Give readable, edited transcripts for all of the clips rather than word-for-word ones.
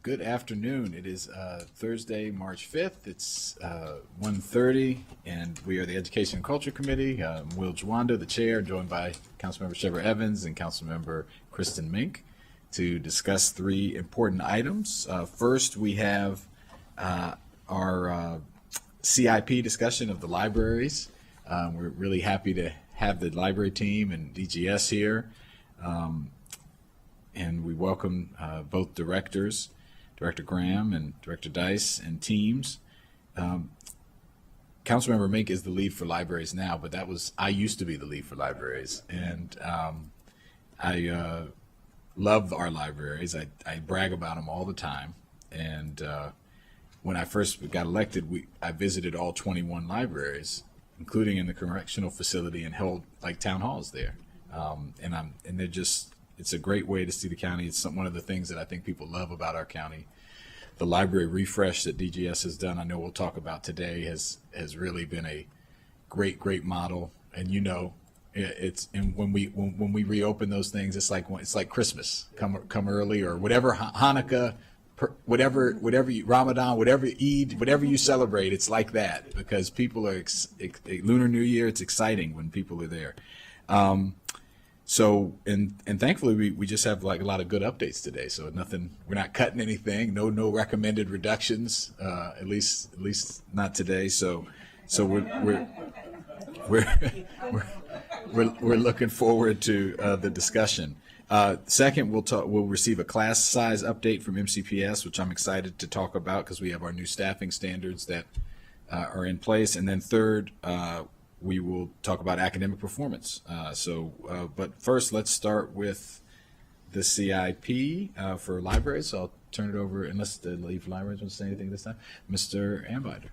Good afternoon. It is Thursday, March 5th. It's 1:30, and we are the Education and Culture Committee. I'm Will Jawanda, the chair, joined by Councilmember Shevra Evans and Councilmember Kristen Mink to discuss three important items. First, we have our CIP discussion of the libraries. We're really happy to have the library team and DGS here. And we welcome both directors, Director Graham and Director Dice, and teams. Councilmember Mink is the lead for libraries now, but I used to be the lead for libraries, and I love our libraries. I brag about them all the time. And when I first got elected, I visited all 21 libraries, including in the correctional facility, and held like town halls there. And they're just. It's a great way to see the county. It's one of the things that I think people love about our county. The library refresh that DGS has done, I know we'll talk about today, has really been a great model. And when we reopen those things, it's like Christmas, come early, or whatever, Hanukkah, whatever Ramadan, whatever Eid, whatever you celebrate, it's like that, because people are Lunar New Year. It's exciting when people are there. So, and thankfully we just have like a lot of good updates today. So we're not cutting anything, no recommended reductions, at least not today. So we're looking forward to the discussion. Second, we'll receive a class size update from MCPS, which I'm excited to talk about because we have our new staffing standards that are in place. And then third, we will talk about academic performance. But first, let's start with the CIP for libraries. So I'll turn it over, unless the lead for libraries wants to say anything this time. Mr. Ambider.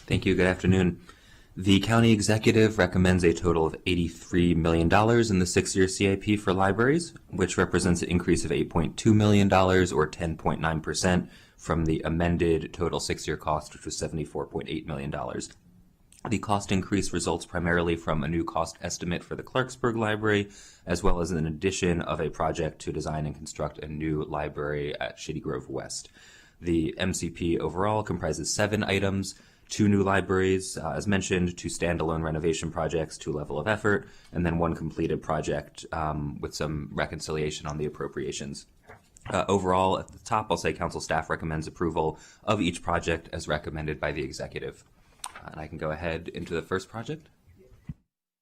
Thank you. Good afternoon. The county executive recommends a total of $83 million in the 6-year CIP for libraries, which represents an increase of $8.2 million or 10.9% from the amended total 6-year cost, which was $74.8 million. The cost increase results primarily from a new cost estimate for the Clarksburg Library, as well as an addition of a project to design and construct a new library at Shady Grove West. The MCP overall comprises 7 items, 2 new libraries, as mentioned, 2 standalone renovation projects, 2 level of effort, and then 1 completed project with some reconciliation on the appropriations. Overall, at the top, I'll say council staff recommends approval of each project as recommended by the executive. And I can go ahead into the first project.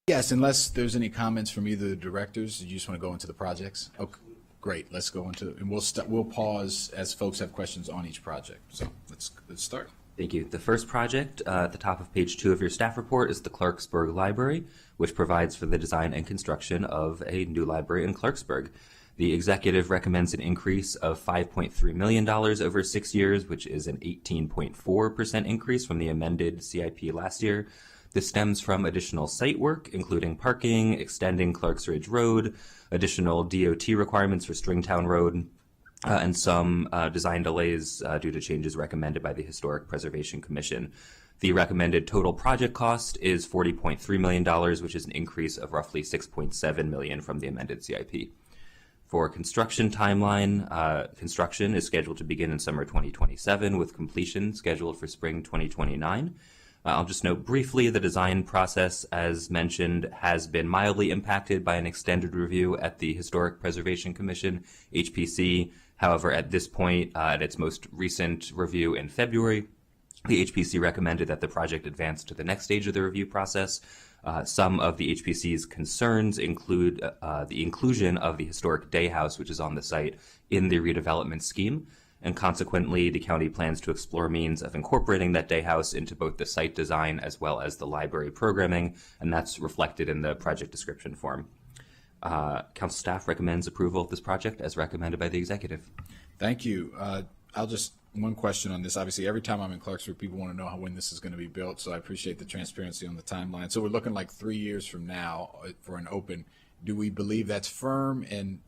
Yes, unless there's any comments from either of the directors. Do you just want to go into the projects? Okay, great. Let's go into, and we'll pause as folks have questions on each project. So let's start. Thank you. The first project at the top of page 2 of your staff report is the Clarksburg Library, which provides for the design and construction of a new library in Clarksburg. The executive recommends an increase of $5.3 million over 6 years, which is an 18.4% increase from the amended CIP last year. This stems from additional site work, including parking, extending Clarks Ridge Road, additional DOT requirements for Stringtown Road, and some design delays due to changes recommended by the Historic Preservation Commission. The recommended total project cost is $40.3 million, which is an increase of roughly $6.7 million from the amended CIP. For construction timeline, construction is scheduled to begin in summer 2027 with completion scheduled for spring 2029. I'll just note briefly the design process, as mentioned, has been mildly impacted by an extended review at the Historic Preservation Commission, HPC. However, at this point, at its most recent review in February, the HPC recommended that the project advance to the next stage of the review process. Some of the HPC's concerns include the inclusion of the historic day house, which is on the site, in the redevelopment scheme, and consequently the county plans to explore means of incorporating that day house into both the site design as well as the library programming, and that's reflected in the project description form. Council staff recommends approval of this project as recommended by the executive. Thank you. One question on this. Obviously, every time I'm in Clarksburg, people want to know when this is going to be built, so I appreciate the transparency on the timeline. So we're looking like 3 years from now for an open. Do we believe that's firm? And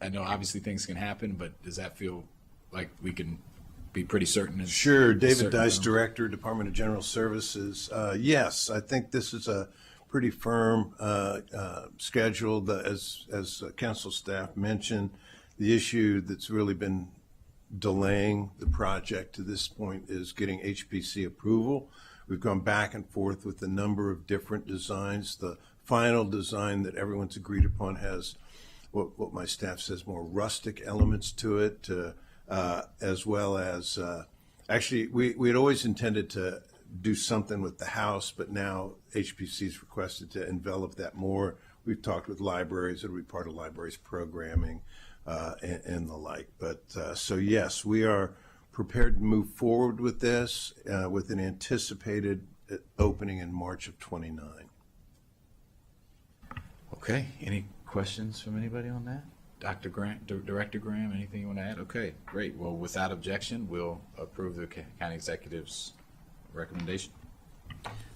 I know obviously things can happen, but does that feel like we can be pretty certain? Sure. David Dice, Director, Department of General Services. Yes, I think this is a pretty firm schedule. As council staff mentioned, the issue that's really been delaying the project to this point is getting HPC approval. We've gone back and forth with a number of different designs. The final design that everyone's agreed upon has what my staff says more rustic elements to it, as well as actually we had always intended to do something with the house, but now HPC's requested to envelop that more. We've talked with libraries; it'll be part of libraries programming and the like. But so yes, we are prepared to move forward with this with an anticipated opening in March of '29. Okay, any questions from anybody on that? Dr. Graham, Director Graham, anything you want to add? Okay, great. Well, without objection, we'll approve the county executive's recommendation.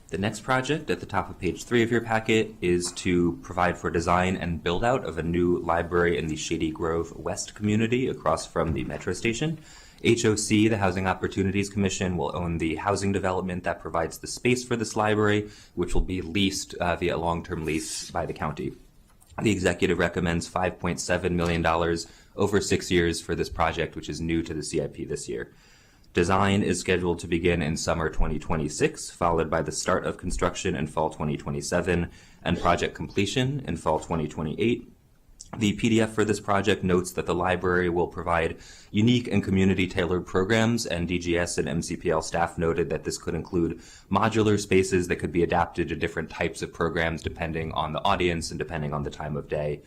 The next project at the top of page 3 of your packet is to provide for design and build out of a new library in the Shady Grove West community across from the metro station. HOC, the Housing Opportunities Commission, will own the housing development that provides the space for this library, which will be leased via long-term lease by the county. The executive recommends $5.7 million over 6 years for this project, which is new to the CIP this year. Design is scheduled to begin in summer 2026, followed by the start of construction in fall 2027, and project completion in fall 2028. The PDF for this project notes that the library will provide unique and community-tailored programs, and DGS and MCPL staff noted that this could include modular spaces that could be adapted to different types of programs depending on the audience and depending on the time of day.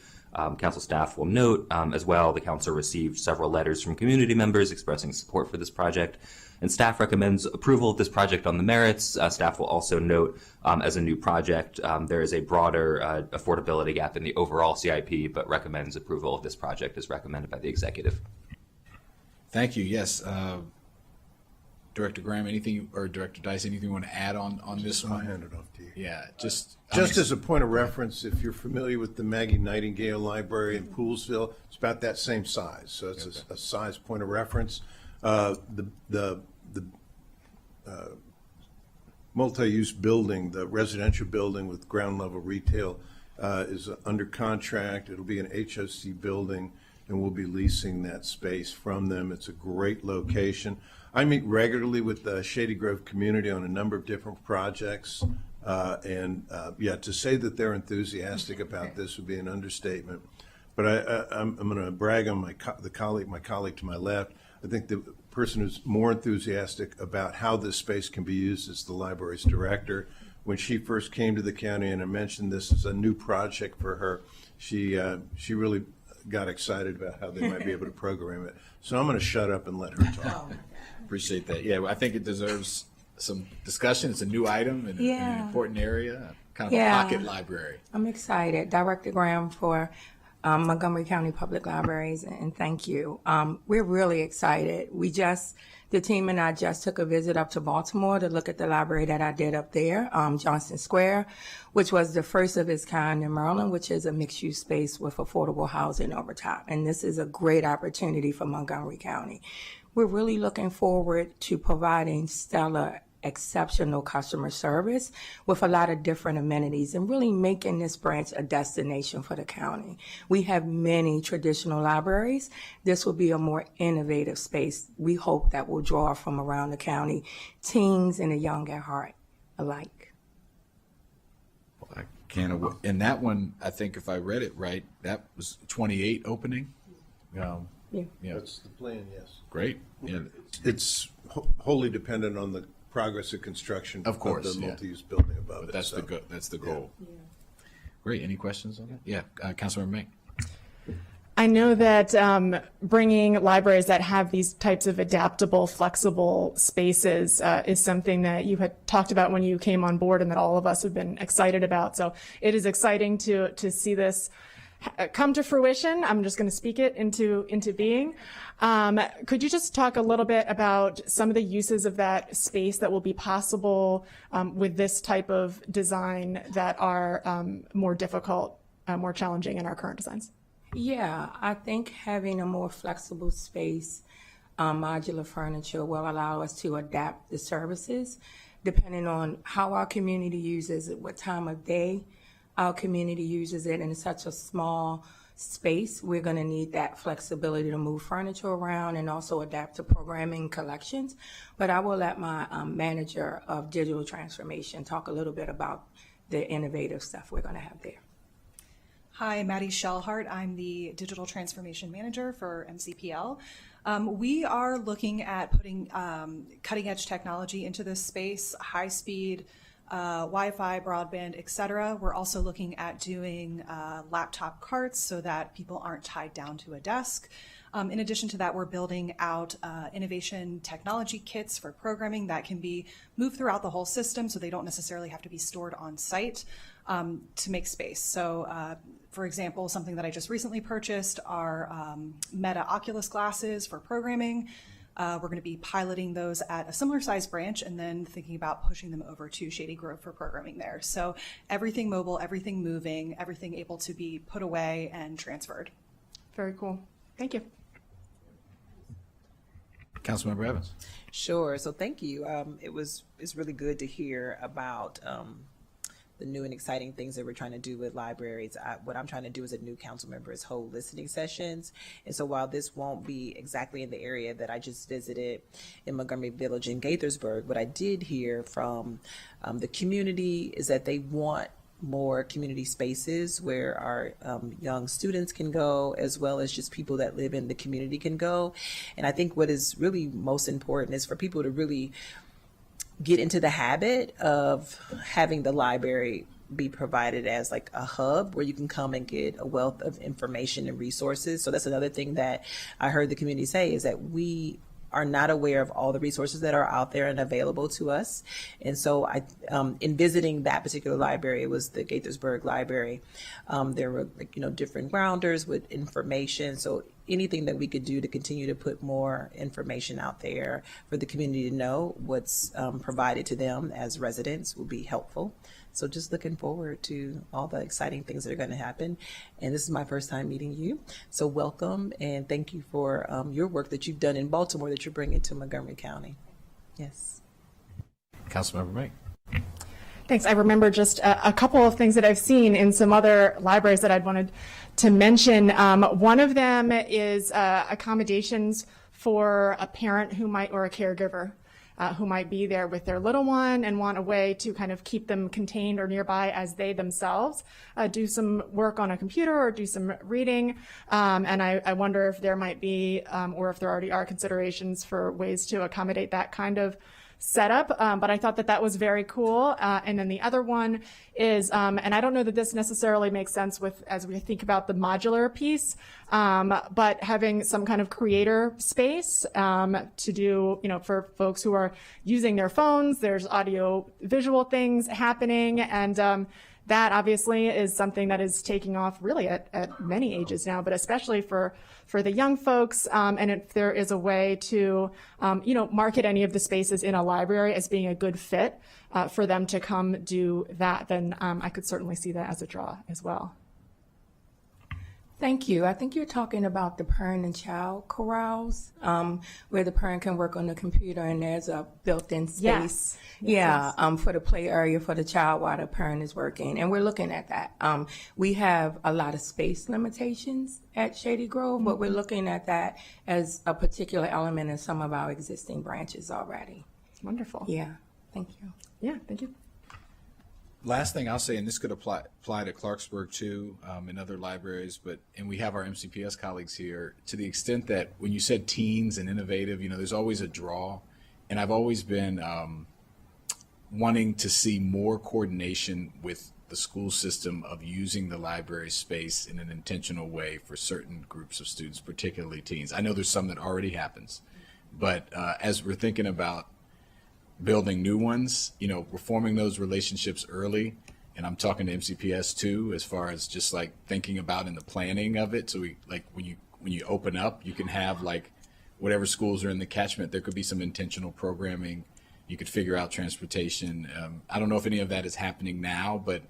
Council staff will note as well, the council received several letters from community members expressing support for this project, and staff recommends approval of this project on the merits. Staff will also note as a new project, there is a broader affordability gap in the overall CIP, but recommends approval of this project as recommended by the executive. Thank you. Yes. Director Graham, anything, or Director Dice, anything you want to add on this I'll one? hand it off to you. Yeah, just As a point of reference, if you're familiar with the Maggie Nightingale Library in Poolesville, it's about that same size. So it's a size point of reference. The multi-use building, the residential building with ground level retail is under contract. It'll be an HOC building, and we'll be leasing that space from them. It's a great location. I meet regularly with the Shady Grove community on a number of different projects. Yeah, to say that they're enthusiastic about this would be an understatement. But I'm going to brag on my colleague to my left. I think the person who's more enthusiastic about how this space can be used is the library's director. When she first came to the county and I mentioned this as a new project for her, she really got excited about how they might be able to program it. So I'm going to shut up and let her talk. appreciate that. Yeah, well, I think it deserves some discussion. It's a new item in an important area, kind of a pocket library. I'm excited. Director Graham for Montgomery County Public Libraries, and thank you. We're really excited. The team and I just took a visit up to Baltimore to look at the library that I did up there, Johnston Square, which was the first of its kind in Maryland, which is a mixed-use space with affordable housing over top. And this is a great opportunity for Montgomery County. We're really looking forward to providing stellar, exceptional customer service with a lot of different amenities and really making this branch a destination for the county. We have many traditional libraries. This will be a more innovative space. We hope that will draw from around the county teens and the young at heart alike. I can't. And that one, I think if I read it right, that was 28 opening. Yeah. That's the plan, yes. Great. Yeah. It's wholly dependent on the progress of construction Of course, the yeah. multi-use building above But it. that's that's the goal. Yeah. Great. Any questions on that? Yeah, Councilmember May. I know that bringing libraries that have these types of adaptable, flexible spaces is something that you had talked about when you came on board and that all of us have been excited about. So it is exciting to see this come to fruition. I'm just going to speak it into being. Could you just talk a little bit about some of the uses of that space that will be possible with this type of design that are more difficult, more challenging in our current designs? Yeah, I think having a more flexible space, modular furniture will allow us to adapt the services depending on how our community uses it, what time of day our community uses it, in such a small space, we're going to need that flexibility to move furniture around and also adapt to programming collections. But I will let my manager of digital transformation talk a little bit about the innovative stuff we're going to have there. Hi, Maddie Shellhart. I'm the Digital Transformation Manager for MCPL. We are looking at putting cutting-edge technology into this space, high-speed Wi-Fi, broadband, et cetera. We're also looking at doing laptop carts so that people aren't tied down to a desk. In addition to that, we're building out innovation technology kits for programming that can be moved throughout the whole system, so they don't necessarily have to be stored on site to make space. So, for example, something that I just recently purchased are Meta Oculus glasses for programming. We're going to be piloting those at a similar size branch and then thinking about pushing them over to Shady Grove for programming there. So everything mobile, everything moving, everything able to be put away and transferred. Very cool. Thank you. Councilmember Evans. Sure. So thank you. It's really good to hear about the new and exciting things that we're trying to do with libraries. What I'm trying to do as a new council member is hold listening sessions. And so while this won't be exactly in the area that I just visited in Montgomery Village and Gaithersburg, what I did hear from the community is that they want more community spaces where our young students can go, as well as just people that live in the community can go. And I think what is really most important is for people to really get into the habit of having the library be provided as like a hub where you can come and get a wealth of information and resources. So that's another thing that I heard the community say, is that we are not aware of all the resources that are out there and available to us. And so in visiting that particular library, it was the Gaithersburg Library, there were different grounders with information. So anything that we could do to continue to put more information out there for the community to know what's provided to them as residents will be helpful. So just looking forward to all the exciting things that are going to happen. And this is my first time meeting you. So welcome, and thank you for your work that you've done in Baltimore that you're bringing to Montgomery County. Yes. Councilmember May. Thanks. I remember just a couple of things that I've seen in some other libraries that I'd wanted to mention. One of them is accommodations for a parent who might, or a caregiver who might be there with their little one and want a way to kind of keep them contained or nearby as they themselves do some work on a computer or do some reading. And I wonder if there might be, or if there already are considerations for ways to accommodate that kind of setup, but I thought that was very cool. And then the other one is, and I don't know that this necessarily makes sense as we think about the modular piece, but having some kind of creator space to do, for folks who are using their phones, there's audio visual things happening, and that obviously is something that is taking off really at many ages now, but especially for the young folks. And if there is a way to, market any of the spaces in a library as being a good fit for them to come do that, then I could certainly see that as a draw as well. Thank you. I think you're talking about the parent and child corrals, where the parent can work on the computer and there's a built-in space. Yes. For the play area for the child while the parent is working. And we're looking at that. We have a lot of space limitations at Shady Grove, but we're looking at that as a particular element in some of our existing branches already. Wonderful. Yeah. Thank you. Yeah, thank you. Last thing I'll say, and this could apply to Clarksburg too, and other libraries, and we have our MCPS colleagues here, to the extent that when you said teens and innovative, there's always a draw. And I've always been wanting to see more coordination with the school system of using the library space in an intentional way for certain groups of students, particularly teens. I know there's some that already happens, but as we're thinking about building new ones, we're forming those relationships early, and I'm talking to MCPS too, as far as just like thinking about in the planning of it. So we when you open up, you can have like whatever schools are in the catchment, there could be some intentional programming. You could figure out transportation. I don't know if any of that is happening now, but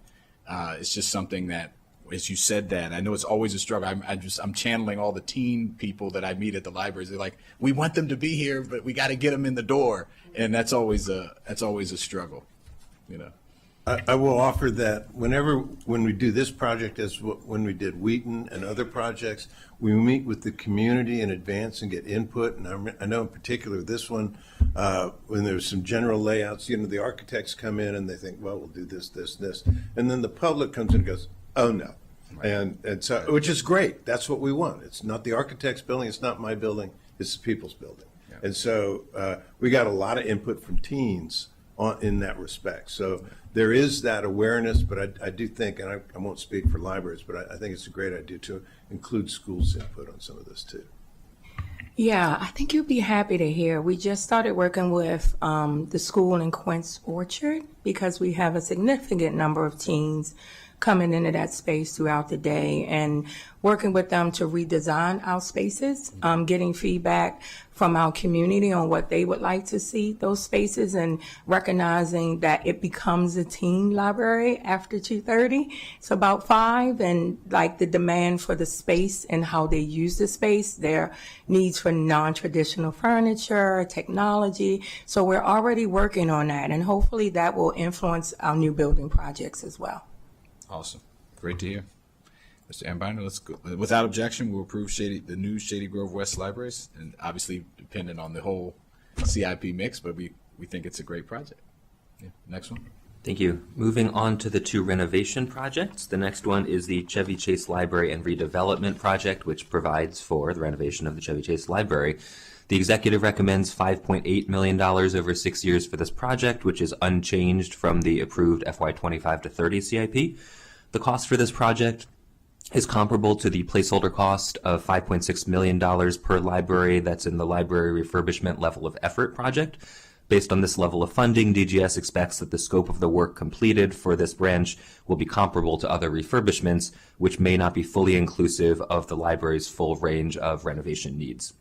it's just something that, as you said that, I know it's always a struggle. I'm channeling all the teen people that I meet at the libraries. They're like, we want them to be here, but we got to get them in the door, and that's always a struggle, I will offer that when we do this project, when we did Wheaton and other projects, we meet with the community in advance and get input. And I know in particular this one, when there's some general layouts, the architects come in and they think, well, we'll do this, this, this. And then the public comes in and goes, oh, no. And so, which is great. That's what we want. It's not the architect's building. It's not my building. It's the people's building. Yeah. And so we got a lot of input from teens in that respect. So there is that awareness, but I do think, and I won't speak for libraries, but I think it's a great idea to include schools' input on some of this too. Yeah, I think you'll be happy to hear. We just started working with the school in Quince Orchard because we have a significant number of teens coming into that space throughout the day and working with them to redesign our spaces, getting feedback from our community on what they would like to see those spaces and recognizing that it becomes a teen library after 2:30. It's about 5 and like the demand for the space and how they use the space, their needs for non-traditional furniture, technology. So we're already working on that and hopefully that will influence our new building projects as well. Awesome. Great to hear. Mr. Ambiner, let's go. Without objection, we'll approve the new Shady Grove West libraries, and obviously dependent on the whole CIP mix, but we think it's a great project. Yeah. Next one. Thank you. Moving on to the 2 renovation projects. The next one is the Chevy Chase Library and Redevelopment Project, which provides for the renovation of the Chevy Chase Library. The executive recommends $5.8 million over 6 years for this project, which is unchanged from the approved FY25 to 30 CIP. The cost for this project is comparable to the placeholder cost of $5.6 million per library that's in the library refurbishment level of effort project. Based on this level of funding, DGS expects that the scope of the work completed for this branch will be comparable to other refurbishments, which may not be fully inclusive of the library's full range of renovation needs.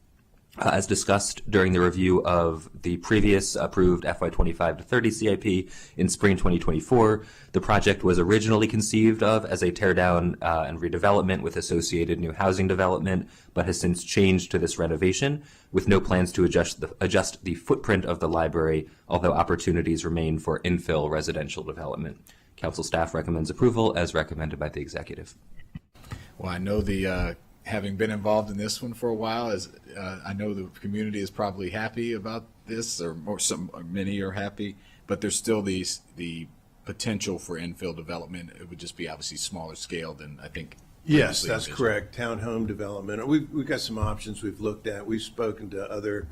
As discussed during the review of the previous approved FY25 to 30 CIP in spring 2024, the project was originally conceived of as a teardown and redevelopment with associated new housing development, but has since changed to this renovation with no plans to adjust the footprint of the library, although opportunities remain for infill residential development. Council staff recommends approval as recommended by the executive. Well, I know having been involved in this one for a while, I know the community is probably happy about this, or many are happy, but there's still the potential for infill development. It would just be obviously smaller scale than I think. Yes, that's correct. Townhome development. We've got some options we've looked at. We've spoken to other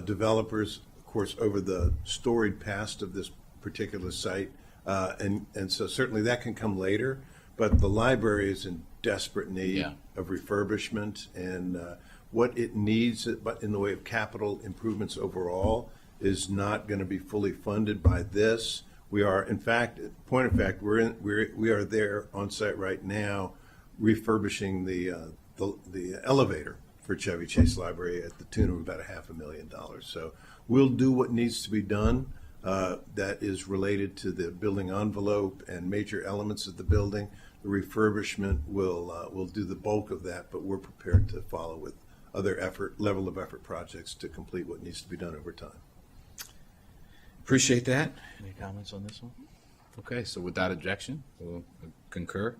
developers, of course, over the storied past of this particular site, and so certainly that can come later. But the library is in desperate need of refurbishment, and what it needs in the way of capital improvements overall is not going to be fully funded by this. We are, in fact, point of fact, we are there on site right now, refurbishing the elevator for Chevy Chase Library at the tune of about $500,000. So we'll do what needs to be done. That is related to the building envelope and major elements of the building. The refurbishment will do the bulk of that, but we're prepared to follow with other level of effort projects to complete what needs to be done over time. Appreciate that. Any comments on this one? Okay, so without objection, we'll concur.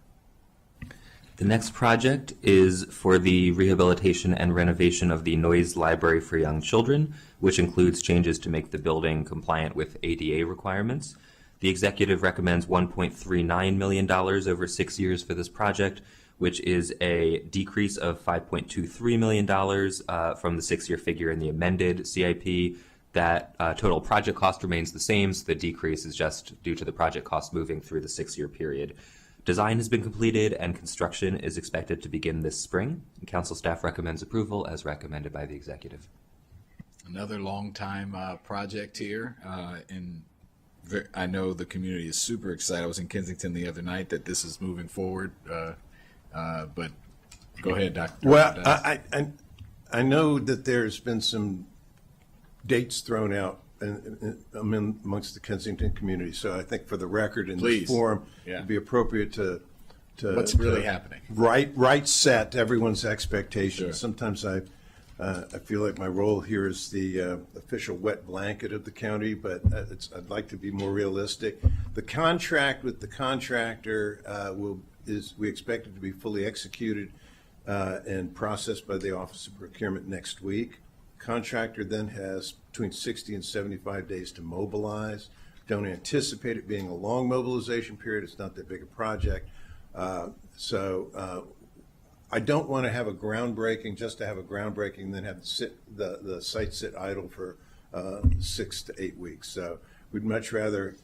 The next project is for the rehabilitation and renovation of the Noyes Library for Young Children, which includes changes to make the building compliant with ADA requirements. The executive recommends $1.39 million over 6 years for this project, which is a decrease of $5.23 million from the 6-year figure in the amended CIP. That total project cost remains the same, so the decrease is just due to the project cost moving through the 6-year period. Design has been completed and construction is expected to begin this spring. Council staff recommends approval as recommended by the executive. Another long time project here, I know the community is super excited. I was in Kensington the other night that this is moving forward, but go ahead, Dr. Well, I know that there's been some dates thrown out amongst the Kensington community, so I think for the record in this forum, it'd be appropriate to what's really happening. Right set everyone's expectations. Sure. Sometimes I I feel like my role here is the official wet blanket of the county, but I'd like to be more realistic. The contract with the contractor we expect it to be fully executed and processed by the Office of Procurement next week. Contractor then has between 60 and 75 days to mobilize. Don't anticipate it being a long mobilization period. It's not that big a project. So I don't want to have a groundbreaking just to have a groundbreaking and then have the site sit idle for 6 to 8 weeks. So we'd much rather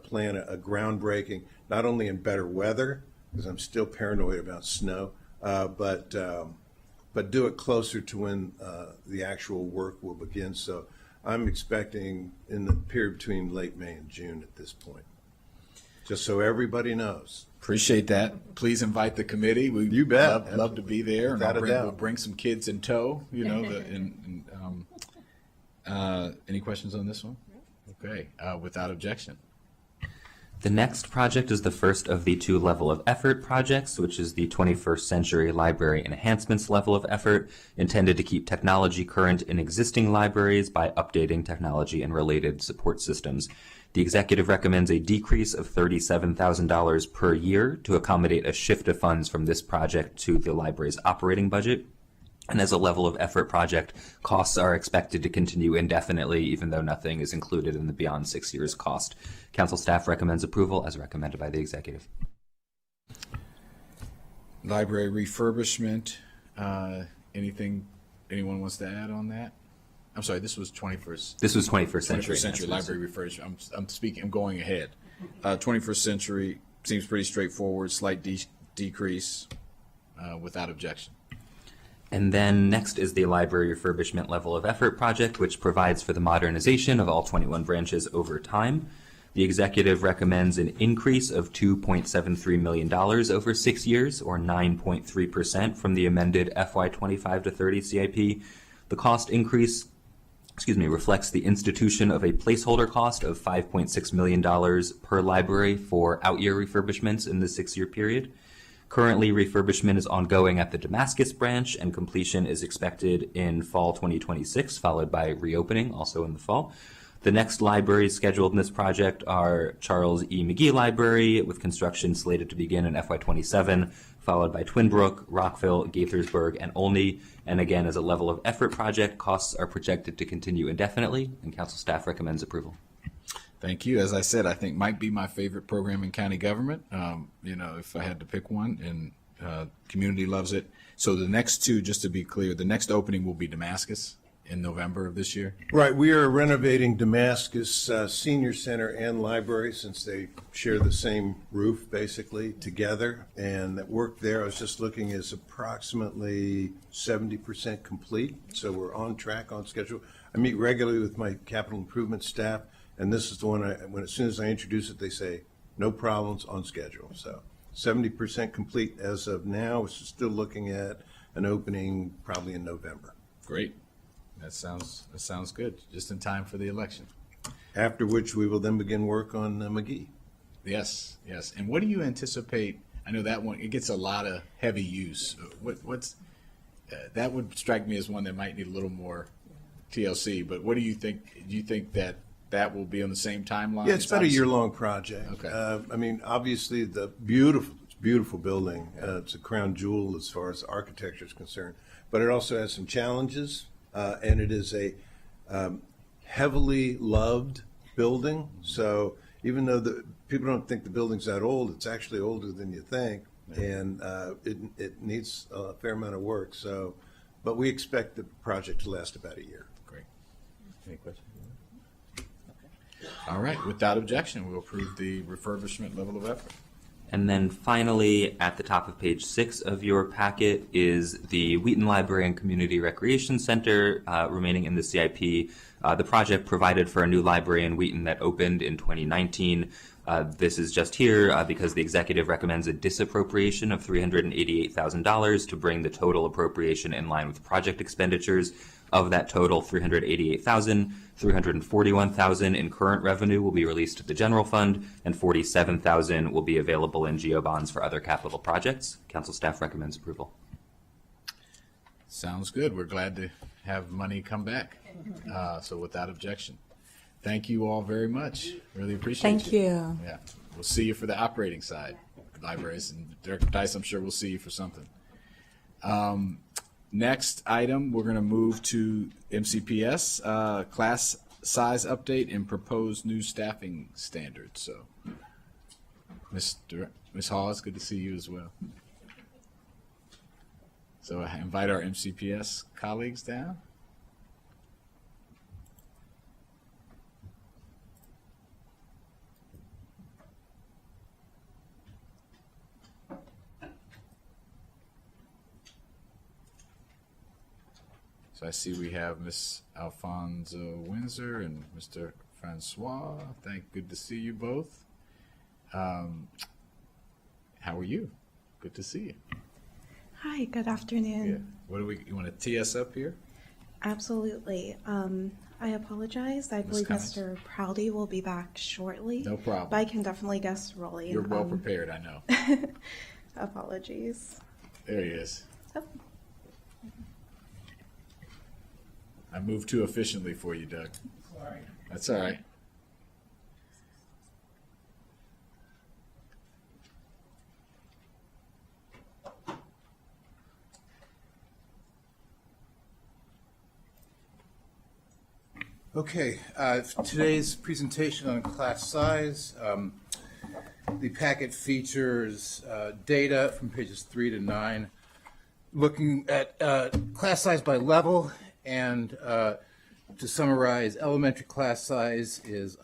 plan a groundbreaking, not only in better weather, because I'm still paranoid about snow, but do it closer to when the actual work will begin. So I'm expecting in the period between late May and June at this point, just so everybody knows. Appreciate that. Please invite the committee. We You bet. love to be there. Without And a doubt. we'll bring some kids in tow. You know. Any questions on this one? Okay. Without objection. The next project is the first of the 2 level of effort projects, which is the 21st Century Library Enhancements level of effort, intended to keep technology current in existing libraries by updating technology and related support systems. The executive recommends a decrease of $37,000 per year to accommodate a shift of funds from this project to the library's operating budget. And as a level of effort project, costs are expected to continue indefinitely, even though nothing is included in the beyond 6 years cost. Council staff recommends approval as recommended by the executive. Library refurbishment. Anything anyone wants to add on that? I'm sorry, this was 21st. This was 21st Century. 21st Century Library refurbishment. I'm going ahead. 21st Century seems pretty straightforward. Slight decrease without objection. And then next is the library refurbishment level of effort project, which provides for the modernization of all 21 branches over time. The executive recommends an increase of $2.73 million over 6 years, or 9.3% from the amended FY25 to 30 CIP. The cost increase reflects the institution of a placeholder cost of $5.6 million per library for out-year refurbishments in the 6-year period. Currently, refurbishment is ongoing at the Damascus branch, and completion is expected in fall 2026, followed by reopening also in the fall. The next libraries scheduled in this project are Charles E. McGee Library, with construction slated to begin in FY27, followed by Twinbrook, Rockville, Gaithersburg, and Olney. And again, as a level of effort project, costs are projected to continue indefinitely, and council staff recommends approval. Thank you. As I said, I think might be my favorite program in county government. If I had to pick one, and community loves it. So the next 2, just to be clear, the next opening will be Damascus in November of this year. Right, we are renovating Damascus Senior Center and Library, since they share the same roof basically together. And that work there, I was just looking, is approximately 70% complete. So we're on track, on schedule. I meet regularly with my capital improvement staff, and this is the one as soon as I introduce it, they say, no problems, on schedule. So 70% complete as of now. We're still looking at an opening probably in November. Great. That sounds good. Just in time for the election. After which we will then begin work on McGee. Yes. And what do you anticipate? I know that one, it gets a lot of heavy use. What's that would strike me as one that might need a little more TLC, but what do you think? Do you think that will be on the same timeline? Yeah, it's about a year-long project. Okay. Obviously the beautiful building. It's a crown jewel as far as architecture is concerned, but it also has some challenges, and it is a heavily loved building. So even though people don't think the building's that old, it's actually older than you think, and it needs a fair amount of work. So, but we expect the project to last about a year. Great. Any questions? All right. Without objection, we'll approve the refurbishment level of effort. And then finally, at the top of page 6 of your packet is the Wheaton Library and Community Recreation Center remaining in the CIP. The project provided for a new library in Wheaton that opened in 2019. This is just here because the executive recommends a disappropriation of $388,000 to bring the total appropriation in line with project expenditures. Of that total, $388,000, $341,000 in current revenue will be released to the general fund, and $47,000 will be available in GO bonds for other capital projects. Council staff recommends approval. Sounds good. We're glad to have money come back. So without objection. Thank you all very much. Really appreciate it. Thank you. Yeah. We'll see you for the operating side, libraries. And Director Tice, I'm sure we'll see you for something. Next item, we're going to move to MCPS, class size update and proposed new staffing standards. So, Ms. Hall, it's good to see you as well. So I invite our MCPS colleagues down. So I see we have Ms. Alfonso Windsor and Mr. Francois. Good to see you both. How are you? Good to see you. Hi, good afternoon. Yeah. What do you want to tee us up here? Absolutely. I apologize. I believe Cummings? Mr. Proudy will be back shortly. No problem. But I can definitely guess Rolly. You're well prepared, I know. Apologies. There he is. Oh, I moved too efficiently for you, Doug. Sorry. That's all right. Okay, today's presentation on class size. The packet features data from pages 3 to 9, looking at class size by level, and to summarize, elementary class size is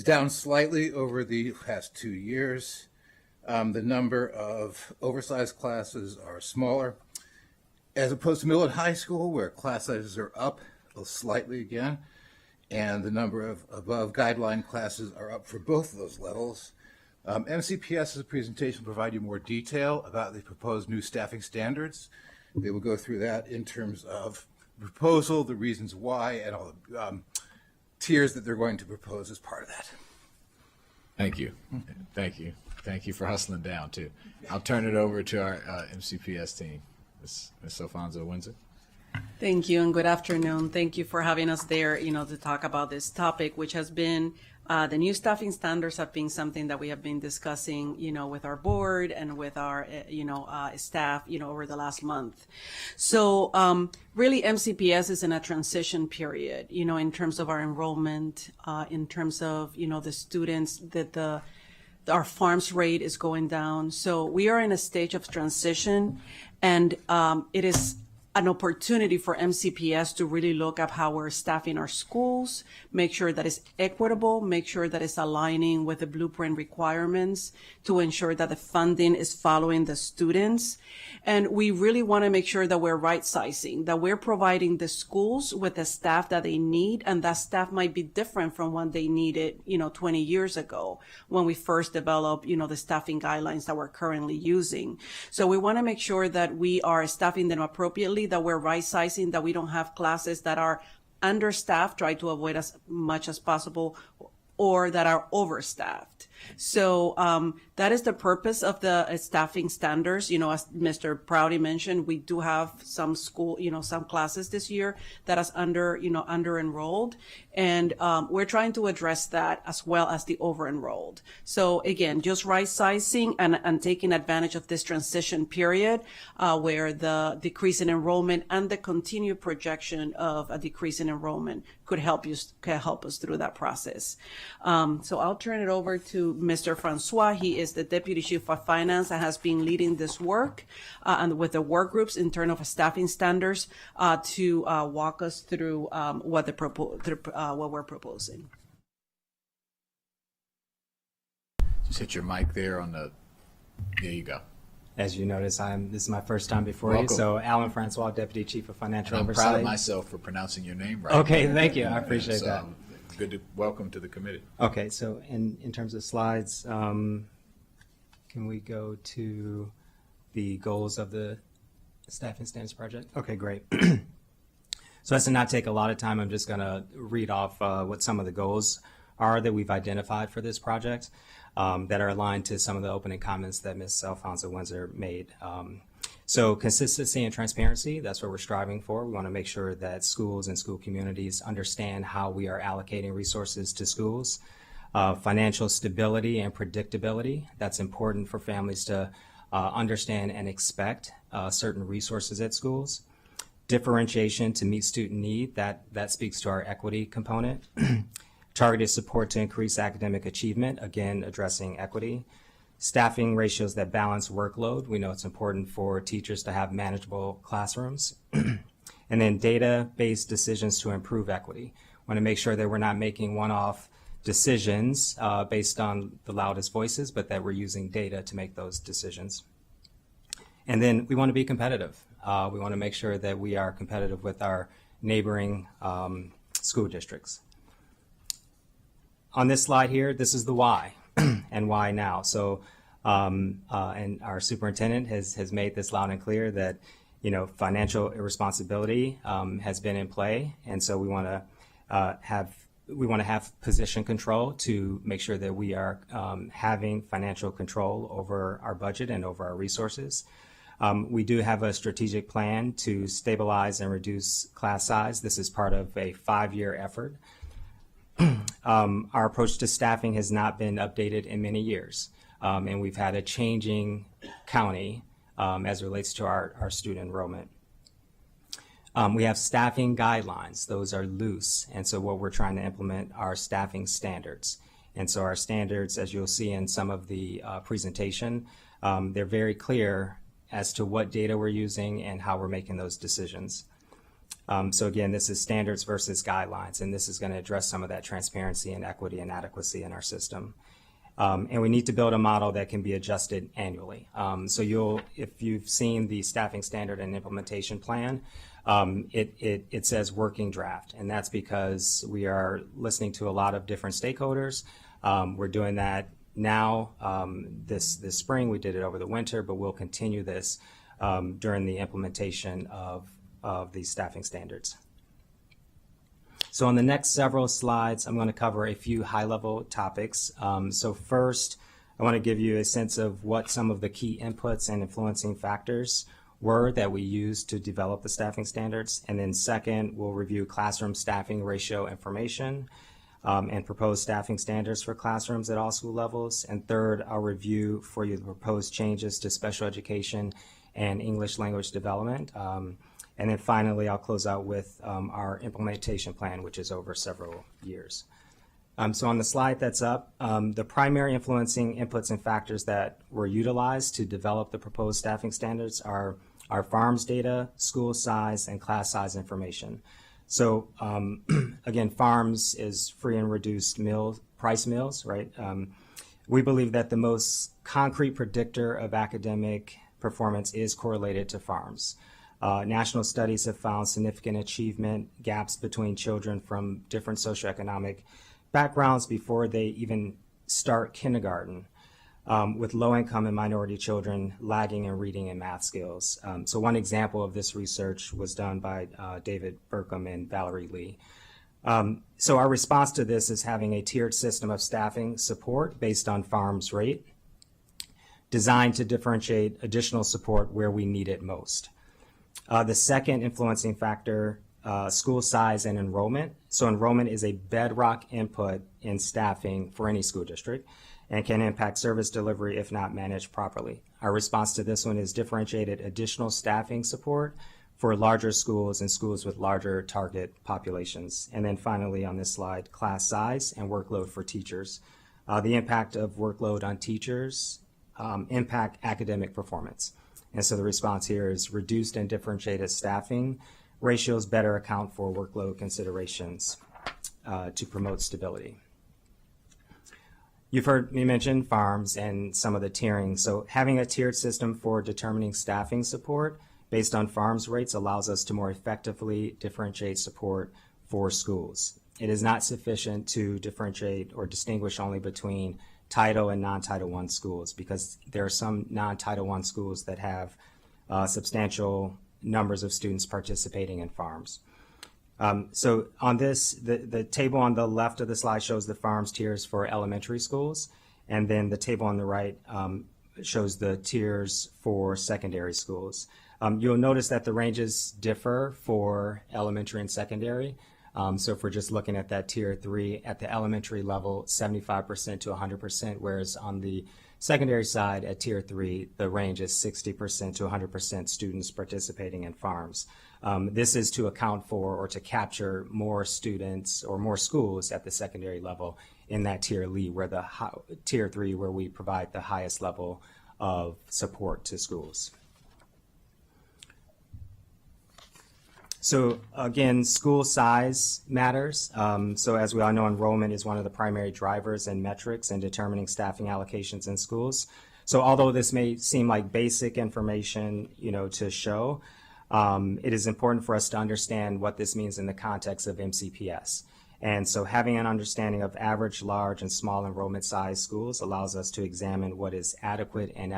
down slightly over the past 2 years. The number of oversized classes are smaller, as opposed to middle and high school, where class sizes are up slightly again, and the number of above guideline classes are up for both of those levels. MCPS's presentation will provide you more detail about the proposed new staffing standards. They will go through that in terms of proposal, the reasons why, and all the tiers that they're going to propose as part of that. Thank you. Thank you. Thank you for hustling down, too. I'll turn it over to our MCPS team. Ms. Alfonso Windsor. Thank you and good afternoon. Thank you for having us there, to talk about this topic, which has been the new staffing standards have been something that we have been discussing, with our board and with our, staff, over the last month. So really MCPS is in a transition period, in terms of our enrollment, in terms of, the students that our farms rate is going down. So we are in a stage of transition, and it is an opportunity for MCPS to really look at how we're staffing our schools, make sure that it's equitable, make sure that it's aligning with the blueprint requirements to ensure that the funding is following the students. And we really want to make sure that we're right sizing, that we're providing the schools with the staff that they need, and that staff might be different from what they needed, 20 years ago when we first developed, the staffing guidelines that we're currently using. So we want to make sure that we are staffing them appropriately, that we're right sizing, that we don't have classes that are understaffed, try to avoid as much as possible, or that are overstaffed. So that is the purpose of the staffing standards. As Mr. Proudy mentioned, we do have some some classes this year that is under enrolled. And we're trying to address that as well as the over enrolled. So again, just right sizing and taking advantage of this transition period where the decrease in enrollment and the continued projection of a decrease in enrollment could help us through that process. So I'll turn it over to Mr. Francois. He is the Deputy Chief of Finance and has been leading this work and with the work groups in terms of staffing standards to walk us through what we're proposing. Just hit your mic there there you go. As you notice, this is my first time before Welcome. you. So Alan Francois, Deputy Chief of Financial I'm Oversight. proud of myself for pronouncing your name right. Okay, thank you. I appreciate that. Welcome to the committee. Okay, so in terms of slides, can we go to the goals of the Staffing Standards Project? Okay, great. So as to not take a lot of time, I'm just going to read off what some of the goals are that we've identified for this project that are aligned to some of the opening comments that Ms. Alfonso Windsor made. So consistency and transparency, that's what we're striving for. We want to make sure that schools and school communities understand how we are allocating resources to schools. Financial stability and predictability, that's important for families to understand and expect certain resources at schools. Differentiation to meet student need, that speaks to our equity component. Targeted support to increase academic achievement, again, addressing equity. Staffing ratios that balance workload. We know it's important for teachers to have manageable classrooms. And then data-based decisions to improve equity. Want to make sure that we're not making one-off decisions based on the loudest voices, but that we're using data to make those decisions. And then we want to be competitive. We want to make sure that we are competitive with our neighboring school districts. On this slide here, this is the why. And why now? So, and our superintendent has made this loud and clear that, financial irresponsibility has been in play, and so we want to have position control to make sure that we are having financial control over our budget and over our resources. We do have a strategic plan to stabilize and reduce class size. This is part of a 5-year effort. Our approach to staffing has not been updated in many years, and we've had a changing county as it relates to our student enrollment. We have staffing guidelines. Those are loose, and so what we're trying to implement are staffing standards. And so our standards, as you'll see in some of the presentation, they're very clear as to what data we're using and how we're making those decisions. So again, this is standards versus guidelines, and this is going to address some of that transparency and equity and adequacy in our system. And we need to build a model that can be adjusted annually. So if you've seen the staffing standard and implementation plan, it says working draft, and that's because we are listening to a lot of different stakeholders. We're doing that now this spring. We did it over the winter, but we'll continue this during the implementation of these staffing standards. So on the next several slides, I'm going to cover a few high-level topics. So first, I want to give you a sense of what some of the key inputs and influencing factors were that we used to develop the staffing standards. And then second, we'll review classroom staffing ratio information and proposed staffing standards for classrooms at all school levels. And third, I'll review for you the proposed changes to special education and English language development. And then finally, I'll close out with our implementation plan, which is over several years. So on the slide that's up, the primary influencing inputs and factors that were utilized to develop the proposed staffing standards are our farms data, school size, and class size information. So again, farms is free and reduced price meals, right? We believe that the most concrete predictor of academic performance is correlated to farms. National studies have found significant achievement gaps between children from different socioeconomic backgrounds before they even start kindergarten, with low-income and minority children lagging in reading and math skills. So one example of this research was done by David Burkham and Valerie Lee. So our response to this is having a tiered system of staffing support based on farms rate, designed to differentiate additional support where we need it most. The second influencing factor, school size and enrollment. So enrollment is a bedrock input in staffing for any school district and can impact service delivery if not managed properly. Our response to this one is differentiated additional staffing support for larger schools and schools with larger target populations. And then finally on this slide, class size and workload for teachers. The impact of workload on teachers impact academic performance. And so the response here is reduced and differentiated staffing ratios better account for workload considerations to promote stability. You've heard me mention farms and some of the tiering. So having a tiered system for determining staffing support based on farms rates allows us to more effectively differentiate support for schools. It is not sufficient to differentiate or distinguish only between Title and non-Title I schools, because there are some non-Title I schools that have substantial numbers of students participating in farms. So on this, the table on the left of the slide shows the farms tiers for elementary schools, and then the table on the right shows the tiers for secondary schools. You'll notice that the ranges differ for elementary and secondary. So if we're just looking at that tier 3, at the elementary level, 75% to 100%, whereas on the secondary side at tier 3, the range is 60% to 100% students participating in farms. This is to account for or to capture more students or more schools at the secondary level in that tier tier 3, where we provide the highest level of support to schools. So again, school size matters. So as we all know, enrollment is one of the primary drivers and metrics in determining staffing allocations in schools. So although this may seem like basic information, to show, it is important for us to understand what this means in the context of MCPS. And so having an understanding of average, large, and small enrollment size schools allows us to examine what is adequate and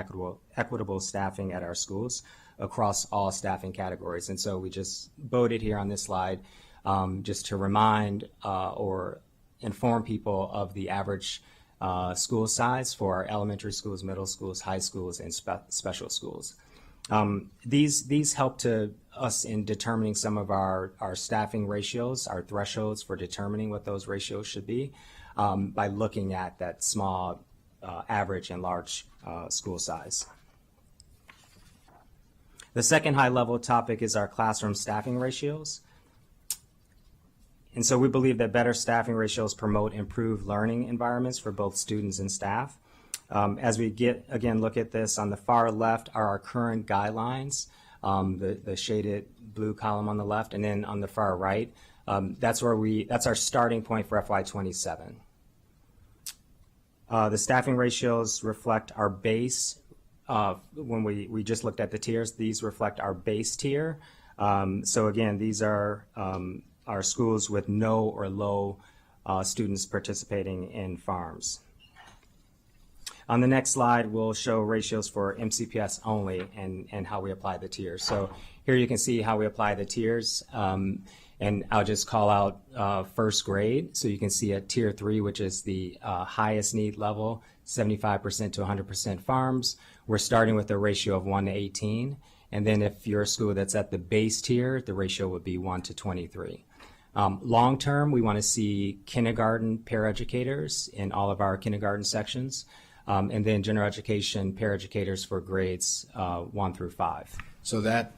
equitable staffing at our schools across all staffing categories. And so we just voted here on this slide just to remind or inform people of the average school size for our elementary schools, middle schools, high schools, and special schools. These help to us in determining some of our staffing ratios, our thresholds for determining what those ratios should be by looking at that small, average, and large school size. The second high-level topic is our classroom staffing ratios. And so we believe that better staffing ratios promote improved learning environments for both students and staff. As we look at this, on the far left are our current guidelines, the shaded blue column on the left, and then on the far right, that's our starting point for FY27. The staffing ratios reflect our base. When we just looked at the tiers, these reflect our base tier. So again, these are our schools with no or low students participating in farms. On the next slide, we'll show ratios for MCPS only and how we apply the tiers. So here you can see how we apply the tiers. And I'll just call out first grade. So you can see at tier 3, which is the highest need level, 75% to 100% farms. We're starting with a ratio of 1 to 18. And then if you're a school that's at the base tier, the ratio would be 1 to 23. Long term, we want to see kindergarten paraeducators in all of our kindergarten sections. And then general education paraeducators for grades 1 through 5. So that,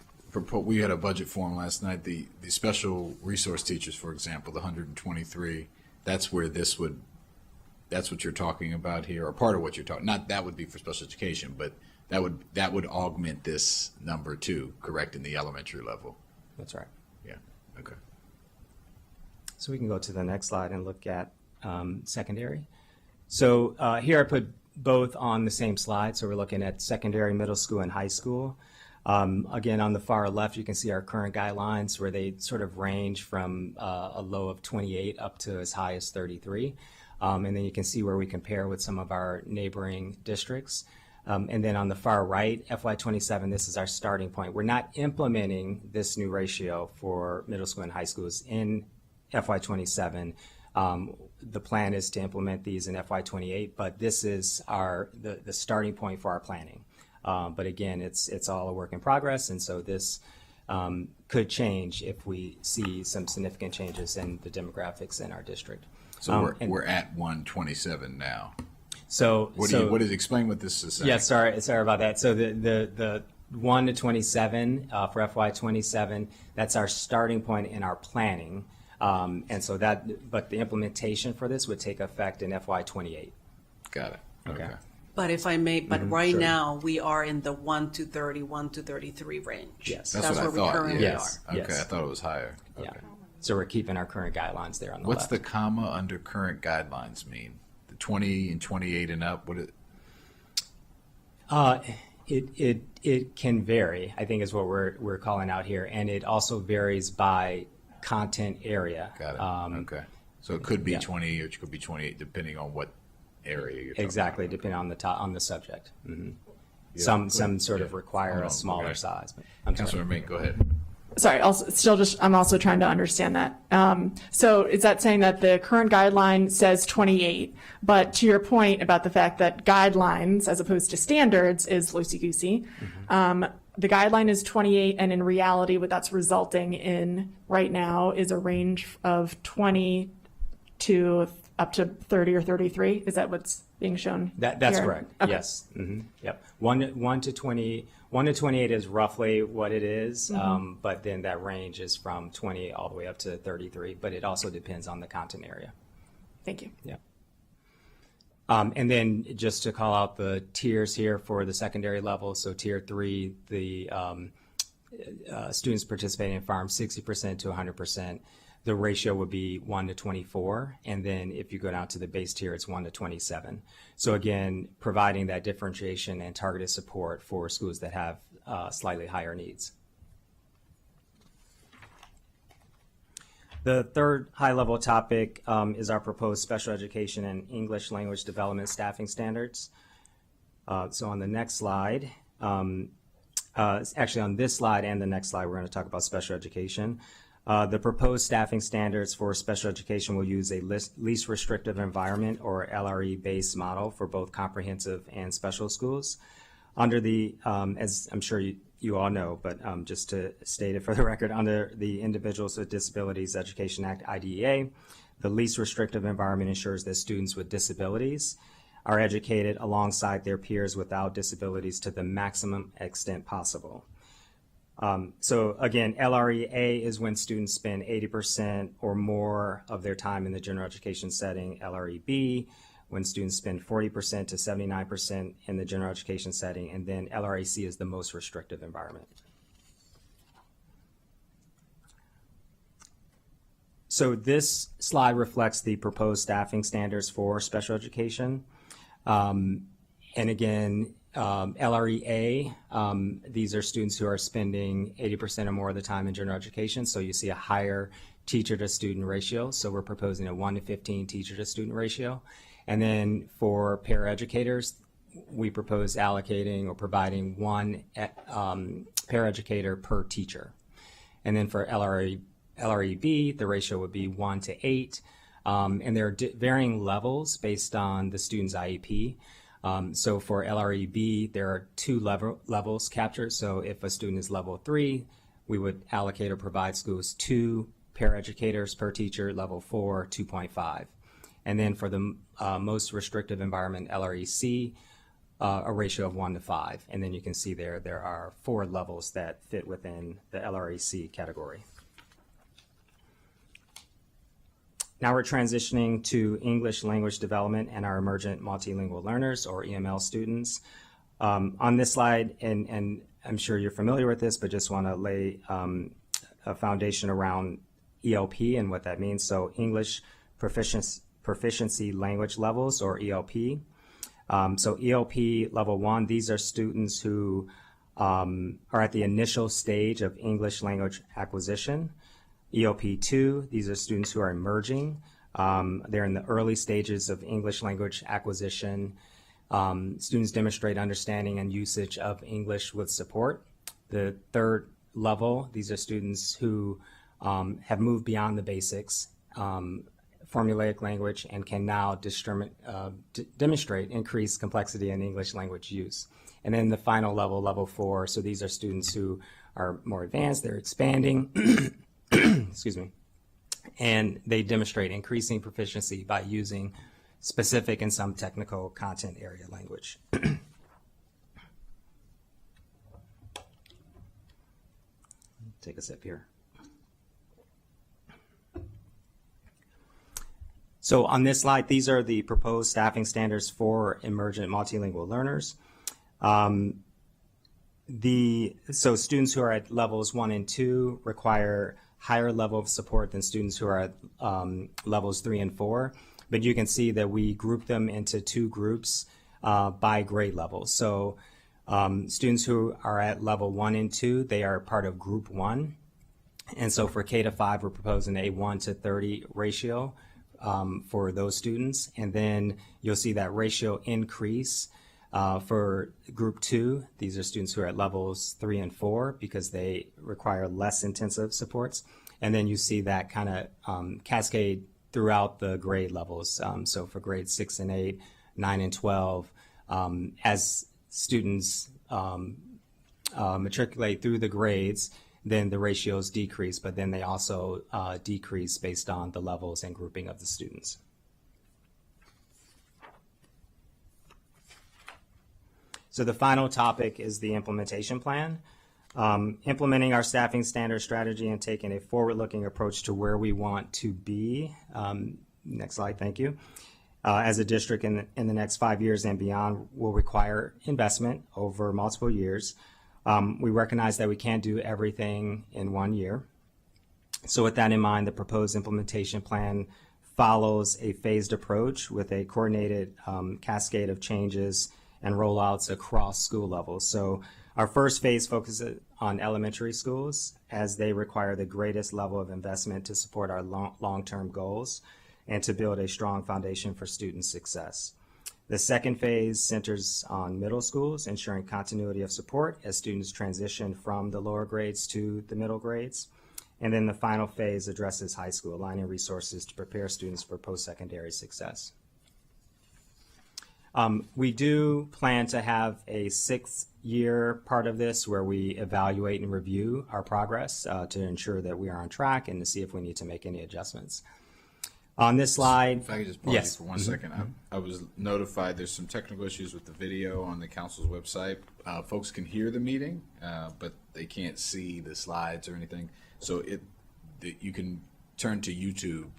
we had a budget forum last night, the special resource teachers, for example, the 123, that's where that's what you're talking about here, or part of what you're talking, not that would be for special education, but that would augment this number too, correct, in the elementary level? That's right. Yeah, okay. So we can go to the next slide and look at secondary. So here I put both on the same slide. So we're looking at secondary, middle school, and high school. Again, on the far left, you can see our current guidelines where they sort of range from a low of 28 up to as high as 33. And then you can see where we compare with some of our neighboring districts. And then on the far right, FY27, this is our starting point. We're not implementing this new ratio for middle school and high schools in FY27. The plan is to implement these in FY28, but this is the starting point for our planning. But again, it's all a work in progress, and so this could change if we see some significant changes in the demographics in our district. So we're at 127 now. So explain what this is saying? Yeah, sorry about that. So the 1 to 27 for FY27, that's our starting point in our planning. And so but the implementation for this would take effect in FY28. Got it. Okay. But if I may, right sure. now we are in the 1 to 30, 1 to 33 range. Yes. That's where what I thought. we currently Yes. are. Okay, Yes. I thought it was higher. Okay. Yeah. So we're keeping our current guidelines there on the What's left. the comma under current guidelines mean? The 20 and 28 and up? It can vary, I think is what we're calling out here, and it also varies by content area. Got it. Okay. So it could be 20 or it could be 28 depending on what area you're talking Exactly, about. depending on the subject. Mm-hmm. Yeah. Some sort of require Hold a on. smaller Okay. size. But I'm sorry. Councilor Mink, go ahead. sorry, also still just, I'm also trying to understand that. So is that saying that the current guideline says 28, but to your point about the fact that guidelines as opposed to standards is loosey-goosey, the guideline is 28, and in reality, what that's resulting in right now is a range of 20 to up to 30 or 33? Is that what's being shown? That's here? correct. Okay. Yes. Yep. 1 to 28 is roughly what it is, but then that range is from 20 all the way up to 33. But it also depends on the content area. Thank you. Yeah. And then just to call out the tiers here for the secondary level. So tier 3, the students participating in farm 60% to 100%. The ratio would be 1 to 24, and then if you go down to the base tier, it's 1 to 27. So again, providing that differentiation and targeted support for schools that have slightly higher needs. The third high-level topic is our proposed special education and English language development staffing standards. So on the next slide, actually on this slide and the next slide, we're going to talk about special education. The proposed staffing standards for special education will use a least restrictive environment or LRE-based model for both comprehensive and special schools. Under the, as I'm sure you all know, but just to state it for the record, under the Individuals with Disabilities Education Act, IDEA, the least restrictive environment ensures that students with disabilities are educated alongside their peers without disabilities to the maximum extent possible. So again, LREA is when students spend 80% or more of their time in the general education setting. LREB, when students spend 40% to 79% in the general education setting. And then LRAC is the most restrictive environment. So this slide reflects the proposed staffing standards for special education. And again, LREA, these are students who are spending 80% or more of the time in general education, so you see a higher teacher to student ratio. So we're proposing a 1 to 15 teacher to student ratio. And then for paraeducators, we propose allocating or providing 1 paraeducator per teacher. And then for LREB, the ratio would be 1 to 8. And there are varying levels based on the student's IEP. So for LREB, there are 2 levels captured. So if a student is level 3, we would allocate or provide schools 2 paraeducators per teacher, level 4, 2.5. And then for the most restrictive environment, LREC, a ratio of 1 to 5. And then you can see there are 4 levels that fit within the LREC category. Now we're transitioning to English language development and our emergent multilingual learners, or EML students. On this slide, and I'm sure you're familiar with this, but just want to lay a foundation around ELP and what that means. So English Proficiency Language Levels, or ELP. So ELP level 1, these are students who are at the initial stage of English language acquisition. ELP 2, these are students who are emerging. They're in the early stages of English language acquisition. Students demonstrate understanding and usage of English with support. The third level, these are students who have moved beyond the basics, formulaic language, and can now demonstrate increased complexity in English language use. And then the final level, level 4, so these are students who are more advanced, they're expanding, excuse me, and they demonstrate increasing proficiency by using specific and some technical content area language. Take a sip here. So on this slide, these are the proposed staffing standards for emergent multilingual learners. So students who are at levels 1 and 2 require higher level of support than students who are at levels 3 and 4. But you can see that we group them into 2 groups by grade level. So students who are at level 1 and 2, they are part of group 1. And so for K to 5, we're proposing a 1 to 30 ratio for those students. And then you'll see that ratio increase For group 2, these are students who are at levels 3 and 4 because they require less intensive supports. And then you see that kind of cascade throughout the grade levels. So for grades 6 and 8, 9 and 12, as students matriculate through the grades, then the ratios decrease, but then they also decrease based on the levels and grouping of the students. So the final topic is the implementation plan. Implementing our staffing standard strategy and taking a forward-looking approach to where we want to be. Next slide, thank you. As a district in the next 5 years and beyond will require investment over multiple years. We recognize that we can't do everything in 1 year. So with that in mind, the proposed implementation plan follows a phased approach with a coordinated cascade of changes and rollouts across school levels. So our first phase focuses on elementary schools as they require the greatest level of investment to support our long-term goals and to build a strong foundation for student success. The second phase centers on middle schools, ensuring continuity of support as students transition from the lower grades to the middle grades. And then the final phase addresses high school, aligning resources to prepare students for post-secondary success. We do plan to have a 6-year part of this where we evaluate and review our progress to ensure that we are on track and to see if we need to make any adjustments. On this slide, if I could just pause you for 1 second. I was notified there's some technical issues with the video on the council's website. Folks can hear the meeting, but they can't see the slides or anything. So you can turn to YouTube.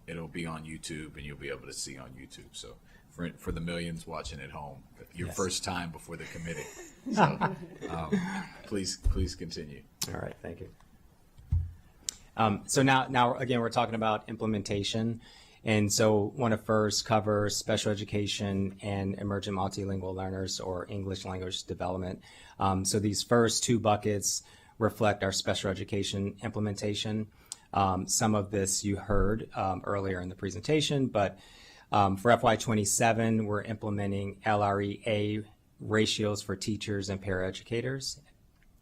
It'll be on YouTube, and you'll be able to see on YouTube. So for the millions watching at home, your first time before the committee. So please continue. All right, thank you. So now again, we're talking about implementation. And so want to first cover special education and emergent multilingual learners or English language development. So these first 2 buckets reflect our special education implementation. Some of this you heard earlier in the presentation, but for FY27, we're implementing LREA ratios for teachers and paraeducators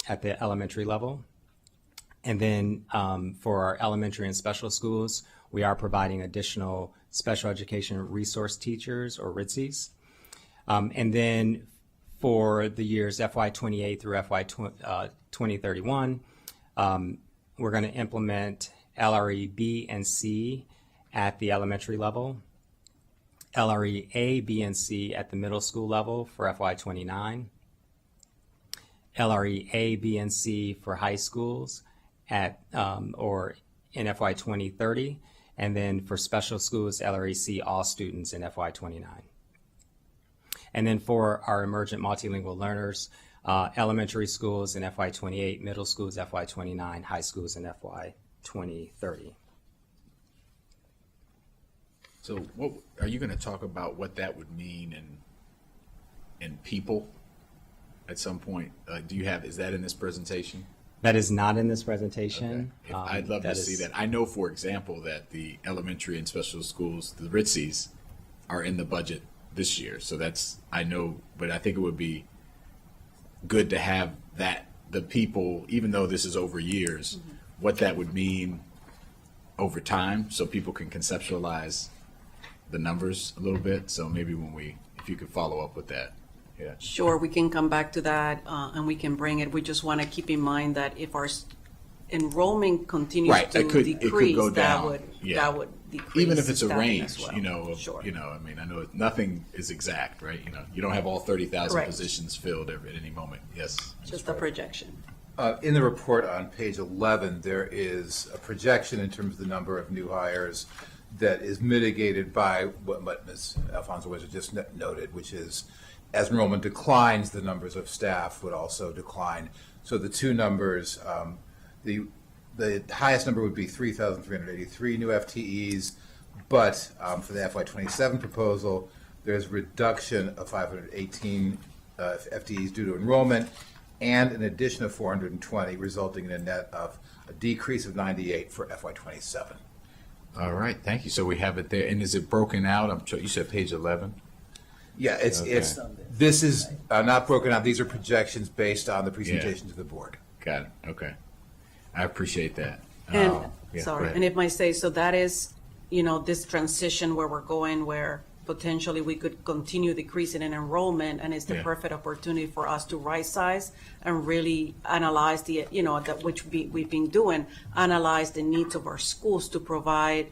at the elementary level. And then for our elementary and special schools, we are providing additional special education resource teachers or RITSEs. And then for the years FY28 through FY2031, we're going to implement LRE B and C at the elementary level, LRE A, B, and C at the middle school level for FY29, LRE A, B, and C for high schools at or in FY 2030, and then for special schools, LREC, all students in FY 29. And then for our emergent multilingual learners, elementary schools in FY 28, middle schools FY 29, high schools in FY 2030. So what are you going to talk about what that would mean in people at some point? Is that in this presentation? That is not in this presentation. Okay. I'd love to see that. I know, for example, that the elementary and special schools, the RITSEs, are in the budget this year. So I know, but I think it would be good to have that, the people, even though this is over years, what that would mean over time so people can conceptualize the numbers a little bit. So maybe if you could follow up with that. Yeah. Sure, we can come back to that and we can bring it. We just want to keep in mind that if our enrollment continues to decrease, it could go down. that would decrease. Even if it's a range, as well. Sure. I mean, I know nothing is exact, right? You don't have all 30,000 Correct. positions filled at any moment. Yes. Just a projection. In the report on page 11, there is a projection in terms of the number of new hires that is mitigated by what Ms. Alfonso just noted, which is as enrollment declines, the numbers of staff would also decline. So the two numbers, the highest number would be 3,383 new FTEs, but for the FY27 proposal, there's reduction of 518 FTEs due to enrollment and an addition of 420, resulting in a net of a decrease of 98 for FY27. All right, thank you. So we have it there. And is it broken out? You said page 11? Yeah, it's this is not broken out. These are projections based on the presentation to the board. Got it. Okay. I appreciate that. And, yeah, go sorry, ahead. and if I say, so that is, this transition where we're going, where potentially we could continue decreasing in enrollment, and it's the Yeah. perfect opportunity for us to right size and really analyze that which we've been doing, analyze the needs of our schools to provide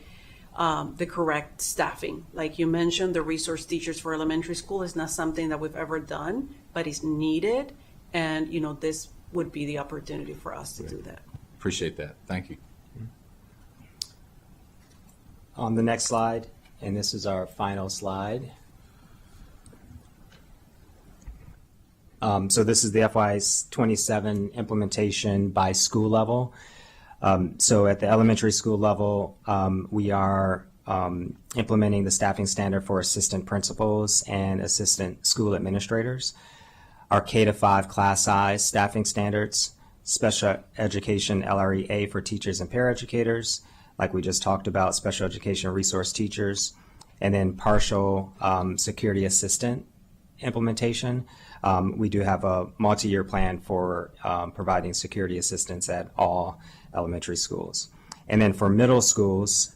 the correct staffing. Like you mentioned, the resource teachers for elementary school is not something that we've ever done, but it's needed. And, this would be the opportunity for us to do that. Appreciate that. Thank you. On the next slide, and this is our final slide. So this is the FY27 implementation by school level. So at the elementary school level, we are implementing the staffing standard for assistant principals and assistant school administrators. Our K-5 class size staffing standards, special education LREA for teachers and paraeducators, like we just talked about, special education resource teachers, and then partial security assistant implementation. We do have a multi-year plan for providing security assistance at all elementary schools. And then for middle schools,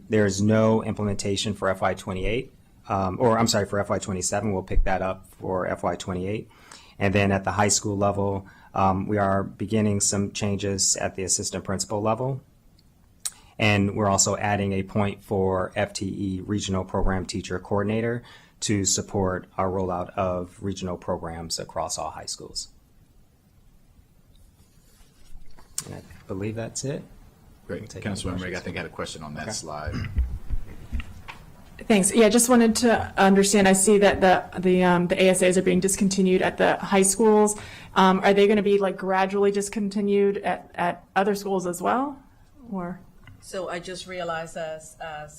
there's no implementation for FY28, for FY27. We'll pick that up for FY28. And then at the high school level, we are beginning some changes at the assistant principal level. And we're also adding a point for FTE, Regional Program Teacher Coordinator, to support our rollout of regional programs across all high schools. And I believe that's it. Great. Take any Councilmember Rig, I questions. think I had a question on that Okay. slide. Thanks. Yeah, I just wanted to understand, I see that the ASAs are being discontinued at the high schools. Are they going to be like gradually discontinued at other schools as well? Or? So I just realized as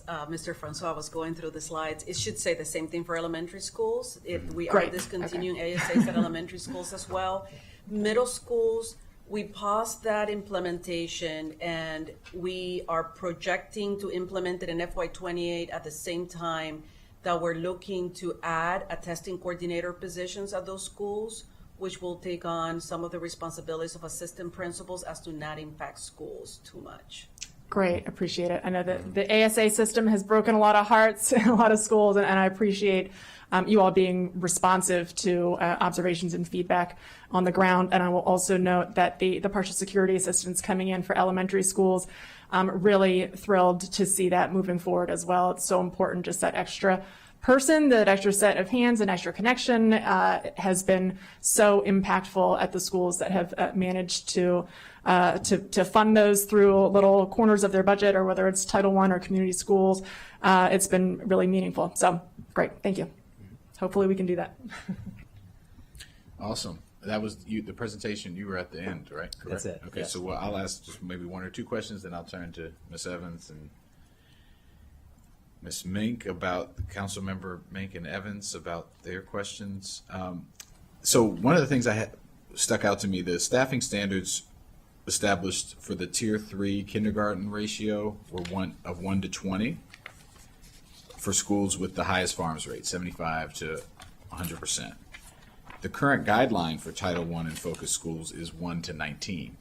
Mr. Francois was going through the slides, it should say the same thing for elementary schools. We are Great. discontinuing ASAs at elementary schools as well. Middle schools, we paused that implementation and we are projecting to implement it in FY28 at the same time that we're looking to add a testing coordinator positions at those schools, which will take on some of the responsibilities of assistant principals as to not impact schools too much. Great, appreciate it. I know that the ASA system has broken a lot of hearts in a lot of schools, and I appreciate you all being responsive to observations and feedback on the ground. And I will also note that the partial security assistance coming in for elementary schools, really thrilled to see that moving forward as well. It's so important, just that extra person, that extra set of hands and extra connection has been so impactful at the schools that have managed to fund those through little corners of their budget, or whether it's Title I or community schools. It's been really meaningful. So great, thank you. Hopefully we can do that. Awesome. That was the presentation. You were at the end, right? Correct? That's it, Okay, yes. so I'll ask just maybe one or two questions, then I'll turn to Ms. Evans and Ms. Mink about Councilmember Mink and Evans about their questions. So one of the things I had stuck out to me, the staffing standards established for the Tier 3 kindergarten ratio were 1 to 20 for schools with the highest farms rate, 75 to 100%. The current guideline for Title I and focus schools is 1 to 19.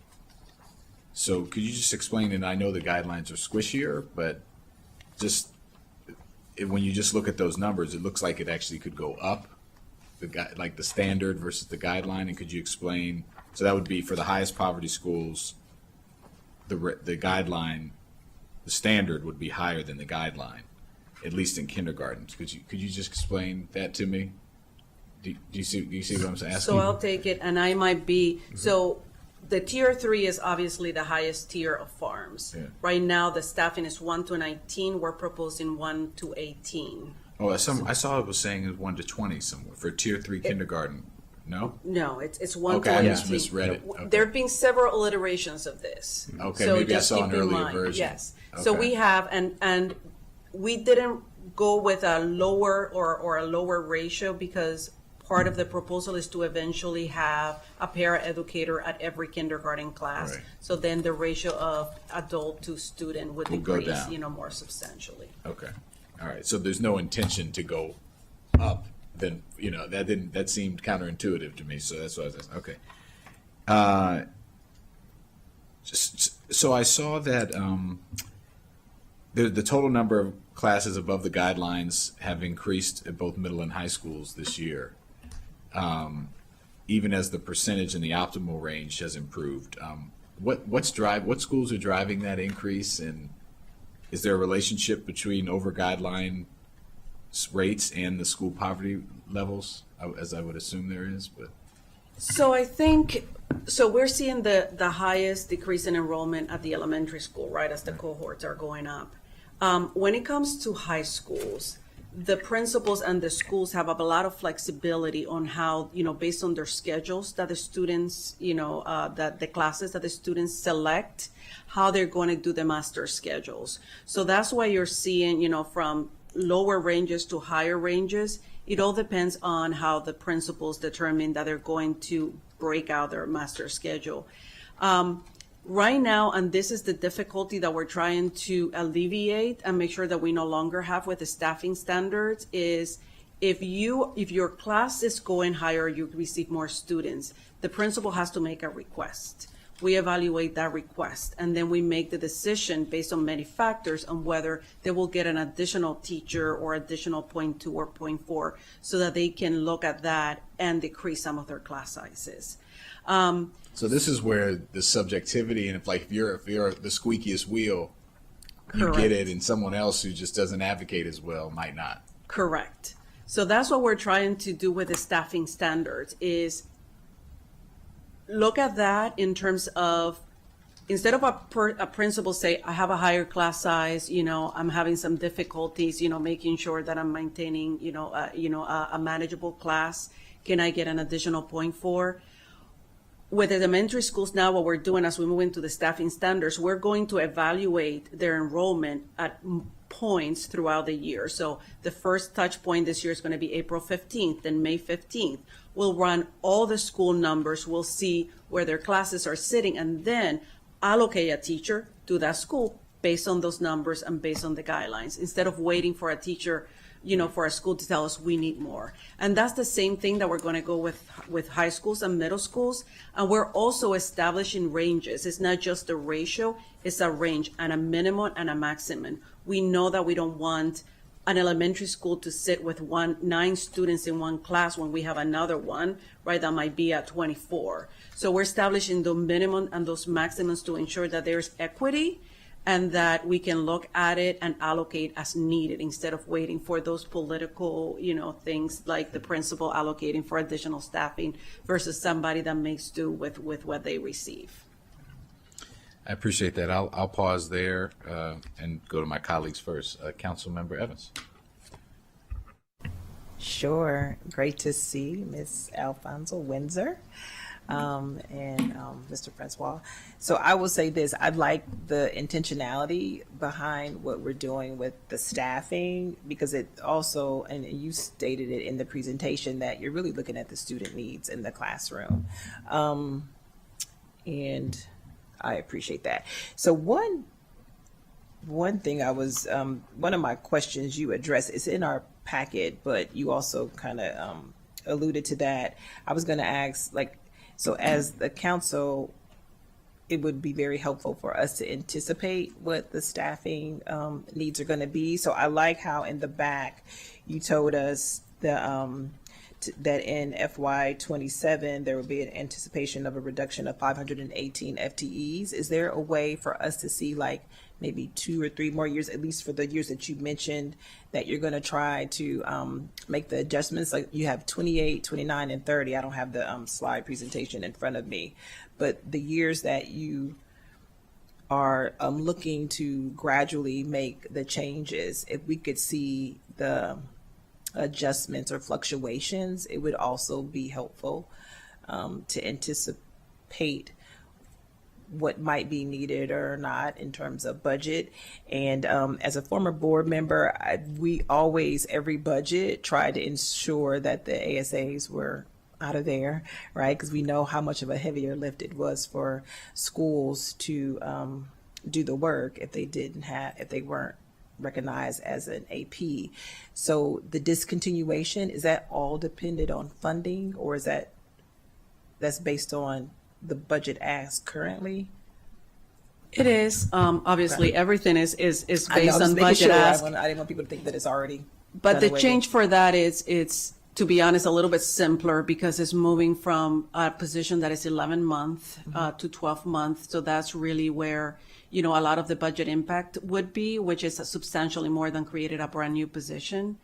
So could you just explain, and I know the guidelines are squishier, but just when you just look at those numbers, it looks like it actually could go up, like the standard versus the guideline. And could you explain? So that would be for the highest poverty schools, the guideline, the standard would be higher than the guideline, at least in kindergarten. Could you just explain that to me? Do you see what I'm asking? So I'll take it, and I might be, so the Tier 3 is obviously the highest tier of farms. Yeah. Right now, the staffing is 1 to 19. We're proposing 1 to 18. Oh, I saw it was saying it's 1 to 20 somewhere for Tier 3 kindergarten. No? No, it's 1 Okay, to I 18. just misread it. Okay. There have been several iterations of this. Okay, So maybe I just saw an keep in earlier mind, version. Yes. So Okay. we have, and we didn't go with a lower or a lower ratio because part of the proposal is to eventually have a para-educator at every kindergarten class. Right. So then the ratio of adult to student would Will go decrease, down. more substantially. Okay. All right. So there's no intention to go up then, that seemed counterintuitive to me. So that's why I was asking. Okay. So I saw that the total number of classes above the guidelines have increased at both middle and high schools this year, even as the percentage in the optimal range has improved. What schools are driving that increase, and is there a relationship between over guideline rates and the school poverty levels, as I would assume there is? But So I think, we're seeing the highest decrease in enrollment at the elementary school, right, as the cohorts are going up. When it comes to high schools, the principals and the schools have a lot of flexibility on how, based on their schedules that the students, that the classes that the students select, how they're going to do the master schedules. So that's why you're seeing, from lower ranges to higher ranges. It all depends on how the principals determine that they're going to break out their master schedule. Right now, and this is the difficulty that we're trying to alleviate and make sure that we no longer have with the staffing standards, is if your class is going higher, you receive more students, the principal has to make a request. We evaluate that request, and then we make the decision based on many factors on whether they will get an additional teacher or additional 0.2 or 0.4, so that they can look at that and decrease some of their class sizes. So this is where the subjectivity, and if you're the squeakiest wheel, you Correct. get it, and someone else who just doesn't advocate as well might not. Correct. So that's what we're trying to do with the staffing standards, is look at that in terms of, instead of a principal say, I have a higher class size, I'm having some difficulties, making sure that I'm maintaining, a manageable class. Can I get an additional 0.4? With the elementary schools now, what we're doing as we move into the staffing standards, we're going to evaluate their enrollment at points throughout the year. So the first touch point this year is going to be April 15th, then May 15th. We'll run all the school numbers. We'll see where their classes are sitting, and then allocate a teacher to that school based on those numbers and based on the guidelines, instead of waiting for a teacher, for a school to tell us we need more. And that's the same thing that we're going to go with high schools and middle schools. And we're also establishing ranges. It's not just a ratio, it's a range and a minimum and a maximum. We know that we don't want an elementary school to sit with 9 students in one class when we have another one, right, that might be at 24. So we're establishing the minimum and those maximums to ensure that there's equity, and that we can look at it and allocate as needed, instead of waiting for those political, things like the principal allocating for additional staffing versus somebody that makes do with what they receive. I appreciate that. I'll pause there and go to my colleagues first. Councilmember Evans. Sure. Great to see Ms. Alfonso Windsor and Mr. Francois. So I will say this, I like the intentionality behind what we're doing with the staffing, because it also, and you stated it in the presentation, that you're really looking at the student needs in the classroom. And I appreciate that. So one thing I was, one of my questions you addressed, is in our packet, but you also kind of alluded to that. I was going to ask, so as the council, it would be very helpful for us to anticipate what the staffing needs are going to be. So I like how in the back you told us that in FY27 there will be an anticipation of a reduction of 518 FTEs. Is there a way for us to see maybe 2 or 3 more years, at least for the years that you mentioned, that you're going to try to make the adjustments? Like you have 28, 29, and 30. I don't have the slide presentation in front of me, but the years that you are looking to gradually make the changes, if we could see the adjustments or fluctuations, it would also be helpful to anticipate what might be needed or not in terms of budget. And as a former board member, we always, every budget, try to ensure that the ASAs were out of there, right? Because we know how much of a heavier lift it was for schools to do the work if they weren't recognized as an AP. So the discontinuation, is that all dependent on funding, or is that's based on the budget ask currently? It is, obviously, everything is I know, based I'm just on making budget sure. ask. I didn't want people to think that it's already. But done the away change with. for that is, it's, to be honest, a little bit simpler because it's moving from a position that is 11 month to 12 months. So that's really where, a lot of the budget impact would be, which is substantially more than created a brand new position.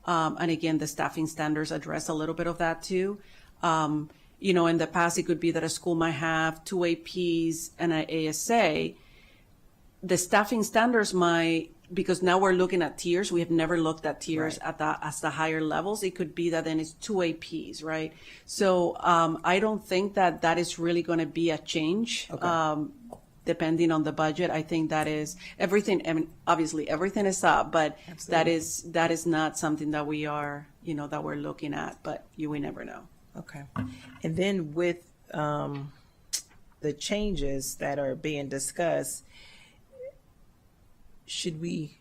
And again, the staffing standards address a little bit of that too. In the past, it could be that a school might have 2 APs and an ASA. The staffing standards might, because now we're looking at tiers. We have never looked at tiers at the higher levels. It could be that then it's 2 APs, right? So I don't think that is really going to be a change. Okay. Depending on the budget, I think that is everything. I mean, obviously everything is up, but Absolutely. that is not something that we are, that we're looking at. But we never know. Okay. And then with the changes that are being discussed, should we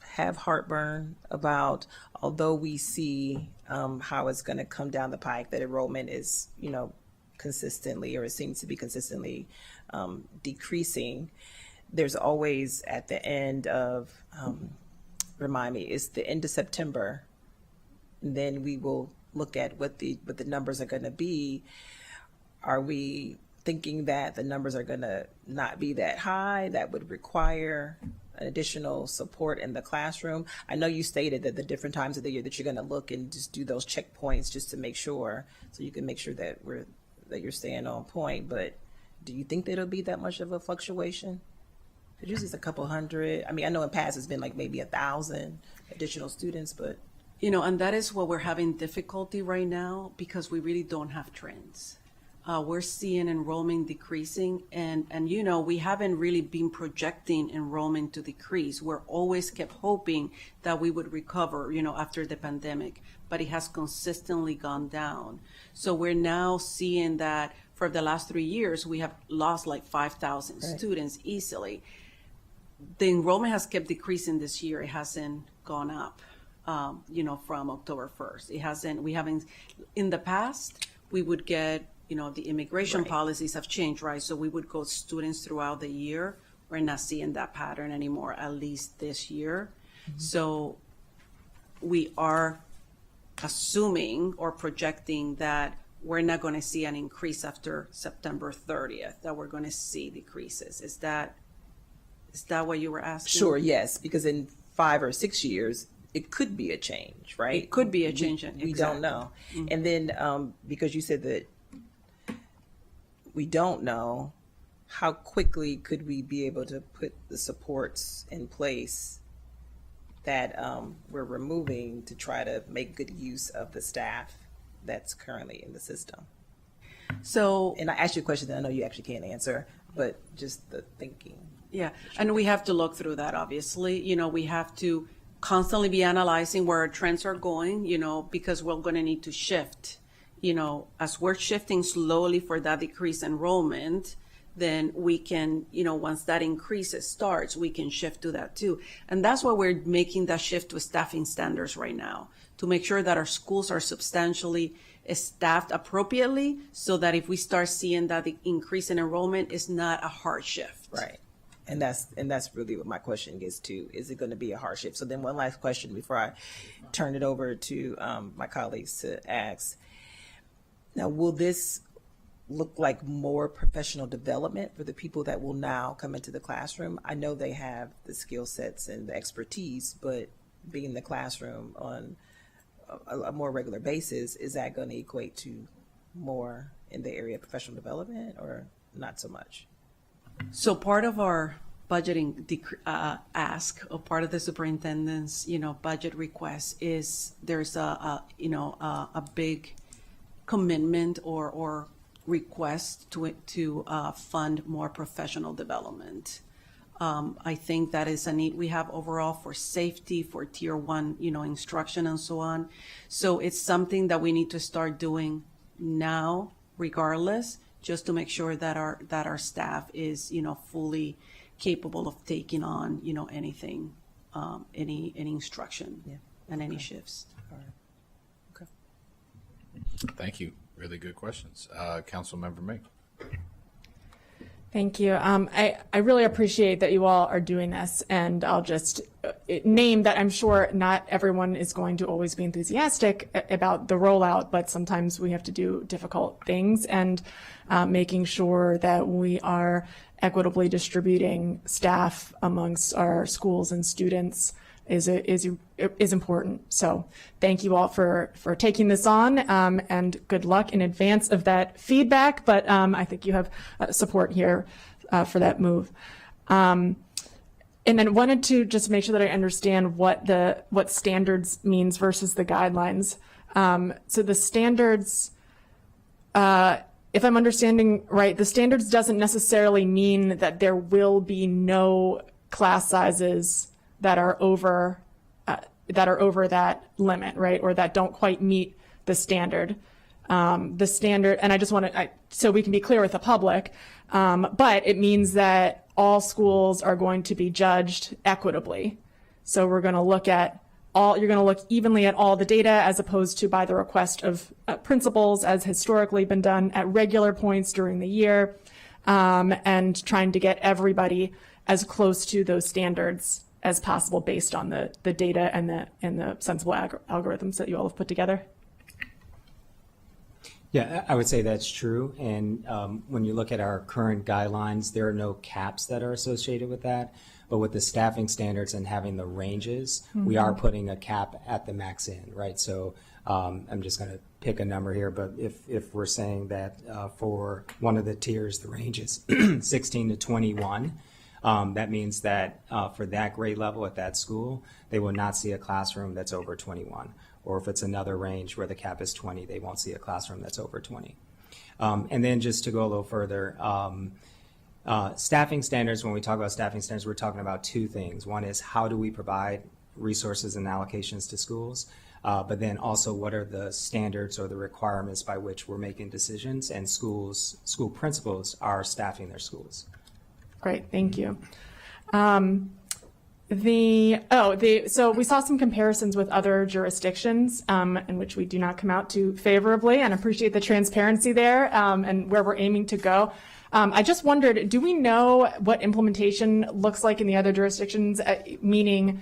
have heartburn about, although we see how it's going to come down the pike, that enrollment is, consistently, or it seems to be consistently decreasing, there's always at the end of, remind me, it's the end of September, and then we will look at what the numbers are going to be. Are we thinking that the numbers are going to not be that high, that would require additional support in the classroom? I know you stated that the different times of the year that you're going to look and just do those checkpoints just to make sure, so you can make sure that you're staying on point. But do you think that it'll be that much of a fluctuation? Because usually it's a couple hundred. I mean, I know in past it's been like maybe 1,000 additional students, but And that is what we're having difficulty right now because we really don't have trends. We're seeing enrollment decreasing, and we haven't really been projecting enrollment to decrease. We're always kept hoping that we would recover, after the pandemic, but it has consistently gone down. So we're now seeing that for the last 3 years, we have lost like 5,000 students easily. The enrollment has kept decreasing this year. It hasn't gone up, from October 1st. We haven't, in the past, we would get, the immigration policies have changed, right? So we would go students throughout the year. We're not seeing that pattern anymore, at least this year. Mm-hmm. So we are assuming or projecting that we're not going to see an increase after September 30th, that we're going to see decreases. Is that what you were asking? Sure, yes, because in 5 or 6 years, it could be a change, right? It could be a change. We don't know. Mm-hmm. And then because you said that we don't know, how quickly could we be able to put the supports in place that we're removing to try to make good use of the staff that's currently in the system? So, and I asked you a question that I know you actually can't answer, but just the thinking. Yeah, and we have to look through that, obviously. We have to constantly be analyzing where our trends are going, because we're going to need to shift. As we're shifting slowly for that decreased enrollment, then we can, once that increase starts, we can shift to that too. And that's why we're making that shift to staffing standards right now, to make sure that our schools are substantially staffed appropriately, so that if we start seeing that the increase in enrollment is not a hard shift. Right. And that's really what my question gets to. Is it going to be a hardship? So then one last question before I turn it over to my colleagues to ask. Now, will this look like more professional development for the people that will now come into the classroom? I know they have the skill sets and the expertise, but being in the classroom on a more regular basis, is that going to equate to more in the area of professional development, or not so much? So part of our budgeting ask, or part of the superintendent's, budget request is there's a big commitment or request to fund more professional development. I think that is a need we have overall for safety, for tier 1, instruction and so on. So it's something that we need to start doing now, regardless, just to make sure that our staff is, fully capable of taking on, anything any instruction and any shifts. Thank you. Really good questions. Councilmember May. Thank you. I really appreciate that you all are doing this, and I'll just name that I'm sure not everyone is going to always be enthusiastic about the rollout, but sometimes we have to do difficult things, and making sure that we are equitably distributing staff amongst our schools and students is important. So thank you all for taking this on, and good luck in advance of that feedback. But I think you have support here for that move. And then wanted to just make sure that I understand what standards means versus the guidelines. So the standards, if I'm understanding right, the standards doesn't necessarily mean that there will be no class sizes that are over that limit, right? Or that don't quite meet the standard. And I just want to, so we can be clear with the public, but it means that all schools are going to be judged equitably. So we're going to look at you're going to look evenly at all the data as opposed to by the request of principals, as historically been done at regular points during the year, and trying to get everybody as close to those standards as possible based on the data and the sensible algorithms that you all have put together. Yeah, I would say that's true. And when you look at our current guidelines, there are no caps that are associated with that. But with the staffing standards and having the ranges, we are putting a cap at the max end, right? So I'm just going to pick a number here, but if we're saying that for one of the tiers, the range is 16 to 21, that means that for that grade level at that school, they will not see a classroom that's over 21. Or if it's another range where the cap is 20, they won't see a classroom that's over 20. And then just to go a little further, staffing standards, when we talk about staffing standards, we're talking about two things. One is how do we provide resources and allocations to schools, but then also what are the standards or the requirements by which we're making decisions, and school principals are staffing their schools. Great, thank you. So we saw some comparisons with other jurisdictions in which we do not come out too favorably, and appreciate the transparency there and where we're aiming to go. I just wondered, do we know what implementation looks like in the other jurisdictions? Meaning,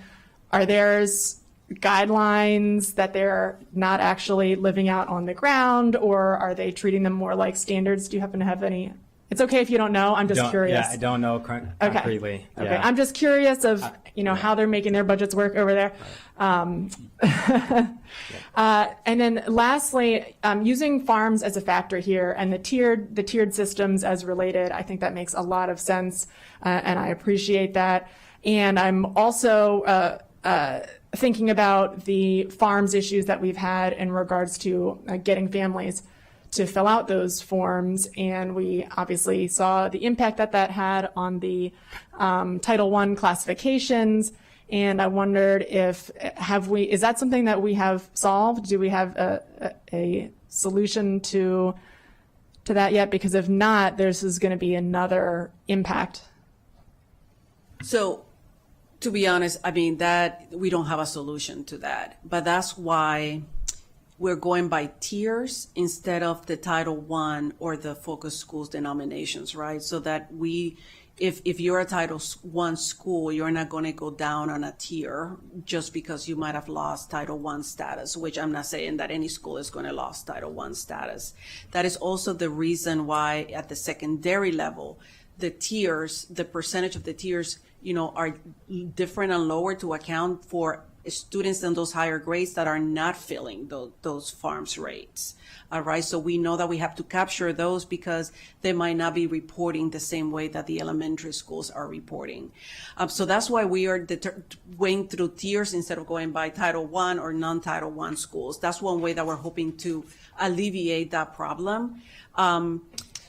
are theirs guidelines that they're not actually living out on the ground, or are they treating them more like standards? Do you happen to have any? It's okay if you don't know. I'm just curious. Yeah, I don't know concretely. Okay. Yeah. I'm just curious of how they're making their budgets work over there. And then lastly, using farms as a factor here and the tiered systems as related, I think that makes a lot of sense, and I appreciate that. And I'm also thinking about the farms issues that we've had in regards to getting families to fill out those forms, and we obviously saw the impact that had on the Title I classifications. And I wondered is that something that we have solved? Do we have a solution to that yet? Because if not, this is going to be another impact. So, to be honest, I mean, that we don't have a solution to that, but that's why we're going by tiers instead of the Title I or the focus schools denominations, right? So that if you're a Title I school, you're not going to go down on a tier just because you might have lost Title I status, which I'm not saying that any school is going to lose Title I status. That is also the reason why at the secondary level, the tiers, the percentage of the tiers, are different and lower to account for students in those higher grades that are not filling those farms rates. All right, so we know that we have to capture those because they might not be reporting the same way that the elementary schools are reporting. So that's why we are going through tiers instead of going by Title I or non-Title I schools. That's one way that we're hoping to alleviate that problem.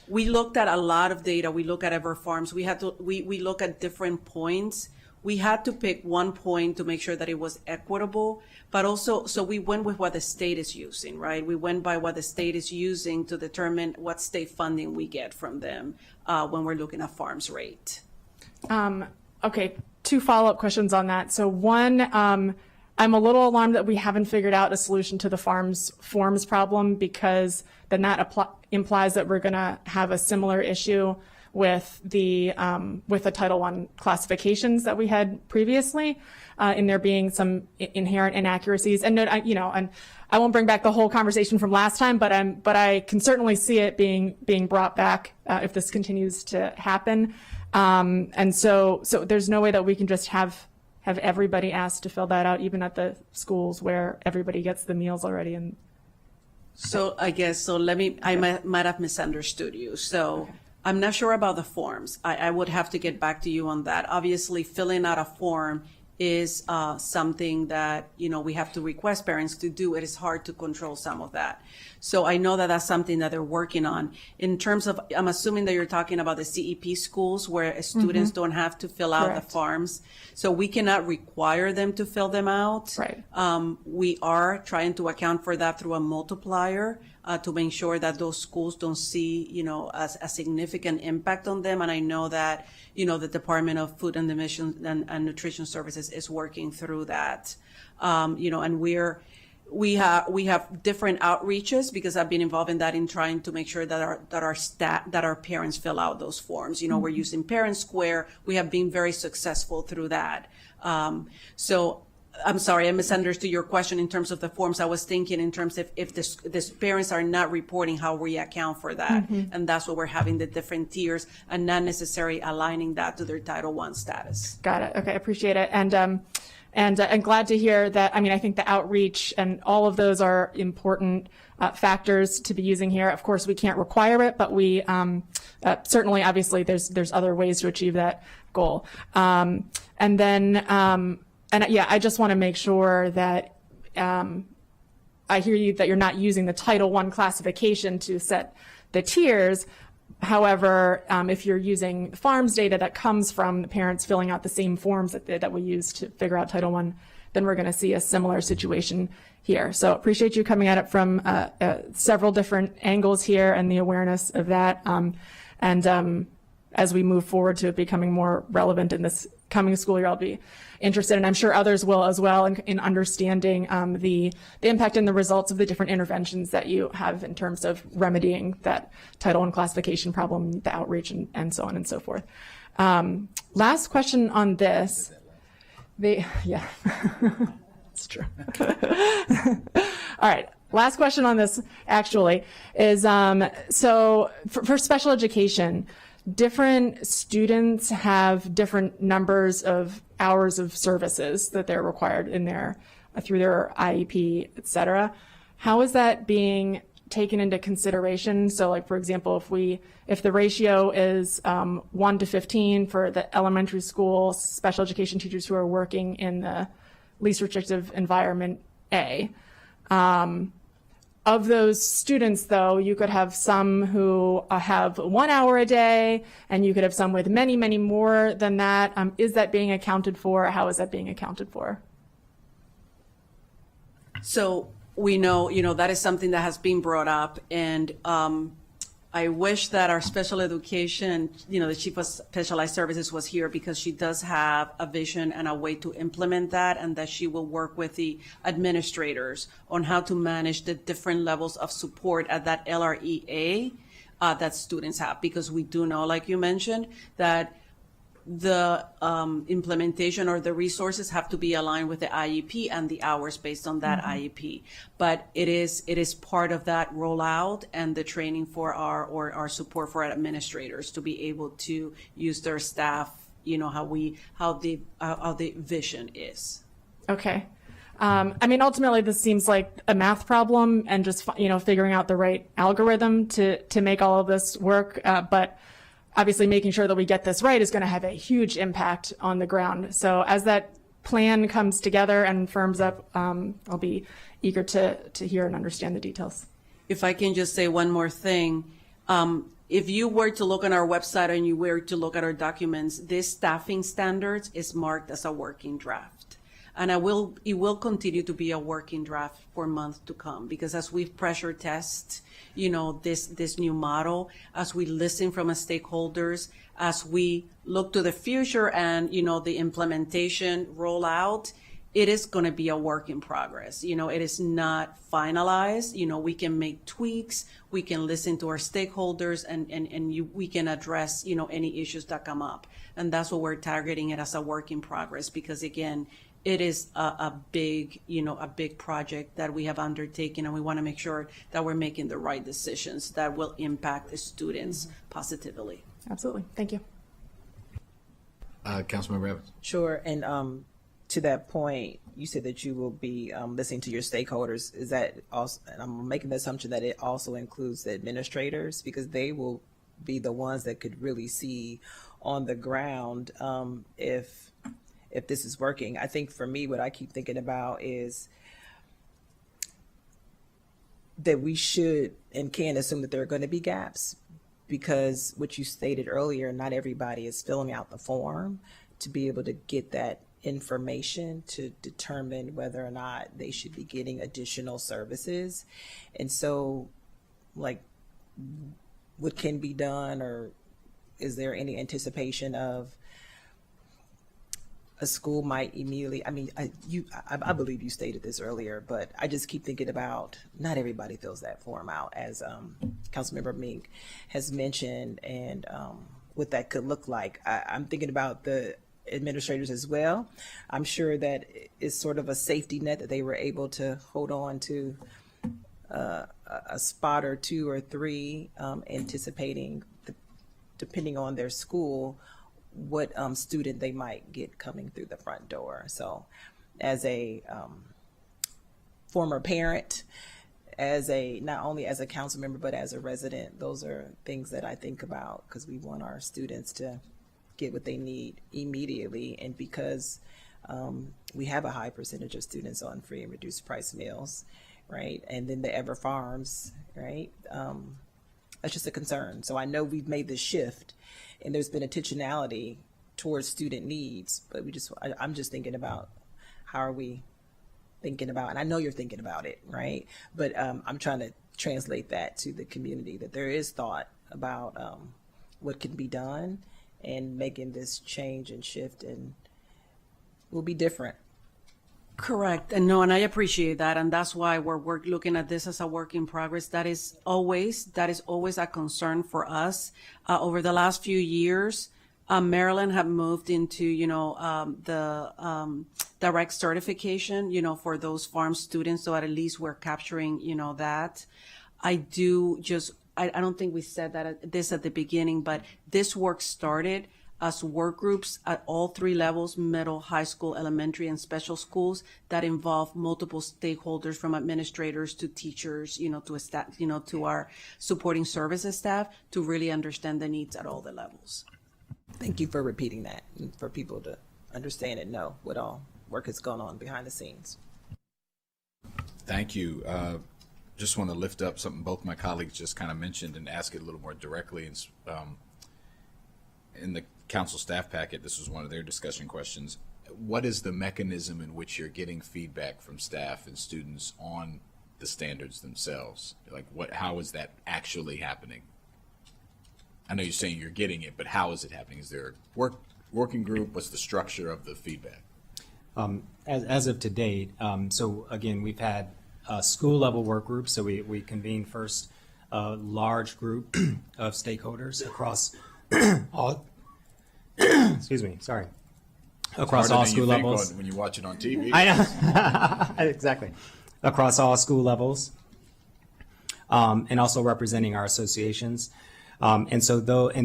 We looked at a lot of data. We look at EverFarms. We look at different points. We had to pick one point to make sure that it was equitable, but also, so we went with what the state is using, right? We went by what the state is using to determine what state funding we get from them when we're looking at farms rate. Okay, two follow-up questions on that. So one, I'm a little alarmed that we haven't figured out a solution to the forms problem, because then that implies that we're going to have a similar issue with the Title I classifications that we had previously, in there being some inherent inaccuracies. And and I won't bring back the whole conversation from last time, but I can certainly see it being brought back if this continues to happen. And so there's no way that we can just have everybody asked to fill that out, even at the schools where everybody gets the meals already. And So I guess, I might have misunderstood you. So I'm not sure about the forms. I would have to get back to you on that. Obviously, filling out a form is something that, we have to request parents to do. It is hard to control some of that. So I know that that's something that they're working on. In terms of, I'm assuming that you're talking about the CEP schools where students don't have to fill out the Correct. forms. So we cannot require them to fill them out. Right. We are trying to account for that through a multiplier to make sure that those schools don't see, a significant impact on them. And I know that, the Department of Food and Nutrition Services is working through that. And we have different outreaches, because I've been involved in that, in trying to make sure that our parents fill out those forms. We're using Parent Square. We have been very successful through that. So I'm sorry, I misunderstood your question in terms of the forms. I was thinking in terms of if the parents are not reporting, how we account for that. And that's what we're having the different tiers, and not necessarily aligning that to their Title I status. got it. Okay, appreciate it. And I'm glad to hear that. I mean, I think the outreach and all of those are important factors to be using here. Of course, we can't require it, but we certainly, obviously, there's other ways to achieve that goal. I just want to make sure that I hear you that you're not using the Title I classification to set the tiers. However, if you're using farms data that comes from the parents filling out the same forms that we use to figure out Title I, then we're going to see a similar situation here. So appreciate you coming at it from several different angles here, and the awareness of that. As we move forward to it becoming more relevant in this coming school year, I'll be interested, and I'm sure others will as well, in understanding the impact and the results of the different interventions that you have in terms of remedying that Title I classification problem, the outreach, and so on and so forth. Last question on this. It's true. All right. Last question on this actually is, so for special education, different students have different numbers of hours of services that they're required in through their IEP, et cetera. How is that being taken into consideration? So like, for example, if the ratio is 1 to 15 for the elementary school special education teachers who are working in the least restrictive environment A, of those students, though, you could have some who have 1 hour a day, and you could have some with many, many more than that. Is that being accounted for? How is that being accounted for? So we know, that is something that has been brought up, and I wish that our special education, the Chief of Specialized Services was here, because she does have a vision and a way to implement that, and that she will work with the administrators on how to manage the different levels of support at that LREA that students have, because we do know, like you mentioned, that the implementation or the resources have to be aligned with the IEP and the hours based on that IEP. But it is part of that rollout and the training for our support for our administrators to be able to use their staff, how the vision is. Okay. Ultimately, this seems like a math problem, and just, figuring out the right algorithm to make all of this work. But obviously, making sure that we get this right is going to have a huge impact on the ground. So as that plan comes together and firms up, I'll be eager to hear and understand the details. If I can just say one more thing. If you were to look on our website and you were to look at our documents, this staffing standards is marked as a working draft. And it will continue to be a working draft for months to come, because as we pressure test, this new model, as we listen from our stakeholders, as we look to the future and, the implementation rollout, it is going to be a work in progress. It is not finalized. We can make tweaks, we can listen to our stakeholders, and we can address, any issues that come up. And that's what we're targeting it as a work in progress, because again, it is a big project that we have undertaken, and we want to make sure that we're making the right decisions that will impact the students positively. Absolutely. Thank you. Councilmember Evans. Sure. And to that point, you said that you will be listening to your stakeholders. Is that also, and I'm making the assumption that it also includes the administrators, because they will be the ones that could really see on the ground if this is working. I think for me, what I keep thinking about is that we should and can assume that there are going to be gaps, because what you stated earlier, not everybody is filling out the form to be able to get that information to determine whether or not they should be getting additional services. And so, like, what can be done, or is there any anticipation of a school might immediately, I believe you stated this earlier, but I just keep thinking about not everybody fills that form out, as Councilmember Mink has mentioned, and what that could look like. I'm thinking about the administrators as well. I'm sure that it's sort of a safety net that they were able to hold on to a spot or two or three, anticipating, depending on their school, what student they might get coming through the front door. So as a former parent, not only as a council member, but as a resident, those are things that I think about, because we want our students to get what they need immediately. And because we have a high percentage of students on free and reduced price meals, right? And then the Ever Farms, right? That's just a concern. So I know we've made this shift, and there's been intentionality towards student needs, but I'm just thinking about how are we thinking about, and I know you're thinking about it, right? But I'm trying to translate that to the community, that there is thought about what can be done, and making this change and shift, and will be different. Correct. And I appreciate that. And that's why we're looking at this as a work in progress. That is always a concern for us. Over the last few years, Maryland have moved into, the direct certification, for those farm students. So at least we're capturing, that. I don't think we said this at the beginning, but this work started as work groups at all three levels: middle, high school, elementary, and special schools, that involve multiple stakeholders, from administrators to teachers, to a staff, to our supporting services staff, to really understand the needs at all the levels. Thank you for repeating that, and for people to understand and know what all work is going on behind the scenes. Thank you. Just want to lift up something both my colleagues just kind of mentioned and ask it a little more directly. In the council staff packet, this was one of their discussion questions. What is the mechanism in which you're getting feedback from staff and students on the standards themselves? Like, how is that actually happening? I know you're saying you're getting it, but how is it happening? Is there a working group? What's the structure of the feedback? As of to date, so again, we've had school level work groups. So we convened first a large group of stakeholders across all, excuse me, sorry, across all school levels. When you watch it on TV. I know, exactly, across all school levels, and also representing our associations. And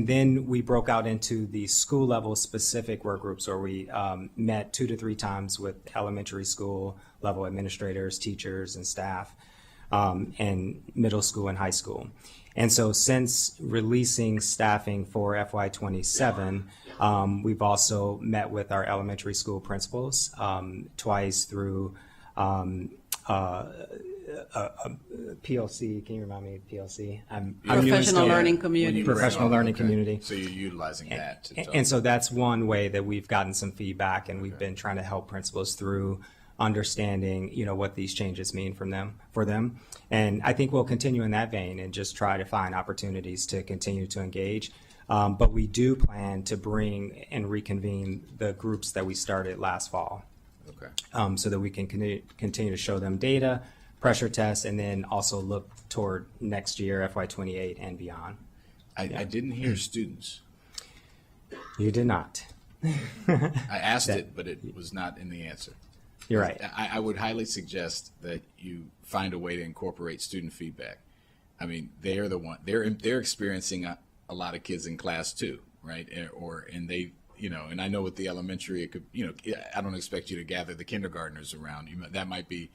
then we broke out into the school level specific work groups, where we met 2 to 3 times with elementary school level administrators, teachers, and staff, and middle school and high school. And so since releasing staffing for FY27, we've also met with our elementary school principals twice through PLC. Can you remind me of PLC? I'm Professional new in still- learning community. Professional learning Okay. community. So you're utilizing that. To talk. And so that's one way that we've gotten some feedback, and we've been trying to help principals through understanding, what these changes mean for them. And I think we'll continue in that vein and just try to find opportunities to continue to engage. But we do plan to bring and reconvene the groups that we started last fall, Okay. so that we can continue to show them data, pressure tests, and then also look toward next year, FY28 and beyond. I didn't hear students. You did not. I asked it, but it was not in the answer. You're right. I would highly suggest that you find a way to incorporate student feedback. I mean, they're the one. They're experiencing a lot of kids in class too, right? And they, and I know with the elementary, it could, I don't expect you to gather the kindergartners around. That might be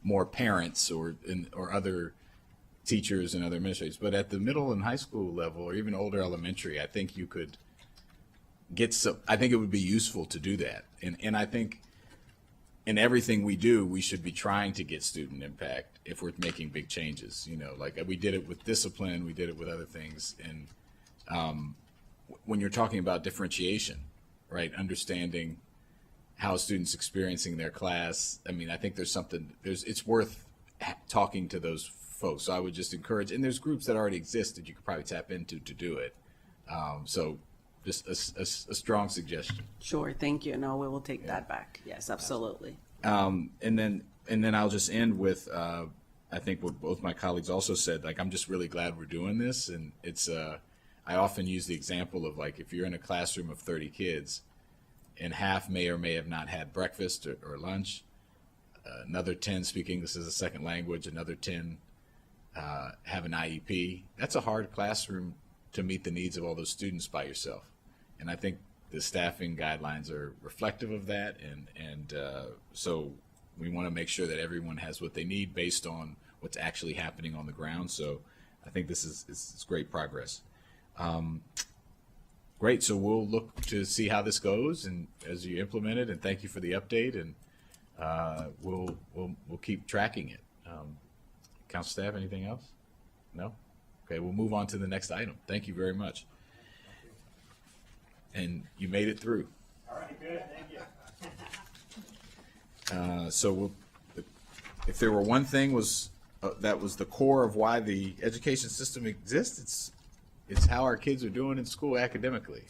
more parents or other teachers and other administrators. But at the middle and high school level, or even older elementary, I think you could get some. I think it would be useful to do that, and I think. In everything we do, we should be trying to get student impact if we're making big changes. Like we did it with discipline, we did it with other things. And when you're talking about differentiation, right, understanding how students experiencing their class, I mean, I think it's worth talking to those folks. So I would just encourage, and there's groups that already exist that you could probably tap into to do it. So just a strong suggestion. Sure, thank you. No, we will take that back. Yes, absolutely. And then I'll just end with I think what both my colleagues also said. Like, I'm just really glad we're doing this, and it's I often use the example of, like, if you're in a classroom of 30 kids, and half may or may have not had breakfast or lunch, another 10 speak English as a second language, another 10 have an IEP. That's a hard classroom to meet the needs of all those students by yourself. And I think the staffing guidelines are reflective of that, and so we want to make sure that everyone has what they need based on what's actually happening on the ground. So I think this is great progress. Great. So we'll look to see how this goes and as you implement it. And thank you for the update. And we'll keep tracking it. Council staff, anything else? No. Okay. We'll move on to the next item. Thank you very much. And you made it through. All right, good, thank you. If there were one thing that was the core of why the education system exists, it's how our kids are doing in school academically.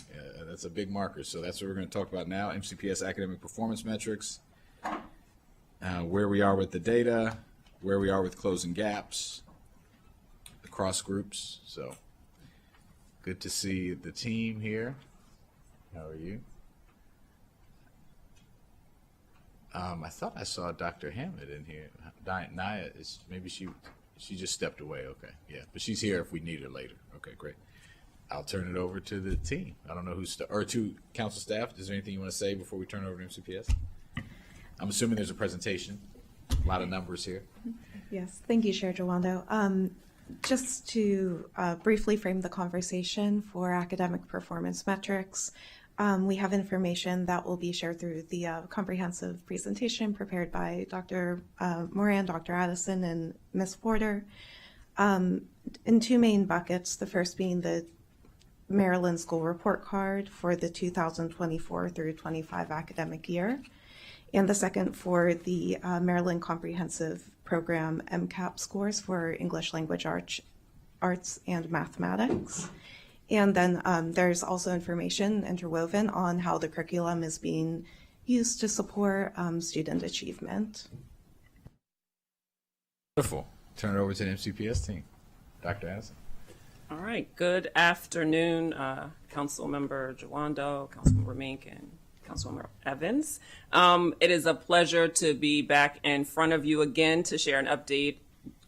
That's a big marker. So that's what we're going to talk about now. MCPS academic performance metrics, where we are with the data, where we are with closing gaps across groups. So good to see the team here. How are you? I thought I saw Dr. Hammond in here. Naya, maybe she just stepped away. Okay, yeah, but she's here if we need her later. Okay, great. I'll turn it over to the team. I don't know or to council staff. Is there anything you want to say before we turn over to MCPS? I'm assuming there's a presentation. A lot of numbers here. Yes, thank you, Chair Jawando. Just to briefly frame the conversation for academic performance metrics, we have information that will be shared through the comprehensive presentation prepared by Dr. Moran, Dr. Addison, and Ms. Porter. In two main buckets, the first being the Maryland School Report Card for the 2024 through 25 academic year, and the second for the Maryland Comprehensive Program MCAP scores for English Language Arts and Mathematics. And then there's also information interwoven on how the curriculum is being used to support student achievement. Wonderful. Turn it over to the MCPS team. Dr. Addison. All right. Good afternoon, Councilmember Jawando, Councilmember Mink, and Councilmember Evans. It is a pleasure to be back in front of you again to share an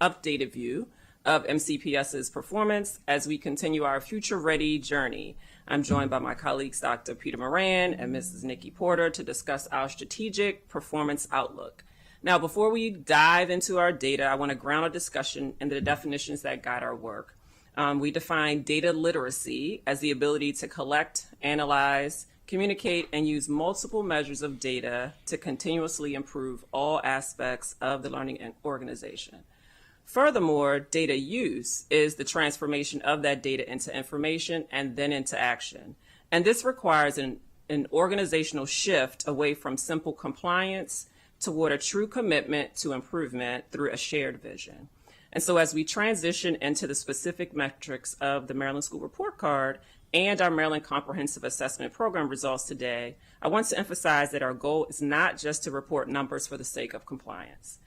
updated view of MCPS's performance as we continue our future-ready journey. I'm joined by my colleagues, Dr. Peter Moran and Mrs. Nikki Porter, to discuss our strategic performance outlook. Now, before we dive into our data, I want to ground our discussion in the definitions that guide our work. We define data literacy as the ability to collect, analyze, communicate, and use multiple measures of data to continuously improve all aspects of the learning organization. Furthermore, data use is the transformation of that data into information and then into action. And this requires an organizational shift away from simple compliance toward a true commitment to improvement through a shared vision. And so as we transition into the specific metrics of the Maryland School Report Card and our Maryland Comprehensive Assessment Program results today, I want to emphasize that our goal is not just to report numbers for the sake of compliance.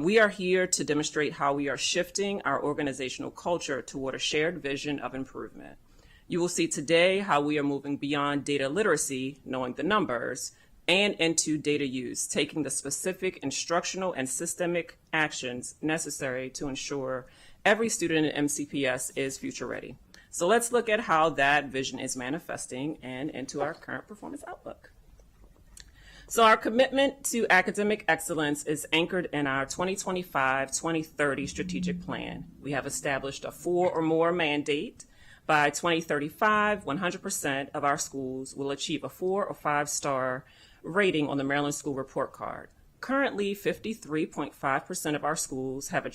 We are here to demonstrate how we are shifting our organizational culture toward a shared vision of improvement. You will see today how we are moving beyond data literacy, knowing the numbers, and into data use, taking the specific instructional and systemic actions necessary to ensure every student in MCPS is future ready. So let's look at how that vision is manifesting and into our current performance outlook. So our commitment to academic excellence is anchored in our 2025-2030 strategic plan. We have established a 4 or more mandate. By 2035, 100% of our schools will achieve a 4 or 5-star rating on the Maryland School Report Card. Currently, 53.5% of our schools have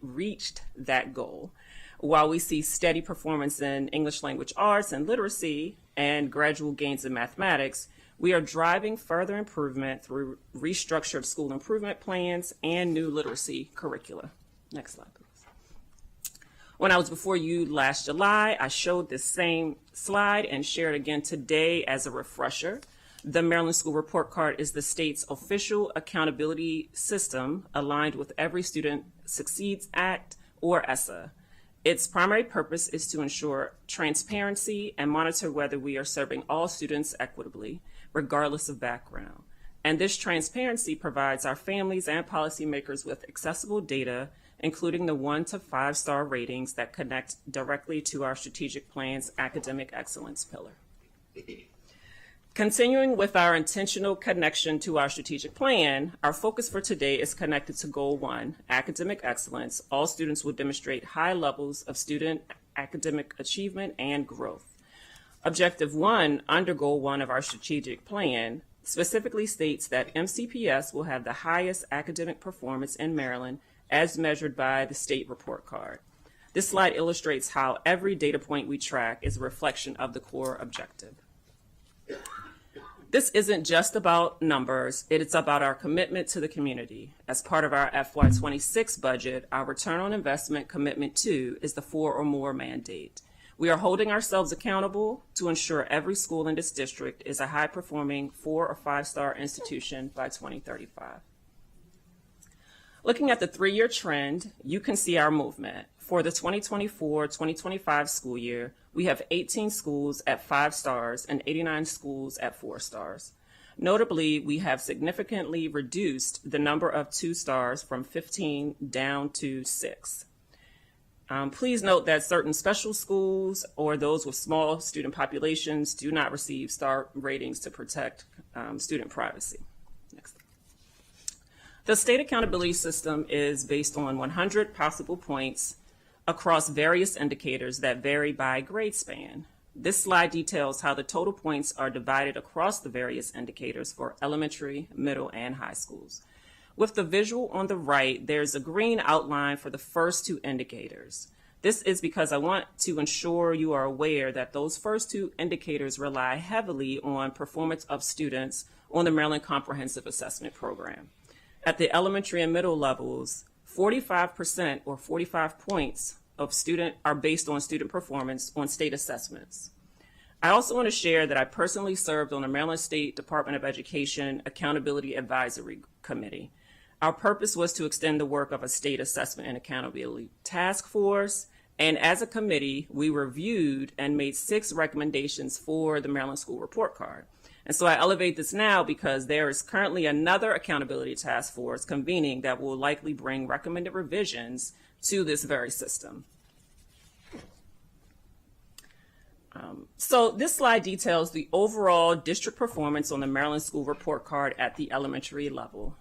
reached that goal. While we see steady performance in English language arts and literacy and gradual gains in mathematics, we are driving further improvement through restructured school improvement plans and new literacy curricula. Next slide, please. When I was before you last July, I showed this same slide and shared again today as a refresher. The Maryland School Report Card is the state's official accountability system aligned with Every Student Succeeds Act, or ESSA. Its primary purpose is to ensure transparency and monitor whether we are serving all students equitably, regardless of background. And this transparency provides our families and policymakers with accessible data, including the 1 to 5-star ratings that connect directly to our strategic plan's academic excellence pillar. Continuing with our intentional connection to our strategic plan, our focus for today is connected to Goal 1, academic excellence. All students will demonstrate high levels of student academic achievement and growth. Objective 1 under Goal 1 of our strategic plan specifically states that MCPS will have the highest academic performance in Maryland as measured by the state report card. This slide illustrates how every data point we track is a reflection of the core objective. This isn't just about numbers, it's about our commitment to the community. As part of our FY26 budget, our return on investment commitment 2 is the 4 or more mandate. We are holding ourselves accountable to ensure every school in this district is a high-performing 4 or 5-star institution by 2035. Looking at the 3-year trend, you can see our movement. For the 2024-2025 school year, we have 18 schools at 5 stars and 89 schools at 4 stars. Notably, we have significantly reduced the number of 2 stars from 15 down to 6. Please note that certain special schools or those with small student populations do not receive star ratings to protect student privacy. Next. The state accountability system is based on 100 possible points across various indicators that vary by grade span. This slide details how the total points are divided across the various indicators for elementary, middle, and high schools. With the visual on the right, there's a green outline for the first 2 indicators. This is because I want to ensure you are aware that those first 2 indicators rely heavily on performance of students on the Maryland Comprehensive Assessment Program. At the elementary and middle levels, 45% or 45 points of student are based on student performance on state assessments. I also want to share that I personally served on the Maryland State Department of Education Accountability Advisory Committee. Our purpose was to extend the work of a state assessment and accountability task force, and as a committee, we reviewed and made 6 recommendations for the Maryland School Report Card. And so I elevate this now because there is currently another accountability task force convening that will likely bring recommended revisions to this very system. So this slide details the overall district performance on the Maryland School Report Card at the elementary level.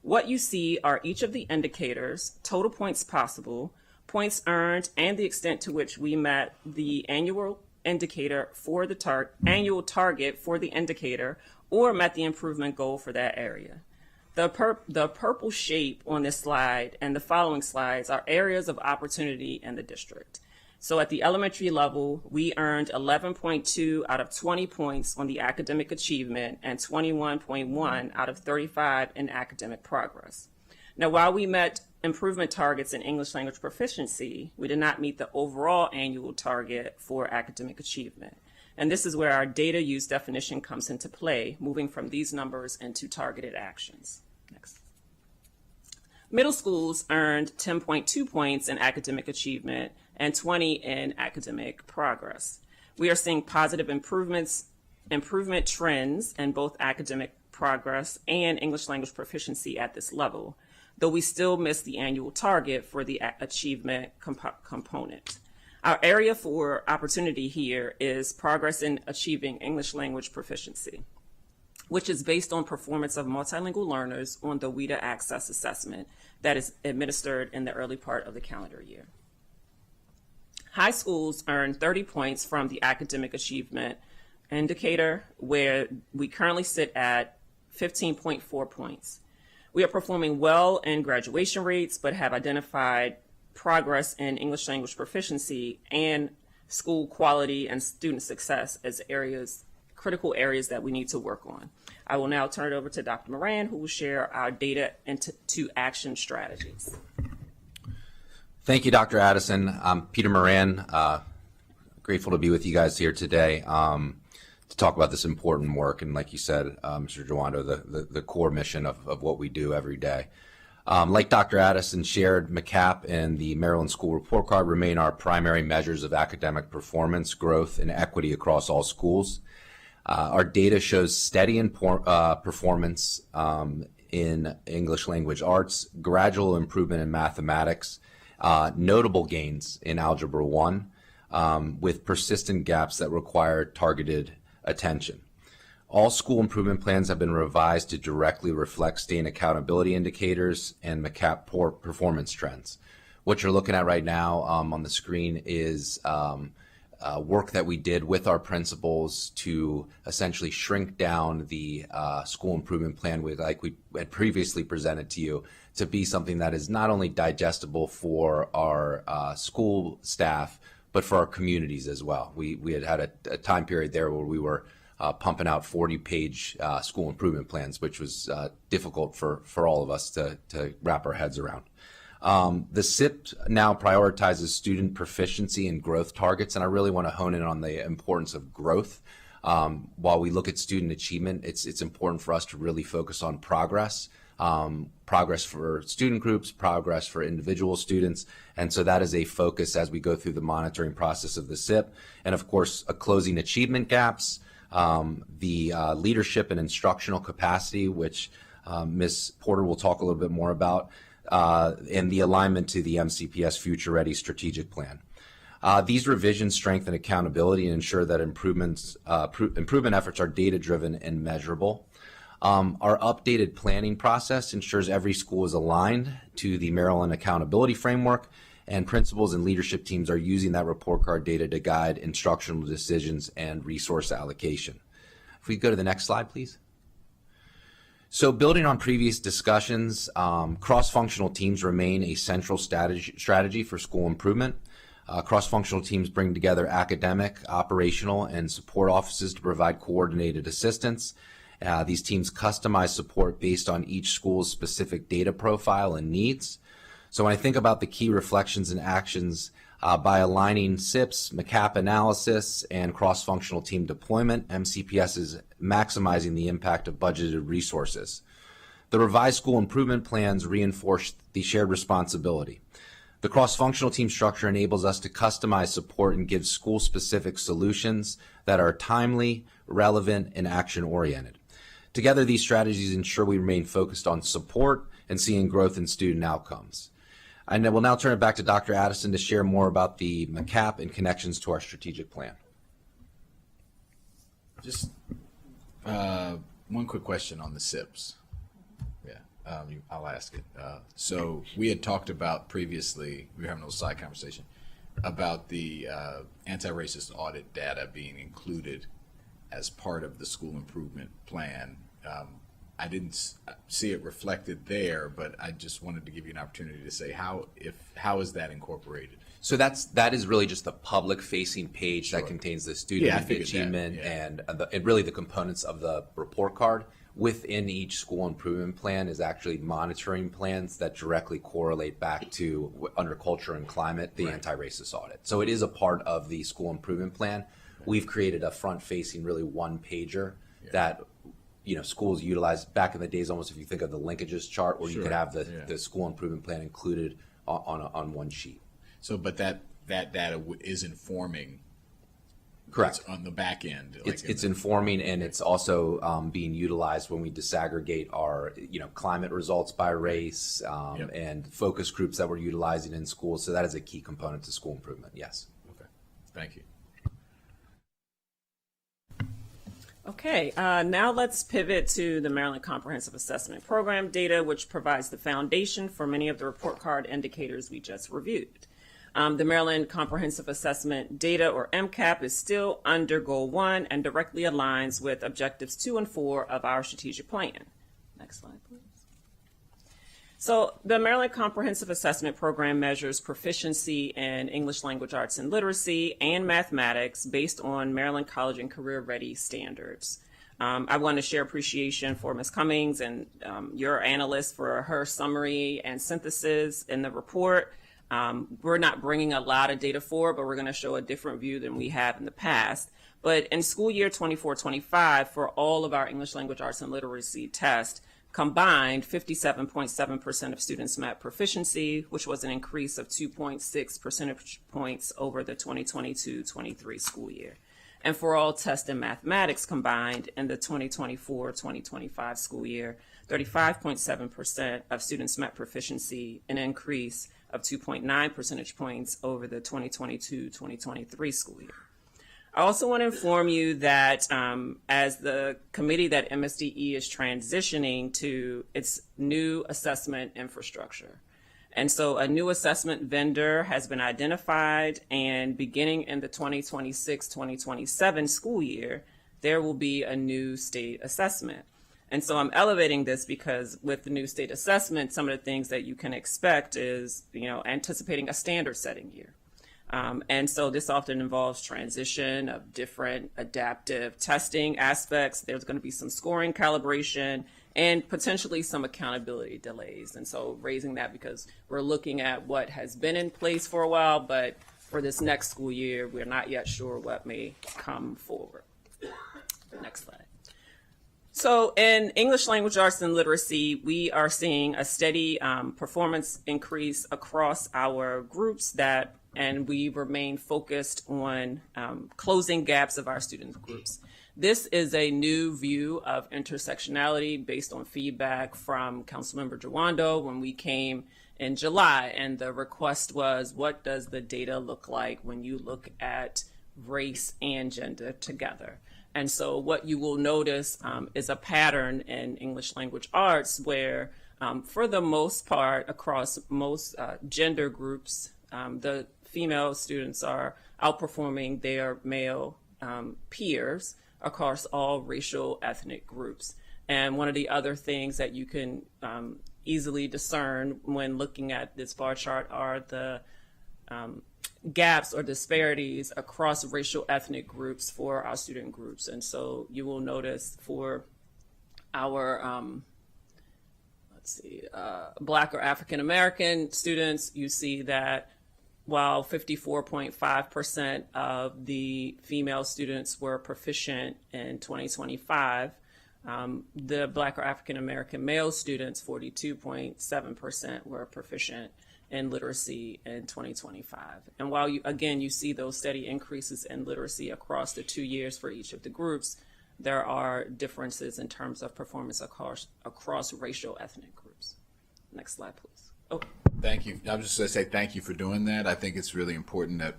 What you see are each of the indicators, total points possible, points earned, and the extent to which we met the annual indicator for the annual target for the indicator or met the improvement goal for that area. The purple shape on this slide and the following slides are areas of opportunity in the district. So at the elementary level, we earned 11.2 out of 20 points on the academic achievement and 21.1 out of 35 in academic progress. Now, while we met improvement targets in English language proficiency, we did not meet the overall annual target for academic achievement. And this is where our data use definition comes into play, moving from these numbers into targeted actions. Next. Middle schools earned 10.2 points in academic achievement and 20 in academic progress. We are seeing positive improvement trends in both academic progress and English language proficiency at this level, though we still miss the annual target for the achievement component. Our area for opportunity here is progress in achieving English language proficiency, which is based on performance of multilingual learners on the WIDA Access Assessment that is administered in the early part of the calendar year. High schools earn 30 points from the academic achievement indicator, where we currently sit at 15.4 points. We are performing well in graduation rates, but have identified progress in English language proficiency and school quality and student success as critical areas that we need to work on. I will now turn it over to Dr. Moran, who will share our data into action strategies. Thank you, Dr. Addison. I'm Peter Moran. Grateful to be with you guys here today to talk about this important work. And like you said, Mr. Jawando, the core mission of what we do every day. Like Dr. Addison shared, MCAP and the Maryland School Report Card remain our primary measures of academic performance, growth, and equity across all schools. Our data shows steady performance in English language arts, gradual improvement in mathematics, notable gains in Algebra 1, with persistent gaps that require targeted attention. All school improvement plans have been revised to directly reflect state accountability indicators and MCAP performance trends. What you're looking at right now on the screen is work that we did with our principals to essentially shrink down the school improvement plan like we had previously presented to you to be something that is not only digestible for our school staff, but for our communities as well. We had a time period there where we were pumping out 40-page school improvement plans, which was difficult for all of us to wrap our heads around. The SIP now prioritizes student proficiency and growth targets, and I really want to hone in on the importance of growth. While we look at student achievement, it's important for us to really focus on progress. Progress for student groups, progress for individual students, and so that is a focus as we go through the monitoring process of the SIP. And of course, closing achievement gaps, the leadership and instructional capacity, which Ms. Porter will talk a little bit more about, and the alignment to the MCPS Future Ready strategic plan. These revisions strengthen accountability and ensure that improvement efforts are data-driven and measurable. Our updated planning process ensures every school is aligned to the Maryland Accountability Framework, and principals and leadership teams are using that report card data to guide instructional decisions and resource allocation. If we go to the next slide, please. So building on previous discussions, cross-functional teams remain a central strategy for school improvement. Cross-functional teams bring together academic, operational, and support offices to provide coordinated assistance. These teams customize support based on each school's specific data profile and needs. So when I think about the key reflections and actions, by aligning SIPs, MCAP analysis, and cross-functional team deployment, MCPS is maximizing the impact of budgeted resources. The revised school improvement plans reinforce the shared responsibility. The cross-functional team structure enables us to customize support and give school-specific solutions that are timely, relevant, and action-oriented. Together, these strategies ensure we remain focused on support and seeing growth in student outcomes. I will now turn it back to Dr. Addison to share more about the MCAP and connections to our strategic plan. Just one quick question on the SIPs. Yeah, I'll ask it. So we had talked about previously, we were having a side conversation, about the anti-racist audit data being included as part of the school improvement plan. I didn't see it reflected there, but I just wanted to give you an opportunity to say how is that incorporated? So that is really just the public-facing page that contains the student Yeah, I figured that, achievement yeah. and really the components of the report card. Within each school improvement plan is actually monitoring plans that directly correlate back to, under culture and climate, the anti-racist audit. So it is a part of the school improvement plan. We've created a front-facing, really one-pager that schools utilize. Back in the days, almost if you think of the linkages chart, where you could have the school improvement plan included on one sheet. So, but that data is informing. Correct. It's on the back end. It's informing, and it's also being utilized when we disaggregate our climate results by race and focus groups that we're utilizing in schools. So that is a key component to school improvement. Yes. Okay. Thank you. Okay, now let's pivot to the Maryland Comprehensive Assessment Program data, which provides the foundation for many of the report card indicators we just reviewed. The Maryland Comprehensive Assessment data, or MCAP, is still under Goal 1 and directly aligns with Objectives 2 and 4 of our strategic plan. Next slide, please. So the Maryland Comprehensive Assessment Program measures proficiency in English language arts and literacy and mathematics based on Maryland College and Career Ready standards. I want to share appreciation for Ms. Cummings and your analyst for her summary and synthesis in the report. We're not bringing a lot of data forward, but we're going to show a different view than we have in the past. But in school year 24-25, for all of our English language arts and literacy tests, combined, 57.7% of students met proficiency, which was an increase of 2.6 percentage points over the 2022-23 school year. And for all tests in mathematics combined in the 2024-2025 school year, 35.7% of students met proficiency, an increase of 2.9 percentage points over the 2022-2023 school year. I also want to inform you that as the committee that MSDE is transitioning to its new assessment infrastructure. And so a new assessment vendor has been identified, and beginning in the 2026-2027 school year, there will be a new state assessment. And so I'm elevating this because with the new state assessment, some of the things that you can expect is, anticipating a standard setting year. And so this often involves transition of different adaptive testing aspects. There's going to be some scoring calibration and potentially some accountability delays. And so raising that because we're looking at what has been in place for a while, but for this next school year, we're not yet sure what may come forward. Next slide. So in English language arts and literacy, we are seeing a steady performance increase across our groups and we remain focused on closing gaps of our student groups. This is a new view of intersectionality based on feedback from Councilmember Jawando when we came in July, and the request was, what does the data look like when you look at race and gender together? And so what you will notice is a pattern in English language arts where, for the most part, across most gender groups, the female students are outperforming their male peers across all racial ethnic groups. And one of the other things that you can easily discern when looking at this bar chart are the gaps or disparities across racial ethnic groups for our student groups. And so you will notice for our Black or African American students, you see that while 54.5% of the female students were proficient in 2025, the Black or African American male students, 42.7%, were proficient in literacy in 2025. And while you see those steady increases in literacy across the 2 years for each of the groups, there are differences in terms of performance across racial ethnic groups. Next slide, please. Oh. Thank you. I was just going to say thank you for doing that. I think it's really important that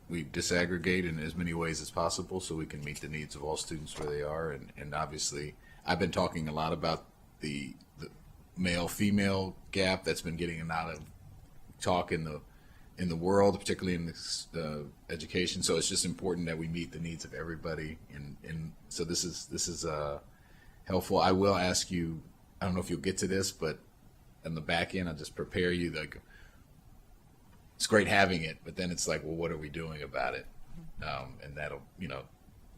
we disaggregate in as many ways as possible so we can meet the needs of all students where they are. And obviously, I've been talking a lot about the male-female gap that's been getting a lot of talk in the world, particularly in this, education. So it's just important that we meet the needs of everybody. And so this is helpful. I will ask you, I don't know if you'll get to this, but on the back end, I'll just prepare you. Like, it's great having it, but then it's like, well, what are we doing about it? And that'll,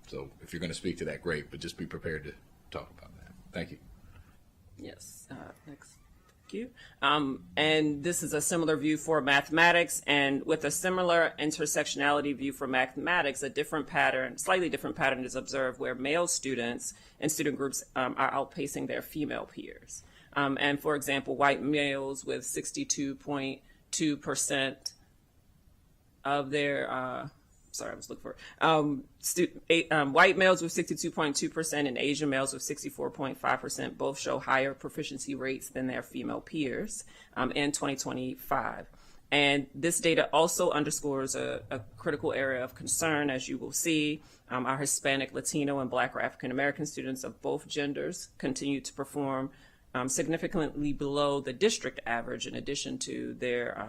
so if you're going to speak to that, great, but just be prepared to talk about that. Thank you. Yes, next. Thank you. And this is a similar view for mathematics, and with a similar intersectionality view for mathematics, a different pattern, slightly different pattern is observed where male students and student groups are outpacing their female peers. And for example, white males with 62.2% of their, white males with 62.2% and Asian males with 64.5% both show higher proficiency rates than their female peers in 2025. And this data also underscores a critical area of concern, as you will see. Our Hispanic, Latino, and Black or African American students of both genders continue to perform significantly below the district average, in addition to their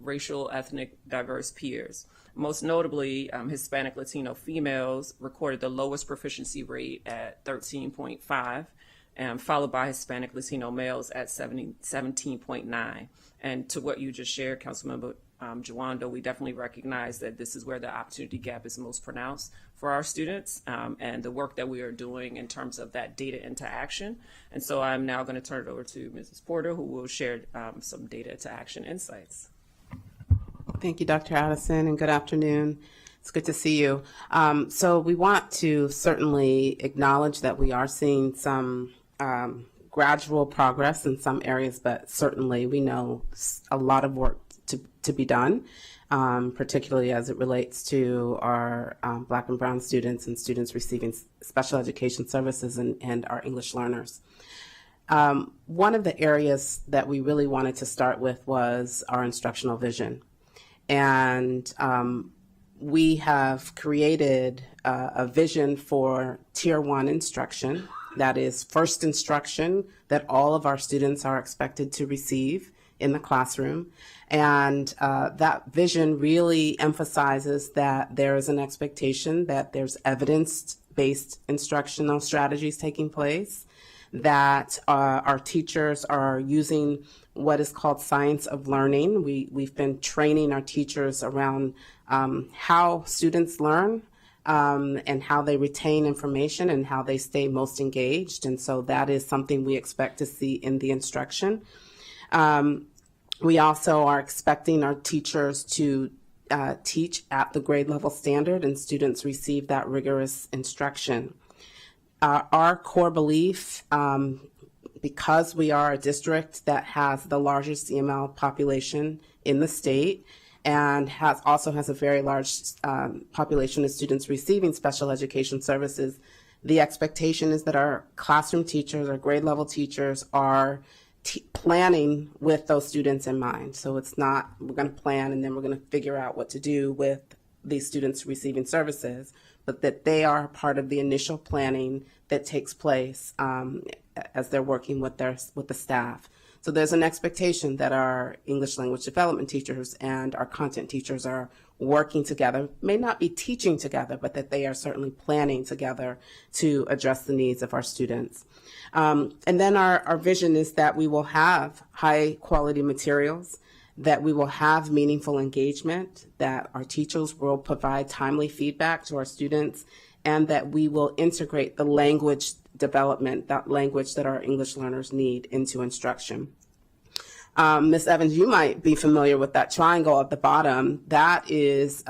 racial, ethnic, diverse peers. Most notably, Hispanic Latino females recorded the lowest proficiency rate at 13.5, followed by Hispanic Latino males at 17.9. And to what you just shared, Councilmember Jawando, we definitely recognize that this is where the opportunity gap is most pronounced for our students, and the work that we are doing in terms of that data into action. And so I'm now going to turn it over to Mrs. Porter, who will share some data to action insights. Thank you, Dr. Addison, and good afternoon. It's good to see you. So we want to certainly acknowledge that we are seeing some gradual progress in some areas, but certainly we know a lot of work to be done, particularly as it relates to our Black and Brown students and students receiving special education services and our English learners. One of the areas that we really wanted to start with was our instructional vision. And we have created a vision for Tier 1 instruction, that is first instruction that all of our students are expected to receive in the classroom. And that vision really emphasizes that there is an expectation that there's evidence-based instructional strategies taking place, that our teachers are using what is called science of learning. We've been training our teachers around how students learn and how they retain information and how they stay most engaged. And so that is something we expect to see in the instruction. We also are expecting our teachers to teach at the grade level standard, and students receive that rigorous instruction. Our core belief, because we are a district that has the largest EML population in the state and also has a very large population of students receiving special education services, the expectation is that our classroom teachers, our grade level teachers, are planning with those students in mind. So it's not, we're going to plan and then we're going to figure out what to do with these students receiving services, but that they are part of the initial planning that takes place as they're working with the staff. So there's an expectation that our English language development teachers and our content teachers are working together, may not be teaching together, but that they are certainly planning together to address the needs of our students. And then our vision is that we will have high quality materials, that we will have meaningful engagement, that our teachers will provide timely feedback to our students, and that we will integrate the language development, that language that our English learners need, into instruction. Ms. Evans, you might be familiar with that triangle at the bottom. That is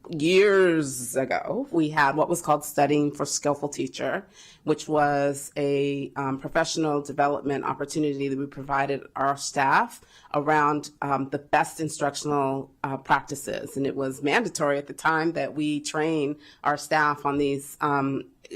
years ago, we had what was called Studying for Skillful Teacher, which was a professional development opportunity that we provided our staff around the best instructional practices. And it was mandatory at the time that we train our staff on these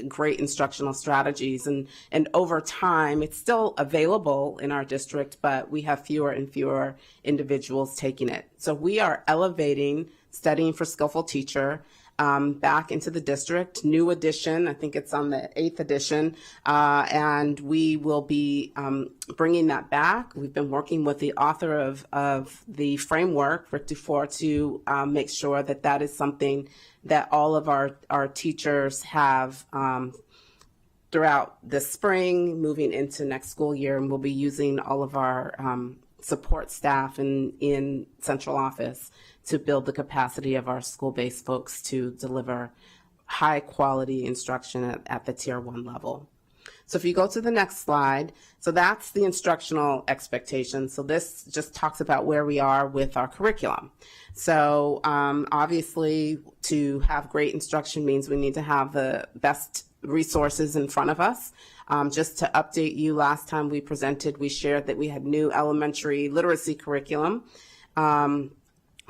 great instructional strategies. And over time, it's still available in our district, but we have fewer and fewer individuals taking it. So we are elevating Studying for Skillful Teacher back into the district, new edition. I think it's on the 8th edition, and we will be bringing that back. We've been working with the author of the framework, Rick Dufour, to make sure that that is something that all of our teachers have throughout the spring, moving into next school year, and we'll be using all of our support staff in central office to build the capacity of our school-based folks to deliver high quality instruction at the tier 1 level. So if you go to the next slide, so that's the instructional expectations. So this just talks about where we are with our curriculum. So obviously, to have great instruction means we need to have the best resources in front of us. Just to update you, last time we presented, we shared that we had new elementary literacy curriculum.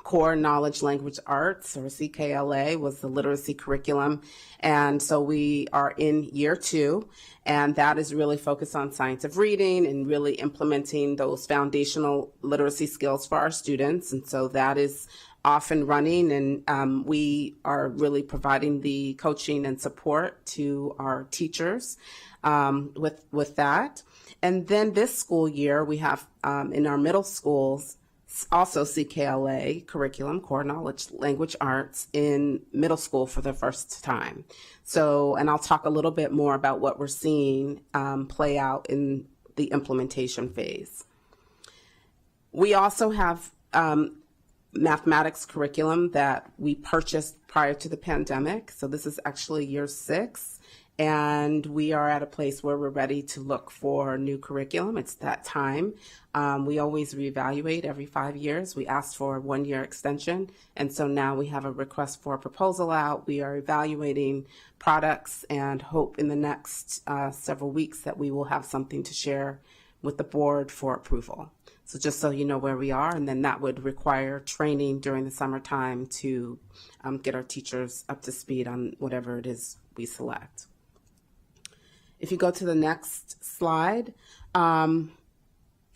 Core Knowledge Language Arts, or CKLA, was the literacy curriculum. And so we are in year 2, and that is really focused on science of reading and really implementing those foundational literacy skills for our students. And so that is off and running, and we are really providing the coaching and support to our teachers with that. And then this school year, we have in our middle schools, also CKLA curriculum, Core Knowledge Language Arts, in middle school for the first time. So, and I'll talk a little bit more about what we're seeing play out in the implementation phase. We also have mathematics curriculum that we purchased prior to the pandemic. So this is actually year 6. And we are at a place where we're ready to look for new curriculum. It's that time. We always reevaluate every 5 years. We asked for a 1-year extension. And so now we have a request for a proposal out. We are evaluating products and hope in the next several weeks that we will have something to share with the board for approval. So just so you know where we are, and then that would require training during the summertime to get our teachers up to speed on whatever it is we select. If you go to the next slide, one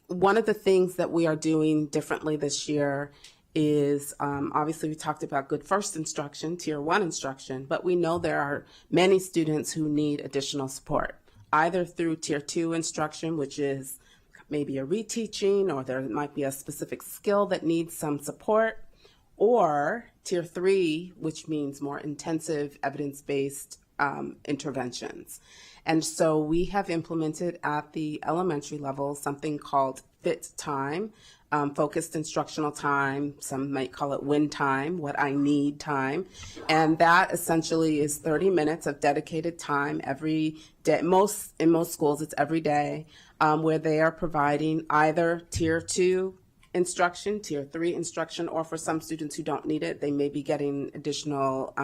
of the things that we are doing differently this year is obviously we talked about good first instruction, tier 1 instruction, but we know there are many students who need additional support, either through tier 2 instruction, which is maybe a reteaching, or there might be a specific skill that needs some support, or tier 3, which means more intensive evidence-based interventions. And so we have implemented at the elementary level something called FIT time, focused instructional time. Some might call it WIN time, what I need time. And that essentially is 30 minutes of dedicated time every day. In most schools, it's every day, where they are providing either tier 2 instruction, tier 3 instruction, or for some students who don't need it, they may be getting additional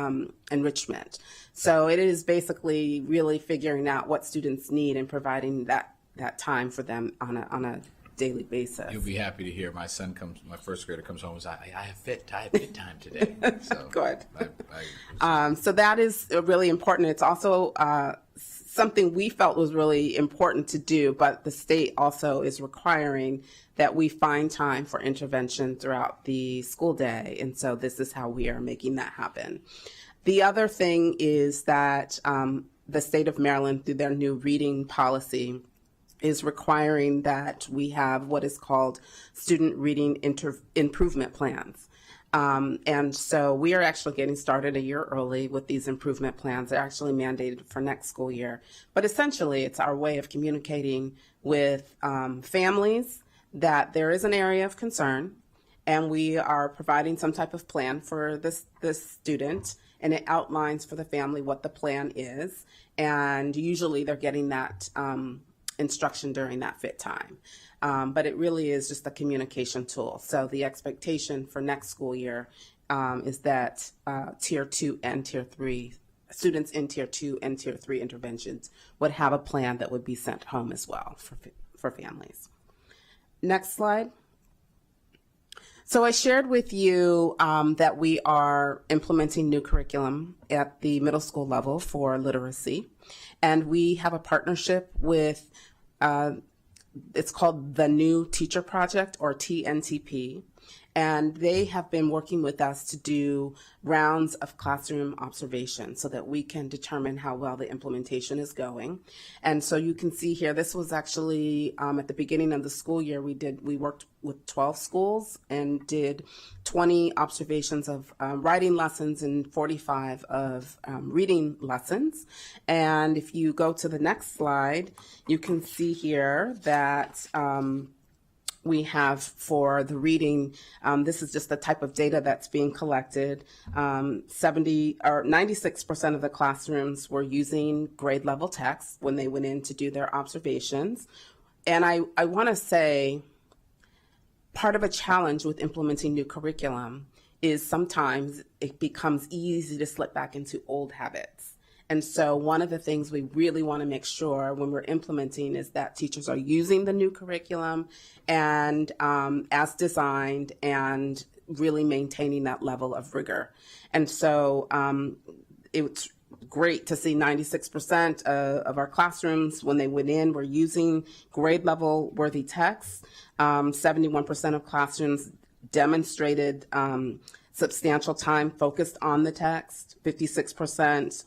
enrichment. So it is basically really figuring out what students need and providing that time for them on a daily basis. You'll be happy to hear my first grader comes home and says, I have fit time today. So good. So that is really important. It's also something we felt was really important to do, but the state also is requiring that we find time for intervention throughout the school day. And so this is how we are making that happen. The other thing is that the state of Maryland, through their new reading policy, is requiring that we have what is called student reading improvement plans. And so we are actually getting started a year early with these improvement plans. They're actually mandated for next school year. But essentially, it's our way of communicating with families that there is an area of concern, and we are providing some type of plan for this student, and it outlines for the family what the plan is. And usually they're getting that instruction during that FIT time. But it really is just a communication tool. So the expectation for next school year is that tier 2 and tier 3, students in tier 2 and tier 3 interventions would have a plan that would be sent home as well for families. Next slide. So I shared with you that we are implementing new curriculum at the middle school level for literacy. And we have a partnership with, it's called the New Teacher Project, or TNTP. And they have been working with us to do rounds of classroom observation so that we can determine how well the implementation is going. And so you can see here, this was actually at the beginning of the school year, we worked with 12 schools and did 20 observations of writing lessons and 45 of reading lessons. And if you go to the next slide, you can see here that we have for the reading, this is just the type of data that's being collected. 96% of the classrooms were using grade level text when they went in to do their observations. And I want to say part of a challenge with implementing new curriculum is sometimes it becomes easy to slip back into old habits. And so one of the things we really want to make sure when we're implementing is that teachers are using the new curriculum and as designed and really maintaining that level of rigor. And so it's great to see 96% of our classrooms when they went in were using grade level worthy texts. 71% of classrooms demonstrated substantial time focused on the text. 56%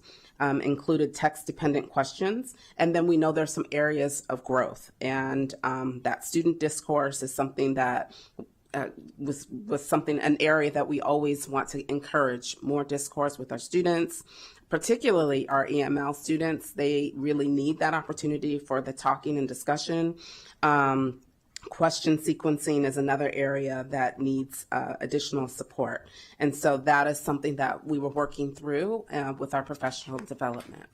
included text-dependent questions. And then we know there's some areas of growth. And that student discourse is something that was an area that we always want to encourage more discourse with our students, particularly our EML students. They really need that opportunity for the talking and discussion. Question sequencing is another area that needs additional support. And so that is something that we were working through with our professional development.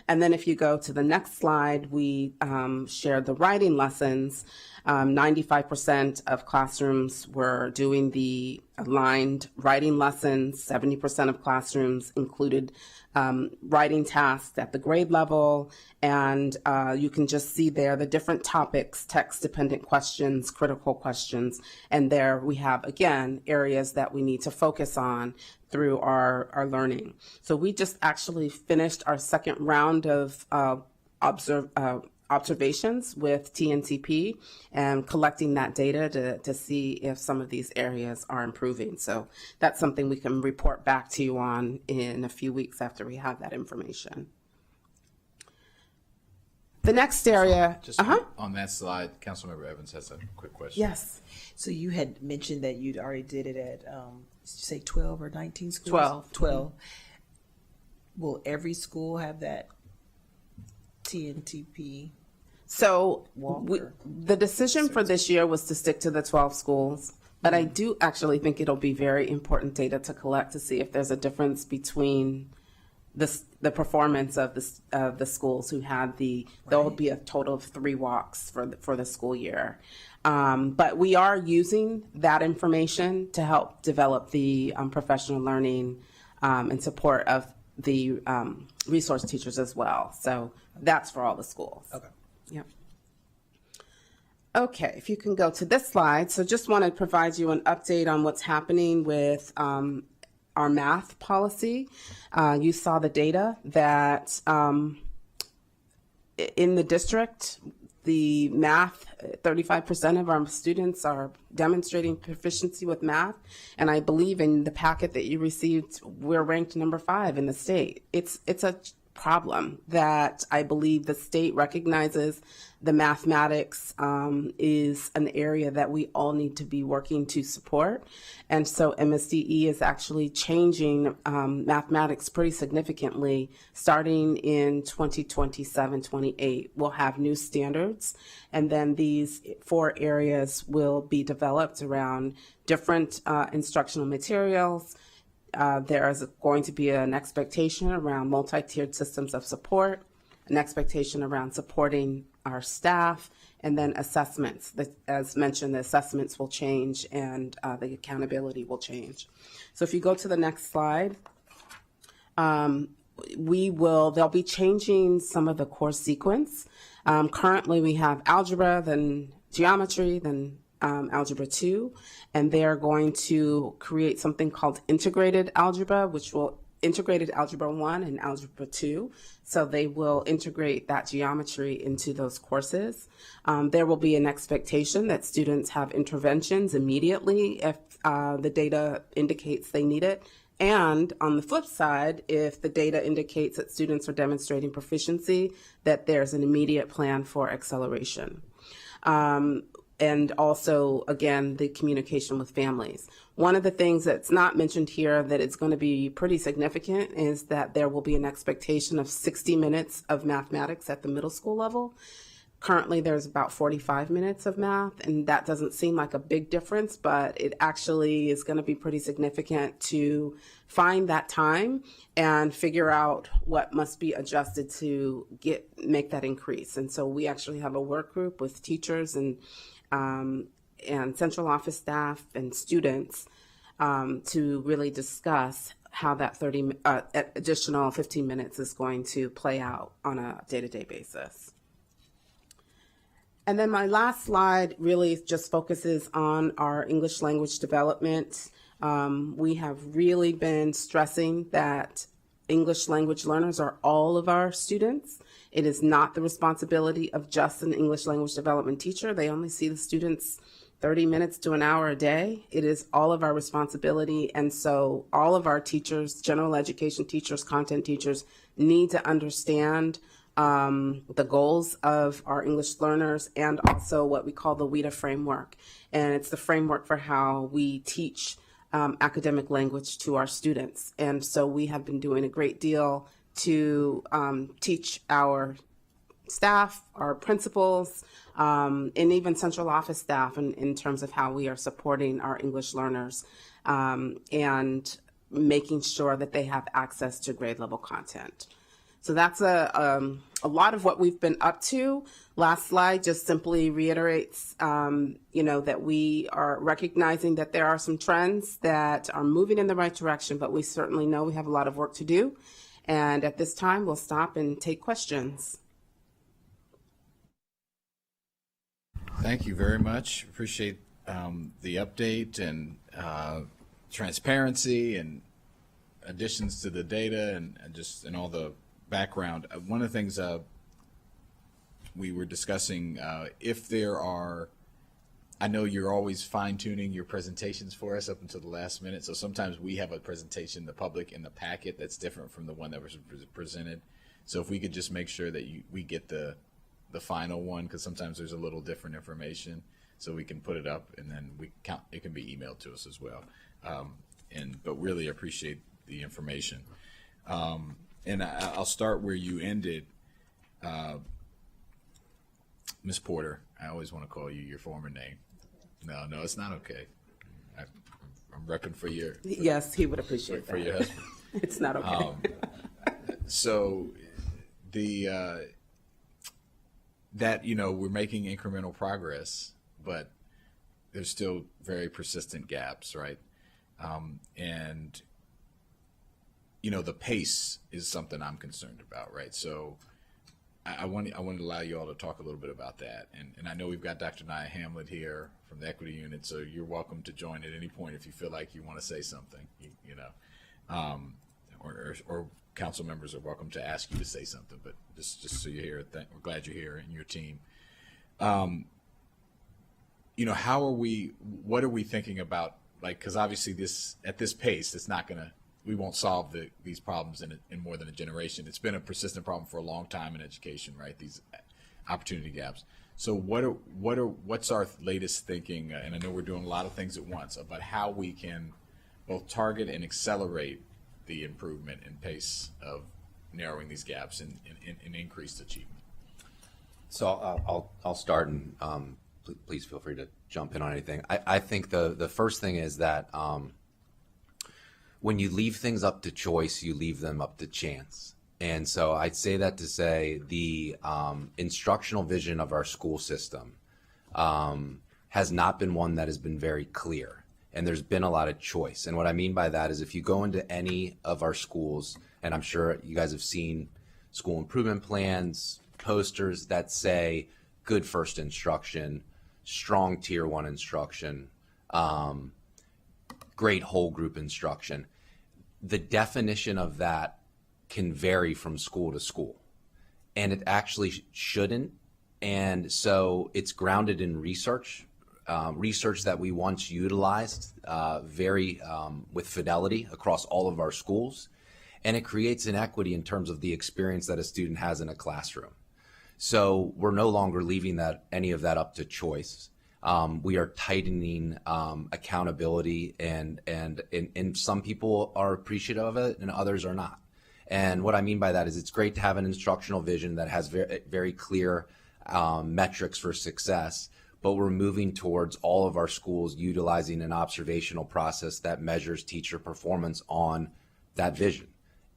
And then if you go to the next slide, we shared the writing lessons. 95% of classrooms were doing the aligned writing lessons. 70% of classrooms included writing tasks at the grade level. And you can just see there the different topics, text-dependent questions, critical questions. And there we have, again, areas that we need to focus on through our learning. So we just actually finished our second round of observations with TNCP and collecting that data to see if some of these areas are improving. So that's something we can report back to you on in a few weeks after we have that information. The next area. Just on that slide, Councilmember Evans has a quick question. Yes. So you had mentioned that you'd already did it at, did you say 12 or 19 schools? 12. 12. Will every school have that TNTP? So the decision for this year was to stick to the 12 schools, but I do actually think it'll be very important data to collect to see if there's a difference between the performance of the schools who had there will be a total of 3 walks for the school year. But we are using that information to help develop the professional learning and support of the resource teachers as well. So that's for all the schools. Okay. Yep. Okay, if you can go to this slide. So just want to provide you an update on what's happening with our math policy. You saw the data that in the district, the math, 35% of our students are demonstrating proficiency with math. And I believe in the packet that you received, we're ranked number 5 in the state. It's a problem that I believe the state recognizes. The mathematics is an area that we all need to be working to support. And so MSDE is actually changing mathematics pretty significantly. Starting in 2027-28, we'll have new standards. And then these 4 areas will be developed around different instructional materials. There is going to be an expectation around multi-tiered systems of support, an expectation around supporting our staff, and then assessments. As mentioned, the assessments will change and the accountability will change. So if you go to the next slide, they'll be changing some of the course sequence. Currently we have algebra, then geometry, then Algebra 2, and they are going to create something called integrated algebra, which will integrated Algebra 1 and Algebra 2, so they will integrate that geometry into those courses. There will be an expectation that students have interventions immediately if the data indicates they need it. And on the flip side, if the data indicates that students are demonstrating proficiency, that there's an immediate plan for acceleration. And also, again, the communication with families. One of the things that's not mentioned here that is going to be pretty significant is that there will be an expectation of 60 minutes of mathematics at the middle school level. Currently, there's about 45 minutes of math, and that doesn't seem like a big difference, but it actually is going to be pretty significant to find that time and figure out what must be adjusted to make that increase. And so we actually have a work group with teachers and central office staff and students to really discuss how that additional 15 minutes is going to play out on a day-to-day basis. And then my last slide really just focuses on our English language development. We have really been stressing that English language learners are all of our students. It is not the responsibility of just an English language development teacher. They only see the students 30 minutes to an hour a day. It is all of our responsibility. And so all of our teachers, general education teachers, content teachers, need to understand the goals of our English learners and also what we call the WIDA framework. And it's the framework for how we teach academic language to our students. And so we have been doing a great deal to teach our staff, our principals, and even central office staff in terms of how we are supporting our English learners and making sure that they have access to grade level content. So that's a lot of what we've been up to. Last slide just simply reiterates, that we are recognizing that there are some trends that are moving in the right direction, but we certainly know we have a lot of work to do. And at this time, we'll stop and take questions. Thank you very much. Appreciate the update and transparency and additions to the data and all the background. One of the things we were discussing, if there are, I know you're always fine-tuning your presentations for us up until the last minute, so sometimes we have a presentation, the public, in the packet that's different from the one that was presented. So if we could just make sure that we get the final one, because sometimes there's a little different information, so we can put it up and then it can be emailed to us as well. But really appreciate the information. And I'll start where you ended, Ms. Porter. I always want to call you your former name. No, it's not okay. I'm repping for your. Yes, he would appreciate that. For your husband. It's not okay. So we're making incremental progress, but there's still very persistent gaps, right? And the pace is something I'm concerned about, right? So I want to allow you all to talk a little bit about that. And I know we've got Dr. Nia Hamlet here from the Equity Unit, so you're welcome to join at any point if you feel like you want to say something, or council members are welcome to ask you to say something, but just so you're here, we're glad you're here and your team. What are we thinking about? Like, because obviously at this pace, we won't solve these problems in more than a generation. It's been a persistent problem for a long time in education, right? These opportunity gaps. So what's our latest thinking? And I know we're doing a lot of things at once about how we can both target and accelerate the improvement and pace of narrowing these gaps and increased achievement. So I'll start, and please feel free to jump in on anything. I think the first thing is that when you leave things up to choice, you leave them up to chance. And so I'd say that to say the instructional vision of our school system has not been one that has been very clear. And there's been a lot of choice. And what I mean by that is if you go into any of our schools, and I'm sure you guys have seen school improvement plans, posters that say good first instruction, strong tier 1 instruction, great whole group instruction. the definition of that can vary from school to school, and it actually shouldn't. And so it's grounded in research, research that we once utilized very with fidelity across all of our schools, and it creates inequity in terms of the experience that a student has in a classroom. So we're no longer leaving any of that up to choice. We are tightening accountability, and some people are appreciative of it and others are not. And what I mean by that is it's great to have an instructional vision that has very clear metrics for success, but we're moving towards all of our schools utilizing an observational process that measures teacher performance on that vision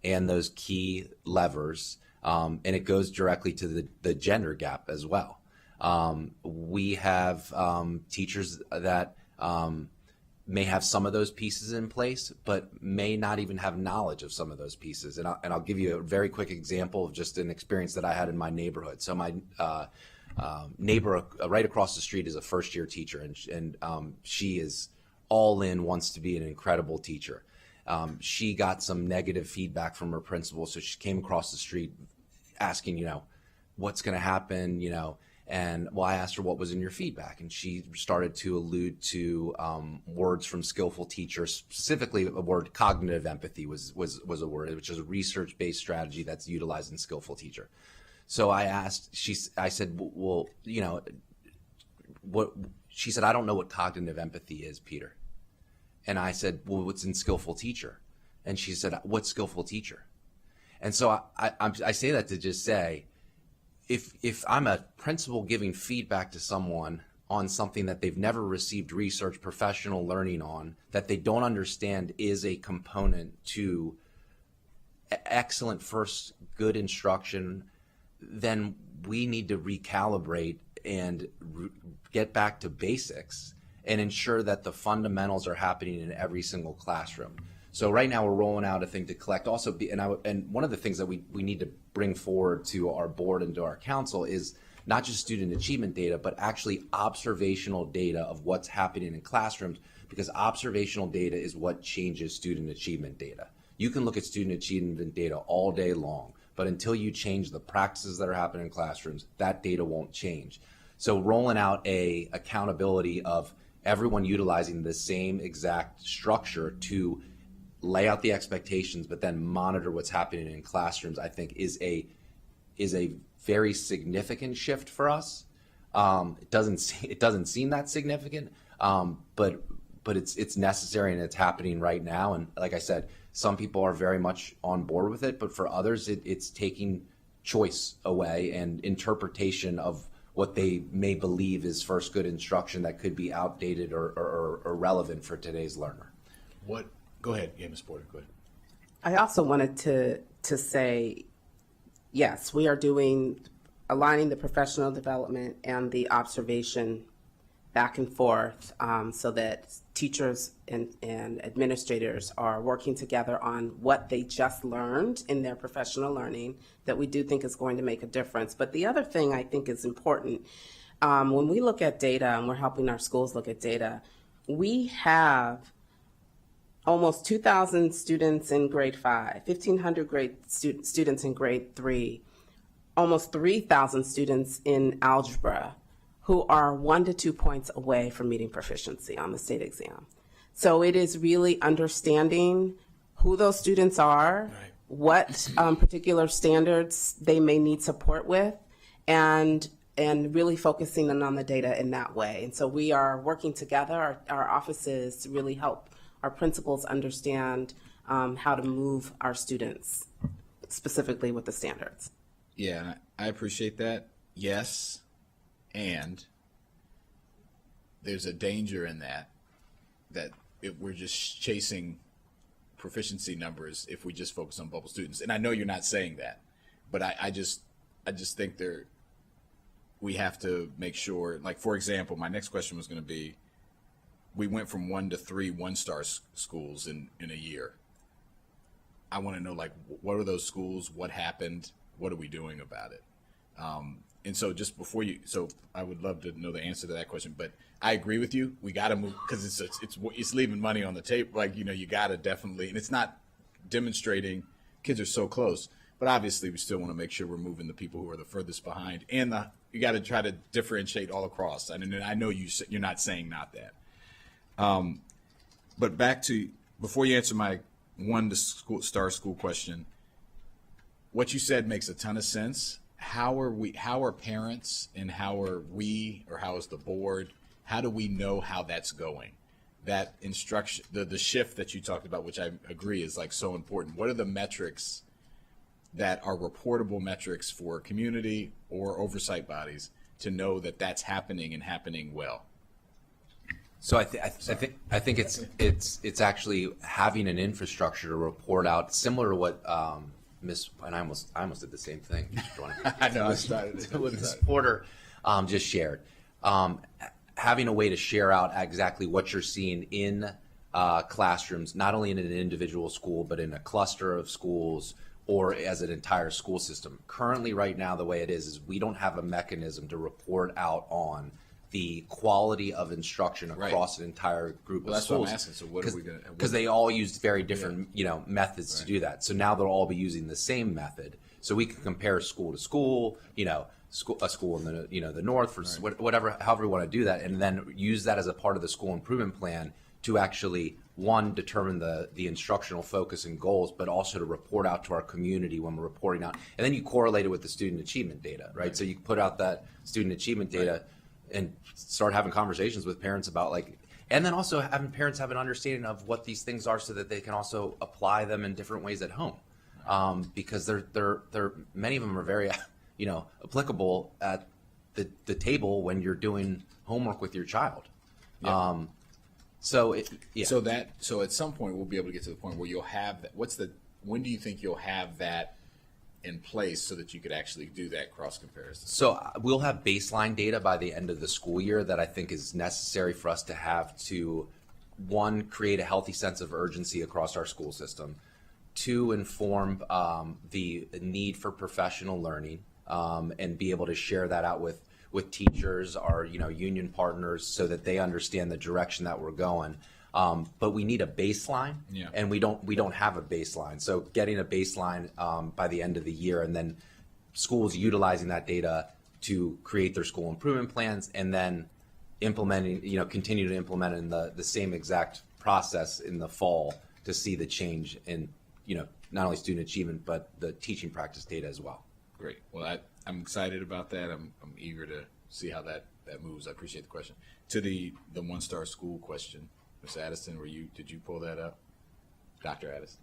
and those key levers. And it goes directly to the gender gap as well. We have teachers that may have some of those pieces in place, but may not even have knowledge of some of those pieces. And I'll give you a very quick example of just an experience that I had in my neighborhood. So my neighbor right across the street is a first-year teacher, and she is all in, wants to be an incredible teacher. She got some negative feedback from her principal, so she came across the street asking, what's going to happen, and I asked her what was in your feedback, and she started to allude to words from skillful teachers, specifically a word, cognitive empathy was a word, which is a research-based strategy that's utilized in skillful teacher. So I said, well, what? She said, I don't know what cognitive empathy is, Peter. And I said, well, what's in skillful teacher? And she said, what's skillful teacher? And so I say that to just say, if I'm a principal giving feedback to someone on something that they've never received research professional learning on, that they don't understand is a component to excellent first good instruction, then we need to recalibrate and get back to basics and ensure that the fundamentals are happening in every single classroom. So right now we're rolling out a thing to collect also, and one of the things that we need to bring forward to our board and to our council is not just student achievement data, but actually observational data of what's happening in classrooms, because observational data is what changes student achievement data. You can look at student achievement data all day long, but until you change the practices that are happening in classrooms, that data won't change. So rolling out a accountability of everyone utilizing the same exact structure to lay out the expectations, but then monitor what's happening in classrooms, I think is a very significant shift for us. It doesn't seem that significant, but it's necessary and it's happening right now. And like I said, some people are very much on board with it, but for others, it's taking choice away and interpretation of what they may believe is first good instruction that could be outdated or irrelevant for today's learner. Go ahead, Ms. Porter, go ahead. I also wanted to say, yes, we are aligning the professional development and the observation back and forth so that teachers and administrators are working together on what they just learned in their professional learning that we do think is going to make a difference. But the other thing I think is important, when we look at data and we're helping our schools look at data, we have almost 2,000 students in grade 5, 1,500 students in grade 3, almost 3,000 students in algebra who are 1 to 2 points away from meeting proficiency on the state exam. So it is really understanding who those students are, right, what particular standards they may need support with, and really focusing on the data in that way. And so we are working together, our offices, to really help our principals understand how to move our students, specifically with the standards. Yeah, I appreciate that. Yes, and there's a danger in that we're just chasing proficiency numbers if we just focus on bubble students. And I know you're not saying that, but I just think we have to make sure, like, for example, my next question was going to be, we went from 1 to 3 one-star schools in a year. I want to know, like, what are those schools? What happened? What are we doing about it? And so just before so I would love to know the answer to that question, but I agree with you. We got to move because it's leaving money on the table. Like, you got to definitely, and it's not demonstrating kids are so close. But obviously, we still want to make sure we're moving the people who are the furthest behind, and you got to try to differentiate all across. And I know you're not saying not that. But back to, before you answer my star school question, what you said makes a ton of sense. How are parents, and how are we, or how is the board, how do we know how that's going? That instruction, the shift that you talked about, which I agree is like so important. What are the metrics that are reportable metrics for community or oversight bodies to know that that's happening and happening well? So I think it's actually having an infrastructure to report out, similar to what and I almost did the same thing. I know, I started what Ms. Porter just shared. Having a way to share out exactly what you're seeing in classrooms, not only in an individual school, but in a cluster of schools or as an entire school system. Currently, right now, the way it is we don't have a mechanism to report out on the quality of instruction across an entire group of that's schools. What I'm asking. So what are we going to? Because they all use very different, methods to do that. So now they'll all be using the same method. So we can compare school to school, a school in the, the north, for whatever, however we want to do that, and then use that as a part of the school improvement plan to actually, one, determine the instructional focus and goals, but also to report out to our community when we're reporting out. And then you correlate it with the student achievement data, right? So you put out that student achievement data and start having conversations with parents about and then also having parents have an understanding of what these things are so that they can also apply them in different ways at home. Because they're many of them are very, applicable at the table when you're doing homework with your child. Yeah. So at some point we'll be able to get to the point where you'll have that. When do you think you'll have that in place so that you could actually do that cross comparison? So we'll have baseline data by the end of the school year that I think is necessary for us to have to, one, create a healthy sense of urgency across our school system, two, inform the need for professional learning, and be able to share that out with teachers, our union partners, so that they understand the direction that we're going. But we need a baseline, and we don't have a baseline. So getting a baseline by the end of the year, and then schools utilizing that data to create their school improvement plans, and then implementing, continue to implement in the same exact process in the fall to see the change in, not only student achievement, but the teaching practice data as well. Great. Well, I'm excited about that. I'm eager to see how that moves. I appreciate the question. To the one-star school question, Ms. Addison, did you pull that up? Dr. Addison?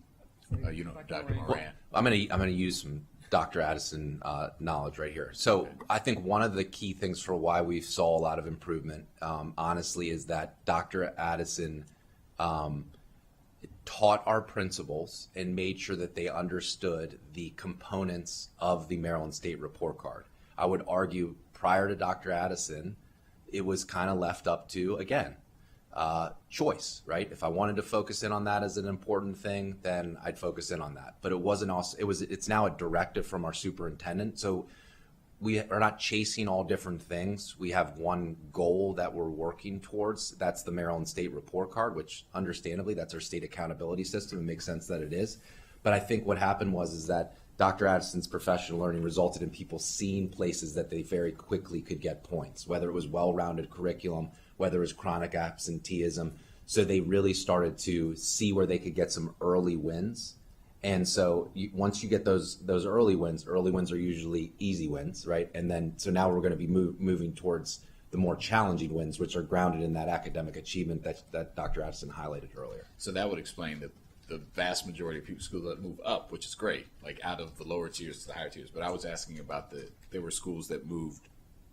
Dr. Moran. Well, I'm gonna use some Dr. Addison knowledge right here. So I think one of the key things for why we saw a lot of improvement, honestly, is that Dr. Addison taught our principals and made sure that they understood the components of the Maryland State Report Card. I would argue prior to Dr. Addison, it was kind of left up to, again, choice, right? If I wanted to focus in on that as an important thing, then I'd focus in on that. But it wasn't also, it's now a directive from our superintendent. So we are not chasing all different things. We have one goal that we're working towards. That's the Maryland State Report Card, which understandably, that's our state accountability system. It makes sense that it is. But I think what happened is that Dr. Addison's professional learning resulted in people seeing places that they very quickly could get points, whether it was well-rounded curriculum, whether it was chronic absenteeism. So they really started to see where they could get some early wins. And so once you get those early wins are usually easy wins, right? And then, so now we're going to be moving towards the more challenging wins, which are grounded in that academic achievement that Dr. Addison highlighted earlier. So that would explain that the vast majority of schools that move up, which is great, like out of the lower tiers to the higher tiers. But I was asking about there were schools that moved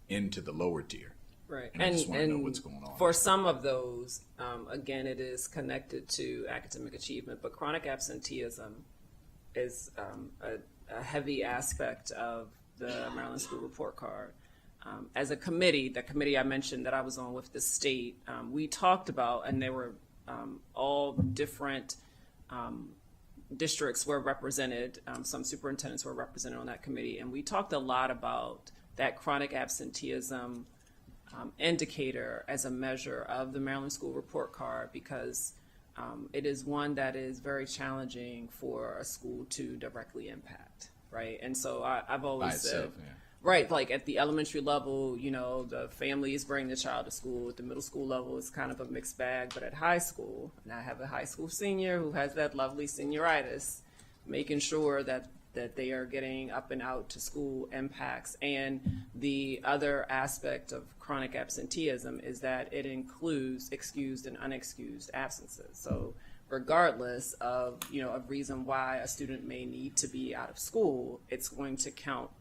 into the lower tier. Right. And I just want to know what's going on. For some of those, again, it is connected to academic achievement, but chronic absenteeism is a heavy aspect of the Maryland School Report Card. As a committee, the committee I mentioned that I was on with the state, we talked about, and there were all different districts were represented, some superintendents were represented on that committee, and we talked a lot about that chronic absenteeism indicator as a measure of the Maryland School Report Card, because it is one that is very challenging for a school to directly impact, right? And so I've always said, right, like at the elementary level, you know, the families bring the child to school. At the middle school level, it's kind of a mixed bag. But at high school, and I have a high school senior who has that lovely senioritis, making sure that they are getting up and out to school impacts. And the other aspect of chronic absenteeism is that it includes excused and unexcused absences. So regardless of, you know, a reason why a student may need to be out of school, it's going to count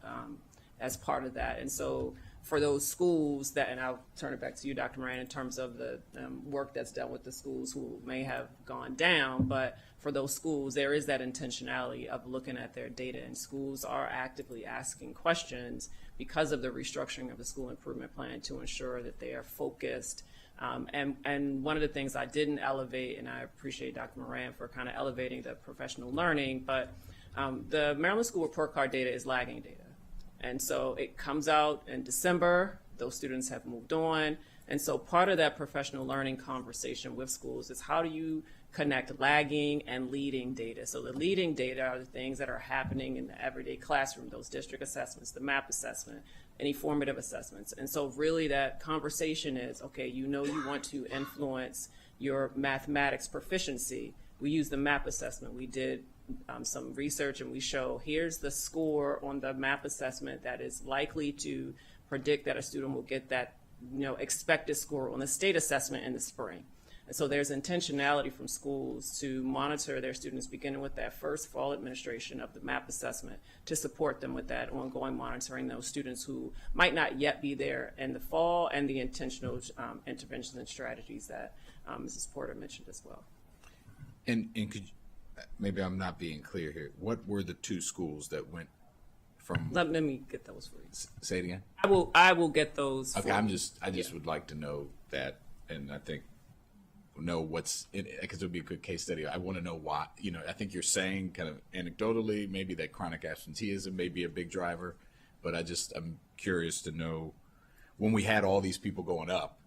as part of that. And so for those schools that, and I'll turn it back to you, Dr. Moran, in terms of the work that's done with the schools who may have gone down, but for those schools, there is that intentionality of looking at their data, and schools are actively asking questions because of the restructuring of the school improvement plan to ensure that they are focused. And one of the things I didn't elevate, and I appreciate Dr. Moran for kind of elevating the professional learning, but the Maryland School Report Card data is lagging data. And so it comes out in December, those students have moved on. And so part of that professional learning conversation with schools is how do you connect lagging and leading data? So the leading data are the things that are happening in the everyday classroom, those district assessments, the MAP assessment, any formative assessments. And so really that conversation is, okay, you know you want to influence your mathematics proficiency. We use the MAP assessment. We did some research and we show here's the score on the MAP assessment that is likely to predict that a student will get that, you know, expected score on the state assessment in the spring. And so there's intentionality from schools to monitor their students beginning with that first fall administration of the MAP assessment to support them with that ongoing monitoring those students who might not yet be there in the fall, and the intentional interventions and strategies that Mrs. Porter mentioned as well. And could maybe I'm not being clear here. What were the two schools that went from? Let me get those for you. Say it again. I will get those. Okay, I just would like to know that, and I think know what's in it, because it would be a good case study. I want to know why. You know, I think you're saying kind of anecdotally maybe that chronic absenteeism may be a big driver, but I'm curious to know when we had all these people going up,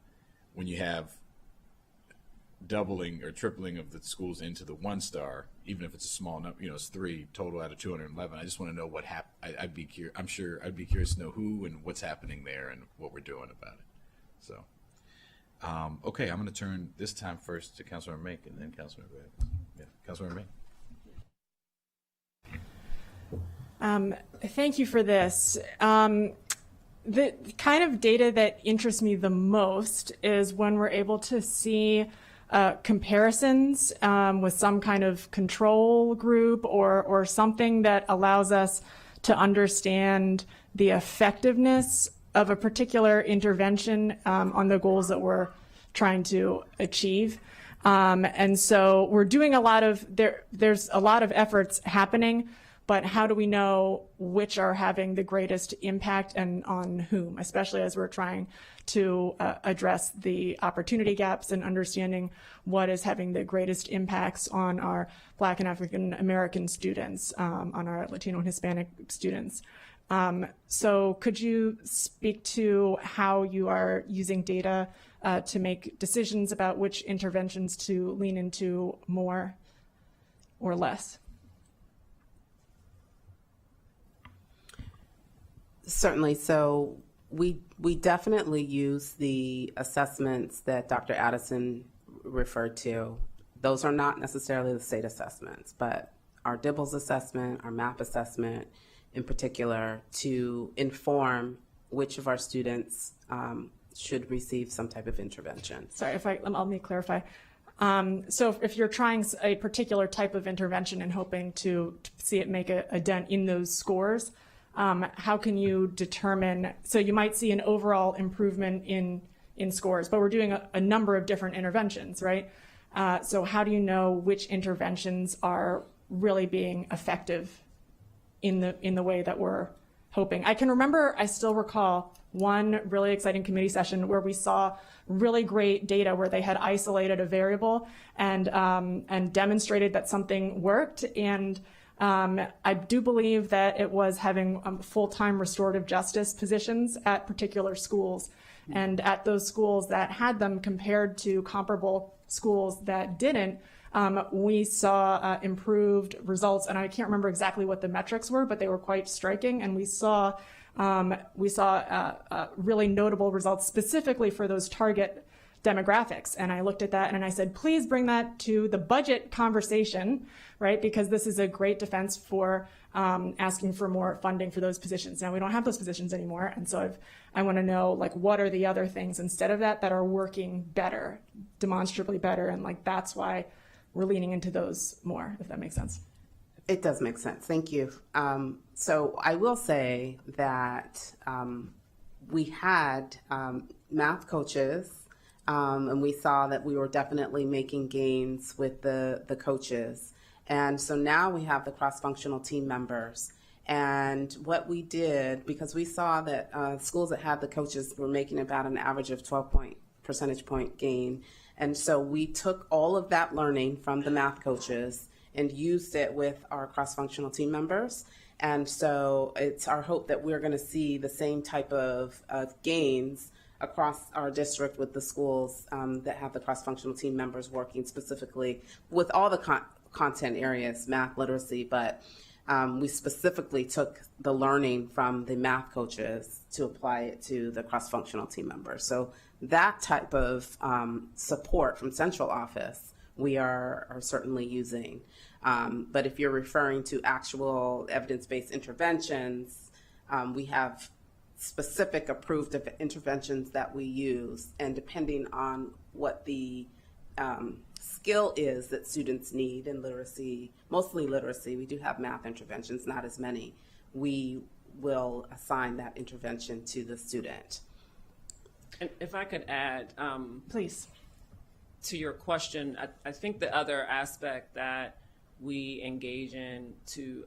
when you have doubling or tripling of the schools into the 1-star, even if it's a small number, you know, it's 3 total out of 211. I just want to know what happened. I'm sure I'd be curious to know who and what's happening there and what we're doing about it. So, okay, I'm going to turn this time first to Councilmember Mink and then Councilmember Evans. Yeah, Councilmember Mink. Thank you for this. The kind of data that interests me the most is when we're able to see comparisons with some kind of control group or something that allows us to understand the effectiveness of a particular intervention on the goals that we're trying to achieve. And so we're doing there's a lot of efforts happening, but how do we know which are having the greatest impact and on whom, especially as we're trying to address the opportunity gaps and understanding what is having the greatest impacts on our Black and African American students, on our Latino and Hispanic students. So could you speak to how you are using data to make decisions about which interventions to lean into more or less? Certainly. So we definitely use the assessments that Dr. Addison referred to. Those are not necessarily the state assessments, but our Dibbles assessment, our MAP assessment in particular, to inform which of our students should receive some type of intervention. Sorry, let me clarify. So if you're trying a particular type of intervention and hoping to see it make a dent in those scores, how can you determine, so you might see an overall improvement in scores, but we're doing a number of different interventions, right? So how do you know which interventions are really being effective in the way that we're hoping? I still recall one really exciting committee session where we saw really great data where they had isolated a variable and demonstrated that something worked. And I do believe that it was having full-time restorative justice positions at particular schools. And at those schools that had them compared to comparable schools that didn't, we saw improved results, and I can't remember exactly what the metrics were, but they were quite striking, and we saw really notable results specifically for those target demographics. And I looked at that and I said, please bring that to the budget conversation, right? Because this is a great defense for asking for more funding for those positions. Now we don't have those positions anymore. And so I want to know, like, what are the other things instead of that are working better, demonstrably better. And like, that's why we're leaning into those more, if that makes sense. It does make sense. Thank you. So I will say that we had math coaches, and we saw that we were definitely making gains with the coaches. And so now we have the cross-functional team members. And what we did, because we saw that schools that had the coaches were making about an average of 12 percentage point gain. And so we took all of that learning from the math coaches and used it with our cross-functional team members. And so it's our hope that we're going to see the same type of gains across our district with the schools that have the cross-functional team members working specifically with all the content areas, math, literacy, but we specifically took the learning from the math coaches to apply it to the cross-functional team members. So that type of support from central office we are certainly using. But if you're referring to actual evidence-based interventions, we have specific approved interventions that we use, and depending on what the skill is that students need in literacy, mostly literacy, we do have math interventions, not as many, we will assign that intervention to the student. And if I could add, please, to your question, I think the other aspect that we engage in to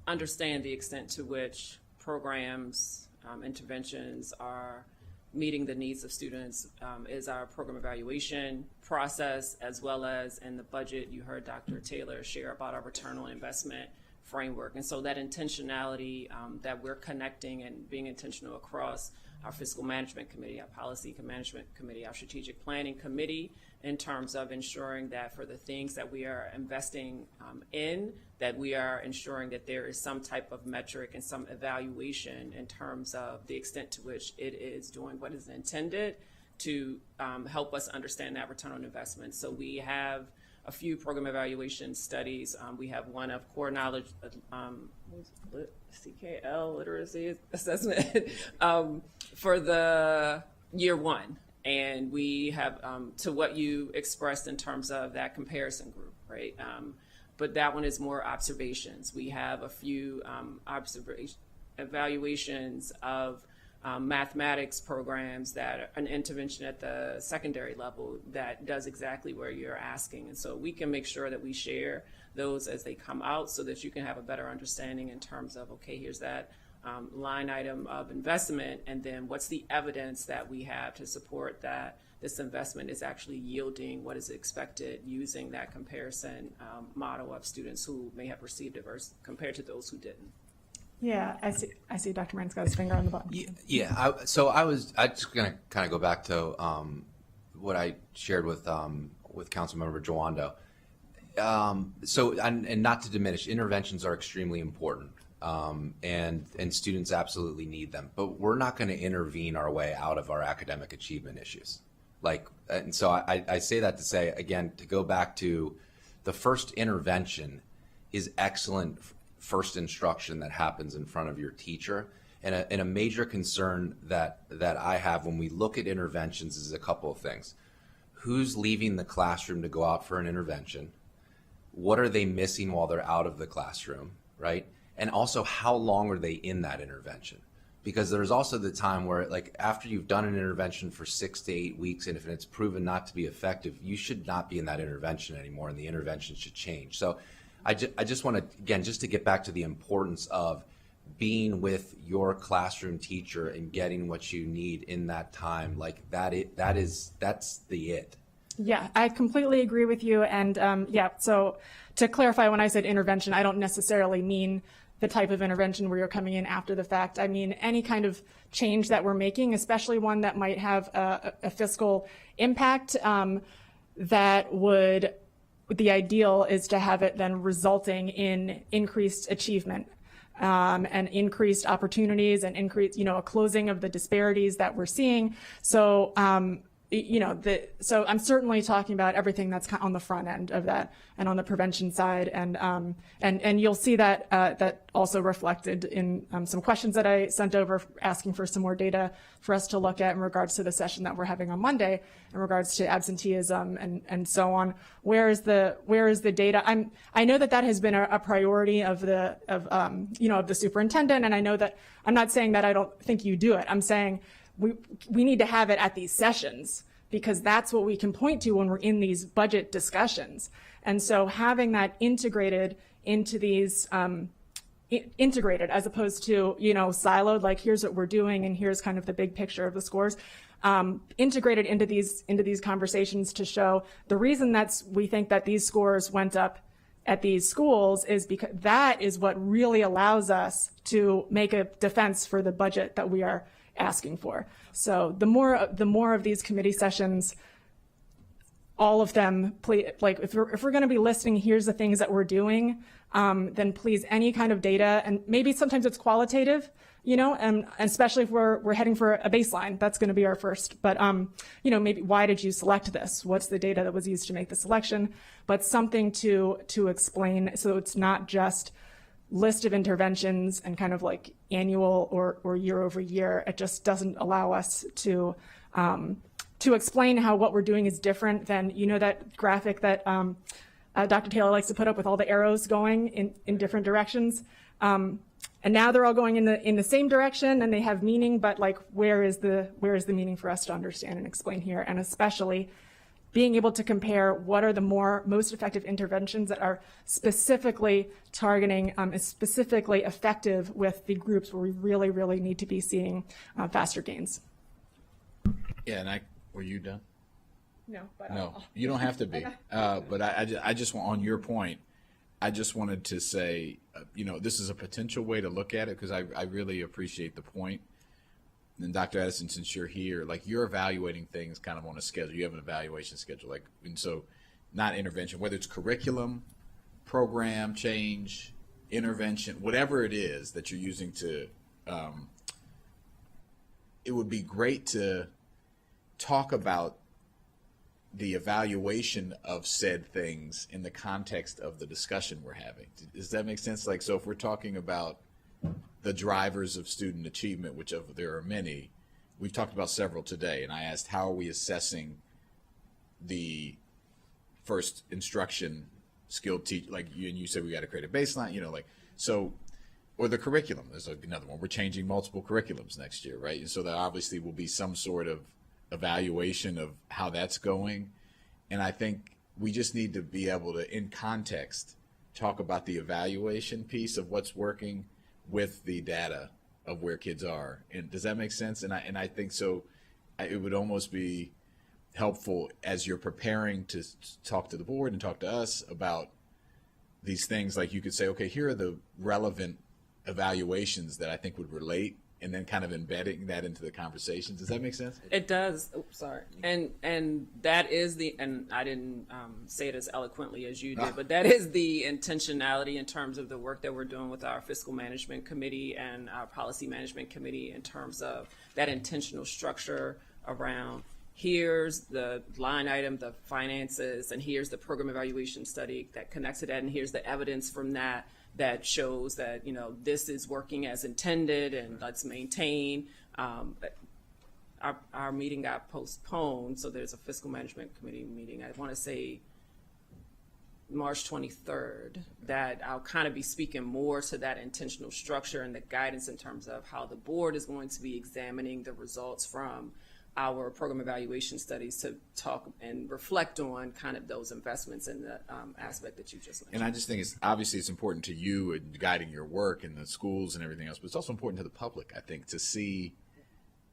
understand the extent to which programs, interventions are meeting the needs of students is our program evaluation process, as well as in the budget. You heard Dr. Taylor share about our return on investment framework. And so that intentionality that we're connecting and being intentional across our fiscal management committee, our policy management committee, our strategic planning committee, in terms of ensuring that for the things that we are investing in, that we are ensuring that there is some type of metric and some evaluation in terms of the extent to which it is doing what is intended to help us understand that return on investment. So we have a few program evaluation studies. We have one of core knowledge, CKL literacy assessment for the year one. And we have, to what you expressed in terms of that comparison group, right? But that one is more observations. We have a few evaluations of mathematics programs that are an intervention at the secondary level that does exactly where you're asking. And so we can make sure that we share those as they come out so that you can have a better understanding in terms of, okay, here's that line item of investment, and then what's the evidence that we have to support that this investment is actually yielding what is expected using that comparison model of students who may have received it versus compared to those who didn't. Yeah, I see Dr. Moran's got his finger on the button. Yeah. I just going to kind of go back to what I shared with Councilmember Jawando. And not to diminish, interventions are extremely important. And students absolutely need them, but we're not going to intervene our way out of our academic achievement issues. And so I say that to say, again, to go back to the first intervention is excellent first instruction that happens in front of your teacher. And a major concern that I have when we look at interventions is a couple of things. Who's leaving the classroom to go out for an intervention? What are they missing while they're out of the classroom, right? And also, how long are they in that intervention? Because there's also the time where, like, after you've done an intervention for 6 to 8 weeks, and if it's proven not to be effective, you should not be in that intervention anymore, and the intervention should change. So I just want to, again, just to get back to the importance of being with your classroom teacher and getting what you need in that time, like that's the it. Yeah, I completely agree with you. And so to clarify, when I said intervention, I don't necessarily mean the type of intervention where you're coming in after the fact. I mean, any kind of change that we're making, especially one that might have a fiscal impact, the ideal is to have it then resulting in increased achievement and increased opportunities and a closing of the disparities that we're seeing. So, so I'm certainly talking about everything that's on the front end of that and on the prevention side. And you'll see that that also reflected in some questions that I sent over asking for some more data for us to look at in regards to the session that we're having on Monday in regards to absenteeism and so on. Where is the data? I know that has been a priority of the superintendent, and I know that I'm not saying that I don't think you do it. I'm saying we need to have it at these sessions because that's what we can point to when we're in these budget discussions. And so having that integrated into these, integrated as opposed to, siloed, like here's what we're doing and here's kind of the big picture of the scores, integrated into these conversations to show the reason we think that these scores went up at these schools is because that is what really allows us to make a defense for the budget that we are asking for. So the more of these committee sessions, all of them, please, like if we're going to be listing, here's the things that we're doing, then please any kind of data, and maybe sometimes it's qualitative, and especially if we're heading for a baseline, that's going to be our first. But maybe why did you select this? What's the data that was used to make the selection? But something to explain, so it's not just list of interventions and kind of like annual or year over year. It just doesn't allow us to explain how what we're doing is different than, that graphic that Dr. Taylor likes to put up with all the arrows going in different directions. And now they're all going in the same direction and they have meaning, but like where is the meaning for us to understand and explain here? And especially being able to compare what are the most effective interventions that are specifically targeting, is specifically effective with the groups where we really, really need to be seeing faster gains. Yeah, and were you done? No, but no, you don't have to be. But I just want, on your point, I just wanted to say, this is a potential way to look at it because I really appreciate the point. And Dr. Addison, since you're here, like you're evaluating things kind of on a schedule. You have an evaluation schedule, and so not intervention, whether it's curriculum, program change, intervention, whatever it is that you're using to, it would be great to talk about the evaluation of said things in the context of the discussion we're having. Does that make sense? Like, so if we're talking about the drivers of student achievement, which there are many, we've talked about several today, and I asked, how are we assessing the first instruction skilled teach, like you said, we got to create a baseline, so, or the curriculum, there's another one, we're changing multiple curriculums next year, right? And so there obviously will be some sort of evaluation of how that's going. And I think we just need to be able to, in context, talk about the evaluation piece of what's working with the data of where kids are. And does that make sense? And I think so. It would almost be helpful as you're preparing to talk to the board and talk to us about these things. Like you could say, okay, here are the relevant evaluations that I think would relate, and then kind of embedding that into the conversation. Does that make sense? It does. Oops, sorry. And that is and I didn't say it as eloquently as you did, but that is the intentionality in terms of the work that we're doing with our fiscal management committee and our policy management committee in terms of that intentional structure around here's the line item, the finances, and here's the program evaluation study that connects to that, and here's the evidence from that shows that, this is working as intended, and let's maintain. Our meeting got postponed, so there's a fiscal management committee meeting, I want to say March 23rd, that I'll kind of be speaking more to that intentional structure and the guidance in terms of how the board is going to be examining the results from our program evaluation studies to talk and reflect on kind of those investments in the aspect that you just mentioned. And I just think it's important to you in guiding your work in the schools and everything else, but it's also important to the public, I think, to see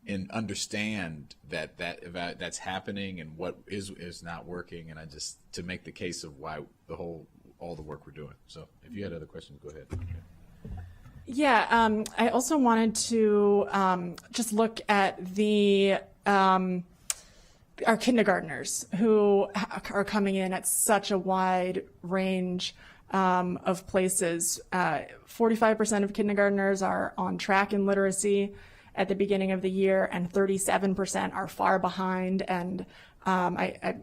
and understand that's happening and what is not working, and to make the case of why all the work we're doing. So if you had other questions, go ahead. Yeah, I also wanted to just look at our kindergartners who are coming in at such a wide range of places. 45% of kindergartners are on track in literacy at the beginning of the year, and 37% are far behind. And the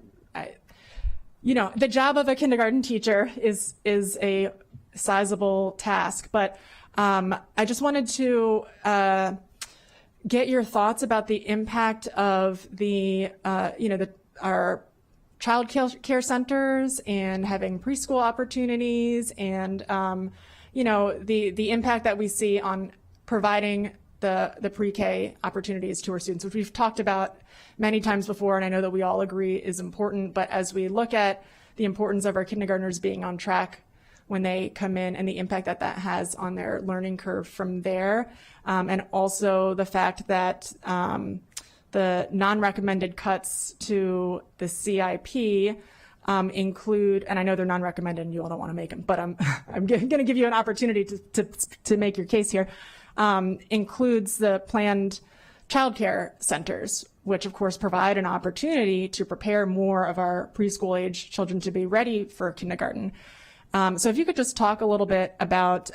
job of a kindergarten teacher is a sizable task, but I just wanted to get your thoughts about the impact of our child care centers and having preschool opportunities, and the impact that we see on providing the pre-K opportunities to our students, which we've talked about many times before, and I know that we all agree is important. But as we look at the importance of our kindergartners being on track when they come in and the impact that that has on their learning curve from there, and also the fact that the non-recommended cuts to the CIP include, and I know they're non-recommended and you all don't want to make them, but I'm going to give you an opportunity to make your case here, includes the planned childcare centers, which of course provide an opportunity to prepare more of our preschool age children to be ready for kindergarten. So if you could just talk a little bit about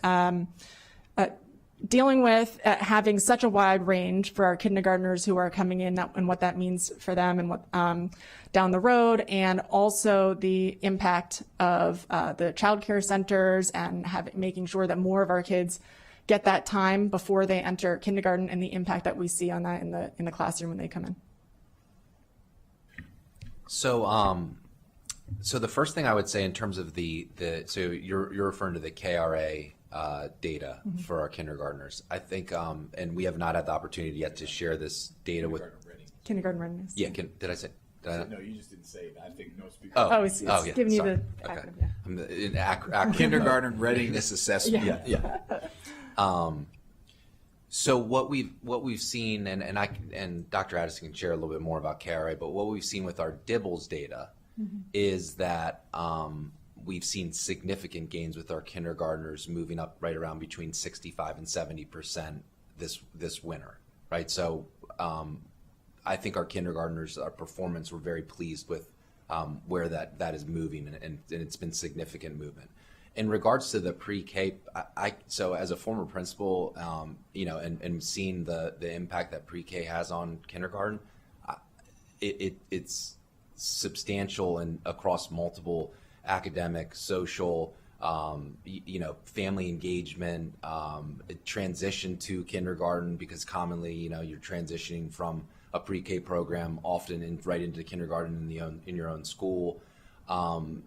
dealing with having such a wide range for our kindergartners who are coming in, and what that means for them and what down the road, and also the impact of the child care centers and making sure that more of our kids get that time before they enter kindergarten, and the impact that we see on that in the classroom when they come in. So the first thing I would say in terms of so you're referring to the KRA data for our kindergartners. I think, and we have not had the opportunity yet to share this data with kindergarten readiness. Yeah, did I say? No, you just didn't say it. I think no speaker. It's yeah, giving sorry. you the acronym. Okay. Kindergarten readiness assessment. Yeah. So what we've seen, and Dr. Addison can share a little bit more about KRA, but what we've seen with our DIBELS data is that we've seen significant gains with our kindergartners moving up right around between 65 and 70% this winter, right? So I think our kindergartners, our performance, we're very pleased with where that is moving, and it's been significant movement. In regards to the pre-K, so as a former principal, and seeing the impact that pre-K has on kindergarten, it's substantial and across multiple academic, social, family engagement, transition to kindergarten, because commonly, you're transitioning from a pre-K program often right into kindergarten in your own school.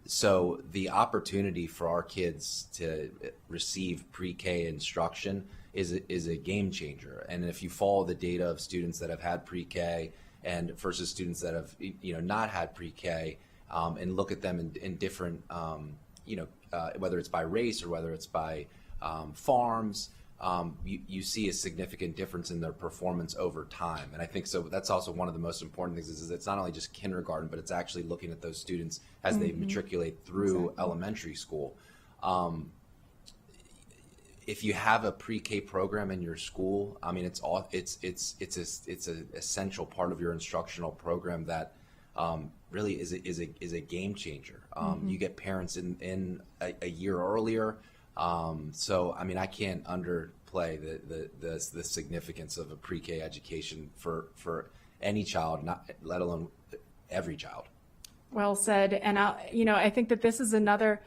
So the opportunity for our kids to receive pre-K instruction is a game changer. And if you follow the data of students that have had pre-K and versus students that have not had pre-K, and look at them in different whether it's by race or whether it's by farms, you see a significant difference in their performance over time. And I think so that's also one of the most important things is it's not only just kindergarten, but it's actually looking at those students as they matriculate through elementary school. If you have a pre-K program in your school, I mean, it's an essential part of your instructional program that really is a game changer. You get parents in a year earlier. So I mean, I can't underplay the significance of a pre-K education for any child, let alone every child. Well said. And I think that this is another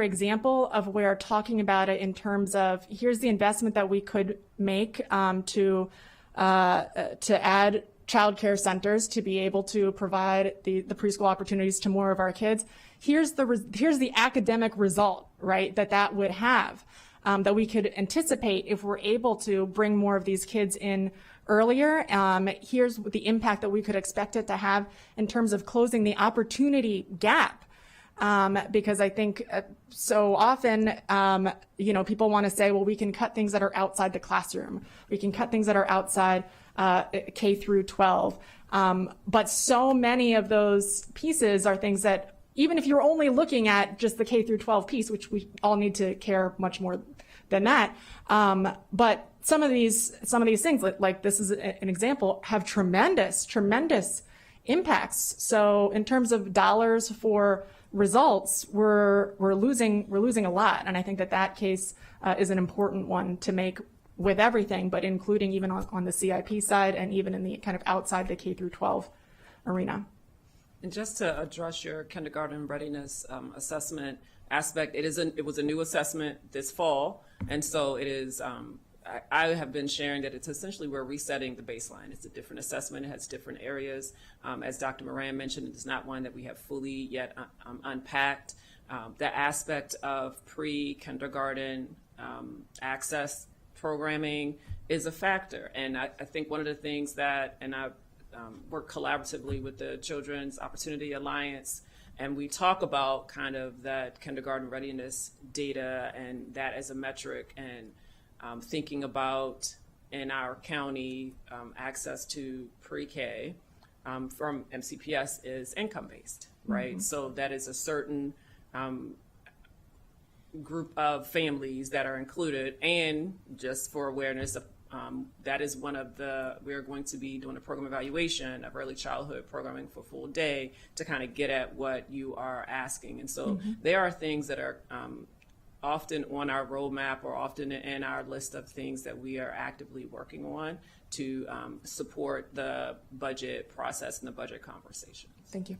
example of where talking about it in terms of here's the investment that we could make to add child care centers to be able to provide the preschool opportunities to more of our kids. Here's the academic result, right, that would have, that we could anticipate if we're able to bring more of these kids in earlier. Here's the impact that we could expect it to have in terms of closing the opportunity gap. Because I think so often, people want to say, well, we can cut things that are outside the classroom. We can cut things that are outside K through 12. But so many of those pieces are things that, even if you're only looking at just the K through 12 piece, which we all need to care much more than that. But some of these things, like this is an example, have tremendous impacts. So in terms of dollars for results, we're losing a lot. And I think that case is an important one to make with everything, but including even on the CIP side and even in the kind of outside the K through 12 arena. And just to address your kindergarten readiness assessment aspect, it was a new assessment this fall, and so it is. I have been sharing that it's essentially we're resetting the baseline. It's a different assessment. It has different areas. As Dr. Moran mentioned, it's not one that we have fully yet unpacked. The aspect of pre-kindergarten access programming is a factor, and I think one of the things that, and I work collaboratively with the Children's Opportunity Alliance, and we talk about kind of that kindergarten readiness data and that as a metric, and thinking about in our county access to pre-K from MCPS is income-based, right? Mm-hmm. So that is a certain group of families that are included, and just for awareness of that is one of we're going to be doing a program evaluation of early childhood programming for full day to kind of get at what you are asking. And so there are things that are often on our roadmap or often in our list of things that we are actively working on to support the budget process and the budget conversation. Thank you.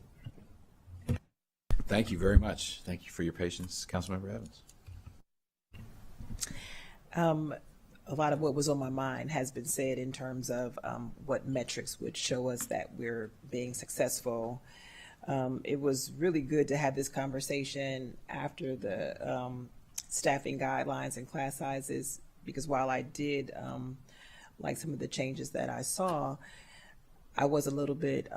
Thank you very much. Thank you for your patience, Councilmember Evans. A lot of what was on my mind has been said in terms of what metrics would show us that we're being successful. It was really good to have this conversation after the staffing guidelines and class sizes, because while I did like some of the changes that I saw, I was a little bit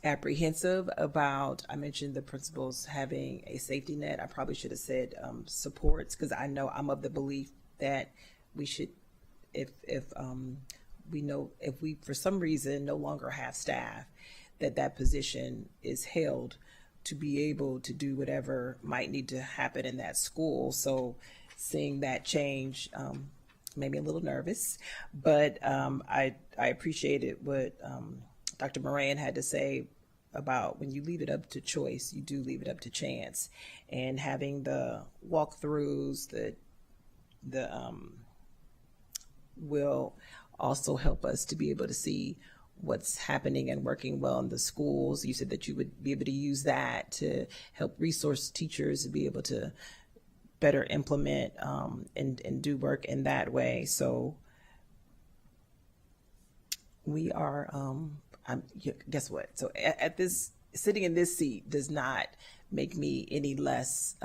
apprehensive about, I mentioned the principals having a safety net. I probably should have said supports, because I know I'm of the belief that we should, if we for some reason no longer have staff, that position is held to be able to do whatever might need to happen in that school. So seeing that change made me a little nervous, but I appreciated what Dr. Moran had to say about when you leave it up to choice, you do leave it up to chance, and having the walkthroughs, the will also help us to be able to see what's happening and working well in the schools. You said that you would be able to use that to help resource teachers to be able to better implement and do work in that way. So we are, guess what? So at this, sitting in this seat does not make me any less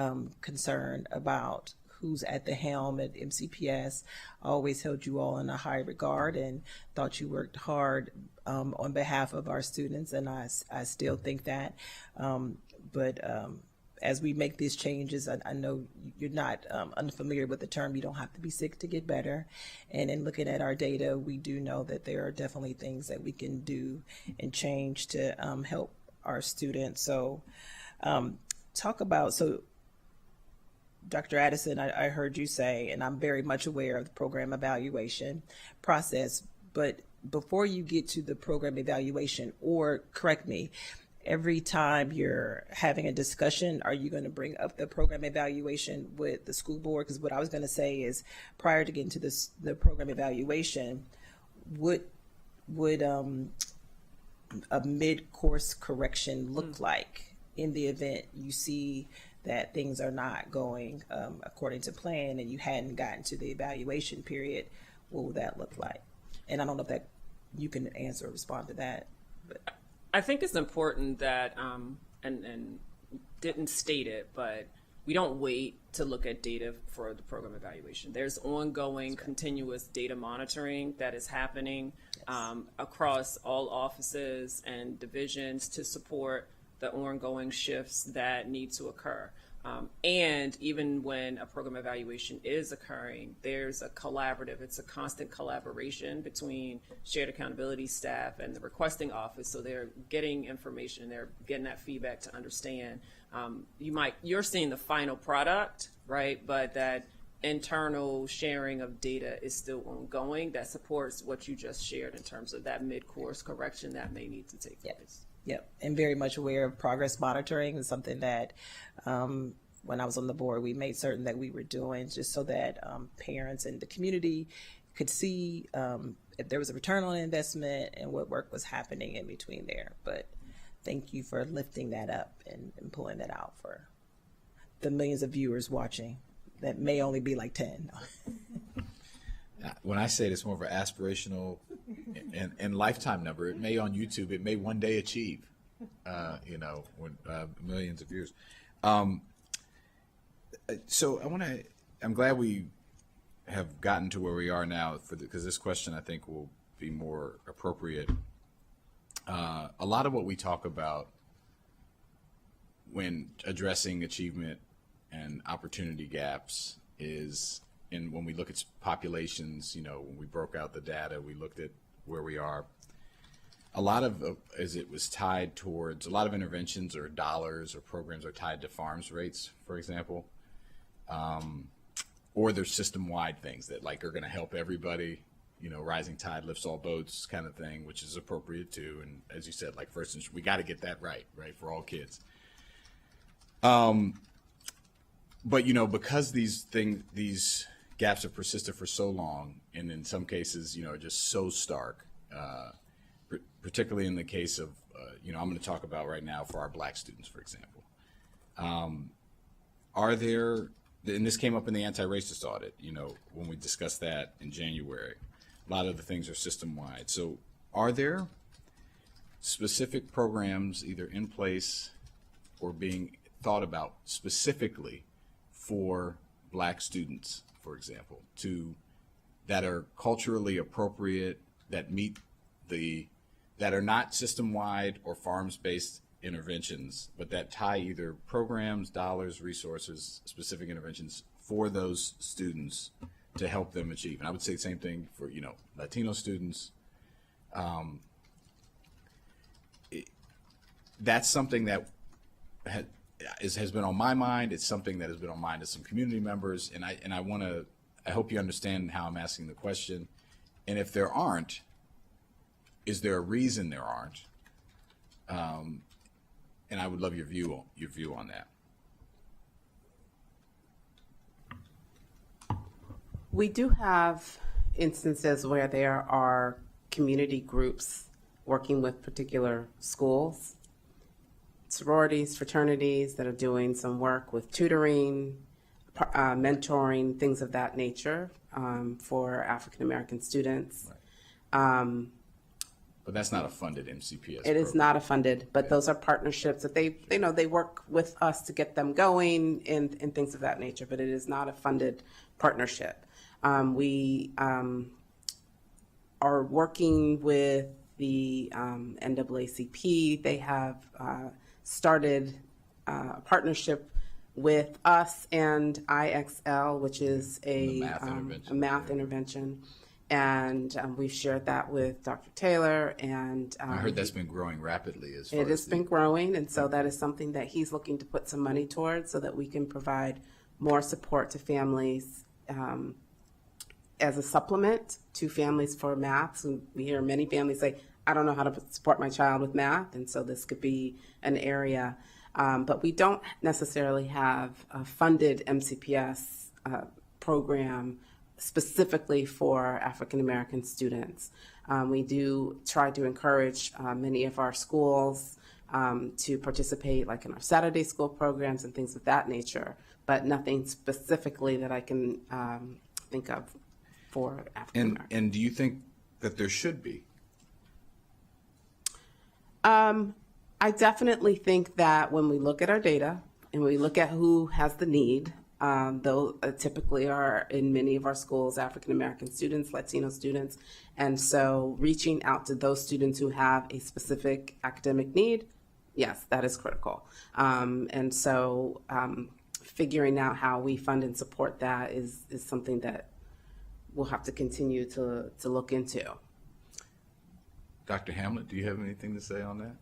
concerned about who's at the helm at MCPS. I always held you all in a high regard and thought you worked hard on behalf of our students, and I still think that. But as we make these changes, I know you're not unfamiliar with the term, you don't have to be sick to get better. And in looking at our data, we do know that there are definitely things that we can do and change to help our students. So talk about, so Dr. Addison, I heard you say, and I'm very much aware of the program evaluation process, but before you get to the program evaluation, or correct me, every time you're having a discussion, are you going to bring up the program evaluation with the school board? Because what I was going to say is, prior to getting to the program evaluation, would a mid-course correction look like in the event you see that things are not going according to plan and you hadn't gotten to the evaluation period? What would that look like? And I don't know if that you can answer or respond to that. But I think it's important that, and didn't state it, but we don't wait to look at data for the program evaluation. There's ongoing continuous data monitoring that is happening across all offices and divisions to support the ongoing shifts that need to occur. And even when a program evaluation is occurring, there's a collaborative, it's a constant collaboration between shared accountability staff and the requesting office. So they're getting information, they're getting that feedback to understand. You're seeing the final product, right? But that internal sharing of data is still ongoing that supports what you just shared in terms of that mid-course correction that may need to take place. Yep, and very much aware of progress monitoring is something that when I was on the board, we made certain that we were doing just so that parents and the community could see if there was a return on investment and what work was happening in between there. But thank you for lifting that up and pulling that out for the millions of viewers watching that may only be like 10. When I say it's more of an aspirational and lifetime number, it may on YouTube, it may one day achieve, when millions of views. So I'm glad we have gotten to where we are now because this question I think will be more appropriate. A lot of what we talk about when addressing achievement and opportunity gaps is, and when we look at populations, when we broke out the data, we looked at where we are. A lot of it was tied towards a lot of interventions or dollars or programs are tied to farms rates, for example, or there's system-wide things that like are going to help everybody. Rising tide lifts all boats kind of thing, which is appropriate too. And as you said, like first, we got to get that right for all kids. But because these gaps have persisted for so long, and in some cases, are just so stark, particularly in the case of, I'm going to talk about right now for our Black students, for example. Are there, and this came up in the anti-racist audit, when we discussed that in January, a lot of the things are system-wide. So are there specific programs either in place or being thought about specifically for Black students, for example, that are culturally appropriate, that meet that are not system-wide or farms-based interventions, but that tie either programs, dollars, resources, specific interventions for those students to help them achieve? And I would say the same thing for, Latino students. That's something that has been on my mind. It's something that has been on mind of some community members, and I hope you understand how I'm asking the question. And if there aren't, is there a reason there aren't? And I would love your view on that. We do have instances where there are community groups working with particular schools, sororities, fraternities that are doing some work with tutoring, mentoring, things of that nature for African American students. Right. But that's not a funded MCPS It is not a funded, but those are partnerships that they work with us to get them going and things of that nature, but it is not a funded partnership. We are working with the NAACP. They have started a partnership with us and IXL, which is a math intervention. And we've shared that with Dr. Taylor, and I heard that's been growing rapidly. It has been growing, and so that is something that he's looking to put some money towards so that we can provide more support to families as a supplement to families for math. So we hear many families say, I don't know how to support my child with math, and so this could be an area. But we don't necessarily have a funded MCPS program specifically for African American students. We do try to encourage many of our schools to participate, like in our Saturday school programs and things of that nature, but nothing specifically that I can think of for African American. And do you think that there should be? I definitely think that when we look at our data and we look at who has the need, those typically are in many of our schools African American students, Latino students, and so reaching out to those students who have a specific academic need, yes, that is critical. And so figuring out how we fund and support that is something that we'll have to continue to look into. Dr. Hamlet, do you have anything to say on that?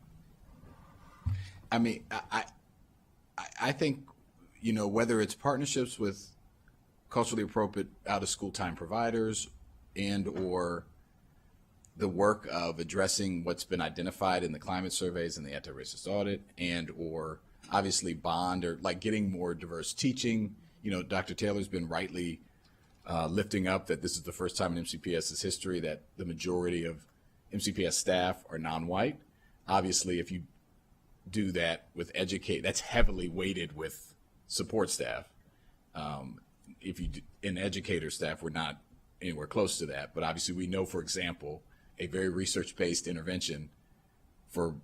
I mean, I think, whether it's partnerships with culturally appropriate out-of-school time providers and or the work of addressing what's been identified in the climate surveys and the anti-racist audit, and or obviously bond or like getting more diverse teaching. You know, Dr. Taylor's been rightly lifting up that this is the first time in MCPS's history that the majority of MCPS staff are non-white. Obviously, if you do that with that's heavily weighted with support staff. If you in educator staff, we're not anywhere close to that. But obviously, we know, for example, a very research-based intervention for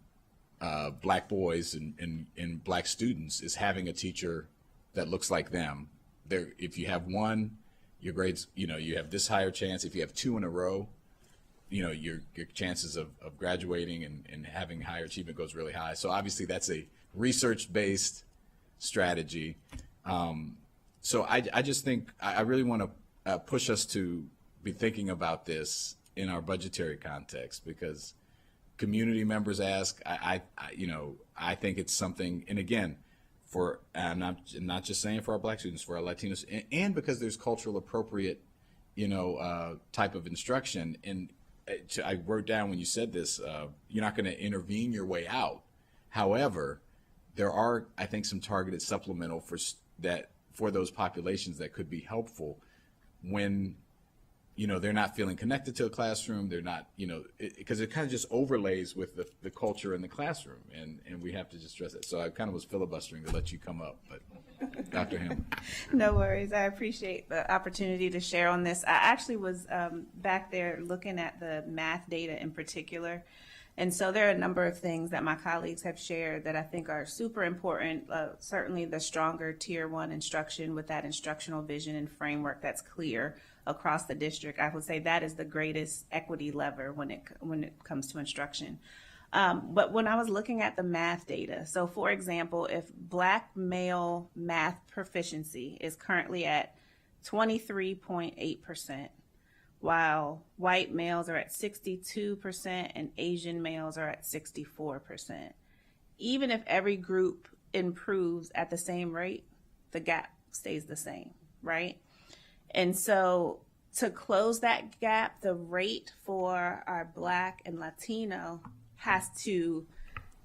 black boys and black students is having a teacher that looks like them. If you have one, your grades, you have this higher chance. If you have two in a row, your chances of graduating and having higher achievement goes really high. So obviously that's a research-based strategy. So I just think I really want to push us to be thinking about this in our budgetary context, because community members ask, I think it's something, and again, I'm not just saying for our black students, for our Latinos, and because there's cultural appropriate, type of instruction. And I wrote down when you said this, you're not going to intervene your way out. However, there are, I think, some targeted supplemental for those populations that could be helpful when, they're not feeling connected to a classroom. They're not, because it kind of just overlays with the culture in the classroom, and we have to just stress it. So I kind of was filibustering to let you come up, but Dr. Hamlin. No worries. I appreciate the opportunity to share on this. I actually was back there looking at the math data in particular. And so there are a number of things that my colleagues have shared that I think are super important. Certainly the stronger Tier 1 instruction with that instructional vision and framework that's clear across the district. I would say that is the greatest equity lever when it comes to instruction. But when I was looking at the math data, so for example, if black male math proficiency is currently at 23.8%, while white males are at 62% and Asian males are at 64%. Even if every group improves at the same rate, the gap stays the same, right? And so to close that gap, the rate for our Black and Latino has to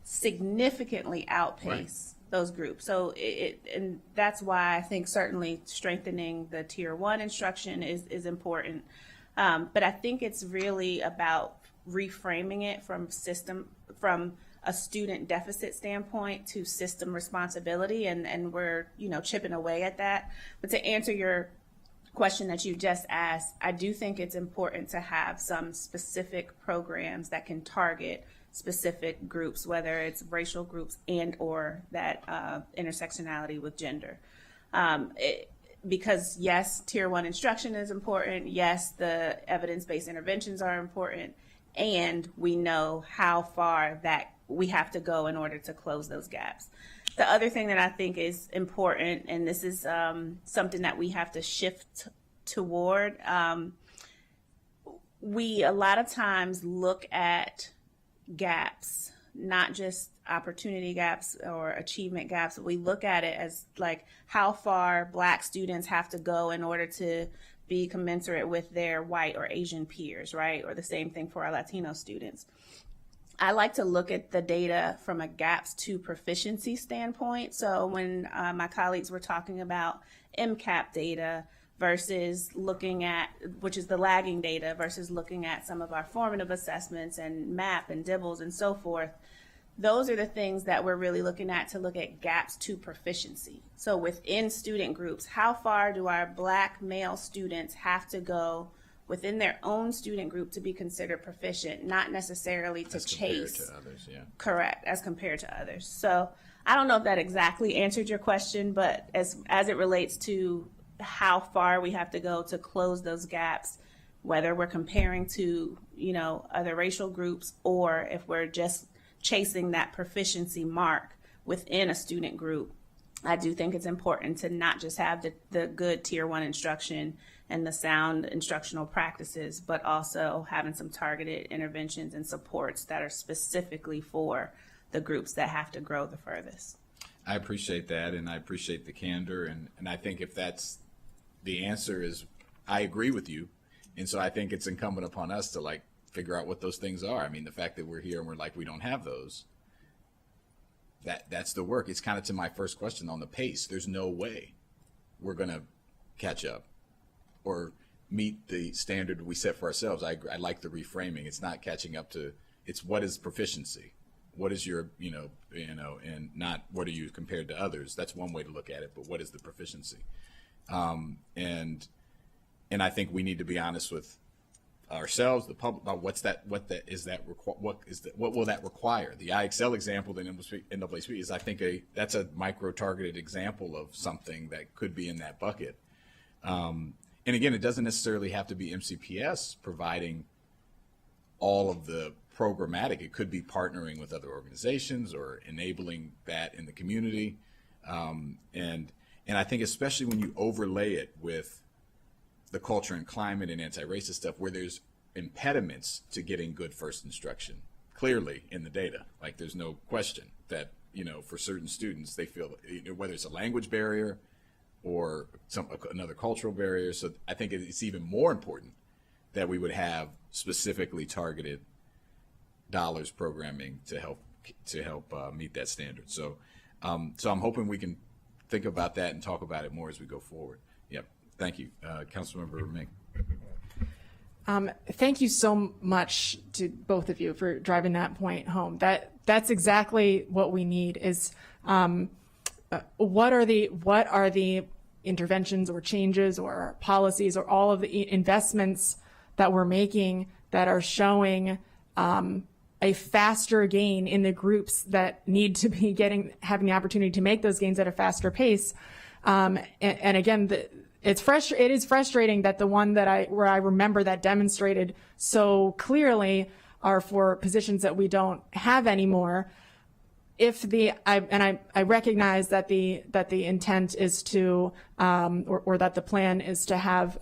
significantly outpace those groups. So and that's why I think certainly strengthening the Tier 1 instruction is important. But I think it's really about reframing it from a student deficit standpoint to system responsibility, and we're chipping away at that. But to answer your question that you just asked, I do think it's important to have some specific programs that can target specific groups, whether it's racial groups and or that intersectionality with gender. Because yes, Tier 1 instruction is important. Yes, the evidence-based interventions are important. And we know how far that we have to go in order to close those gaps. The other thing that I think is important, and this is something that we have to shift toward, we a lot of times look at gaps, not just opportunity gaps or achievement gaps. We look at it as like how far Black students have to go in order to be commensurate with their white or Asian peers, right? Or the same thing for our Latino students. I like to look at the data from a gaps to proficiency standpoint. So when my colleagues were talking about MCAP data versus looking at, which is the lagging data, versus looking at some of our formative assessments and MAP and DIBELS and so forth, those are the things that we're really looking at to look at gaps to proficiency. So within student groups, how far do our Black male students have to go within their own student group to be considered proficient, not necessarily to chase. As compared to others, yeah. Correct, as compared to others. So I don't know if that exactly answered your question, but as it relates to how far we have to go to close those gaps, whether we're comparing to, other racial groups or if we're just chasing that proficiency mark within a student group, I do think it's important to not just have the good Tier 1 instruction and the sound instructional practices, but also having some targeted interventions and supports that are specifically for the groups that have to grow the furthest. I appreciate that, and I appreciate the candor, and I think if that's the answer is, I agree with you. And so I think it's incumbent upon us to like figure out what those things are. I mean, the fact that we're here and we're like, we don't have those, that's the work. It's kind of to my first question on the pace. There's no way we're going to catch up or meet the standard we set for ourselves. I like the reframing. It's not catching up to, it's what is proficiency? What is your, and not what are you compared to others? That's one way to look at it, but what is the proficiency? And I think we need to be honest with ourselves, the public, about what will that require? The IXL example, the NAACP is, I think, that's a micro-targeted example of something that could be in that bucket. And again, it doesn't necessarily have to be MCPS providing all of the programmatic. It could be partnering with other organizations or enabling that in the community. And I think especially when you overlay it with the culture and climate and anti-racist stuff, where there's impediments to getting good first instruction clearly in the data. Like there's no question that, for certain students, they feel whether it's a language barrier or another cultural barrier. So I think it's even more important that we would have specifically targeted dollars programming to help meet that standard. So I'm hoping we can think about that and talk about it more as we go forward. Yep. Thank you. Councilmember Mink. Thank you so much to both of you for driving that point home. That's exactly what we need is what are the interventions or changes or policies or all of the investments that we're making that are showing a faster gain in the groups that need to be having the opportunity to make those gains at a faster pace. And again, it is frustrating that the one where I remember that demonstrated so clearly are for positions that we don't have anymore. I recognize that the intent is to, or that the plan is to have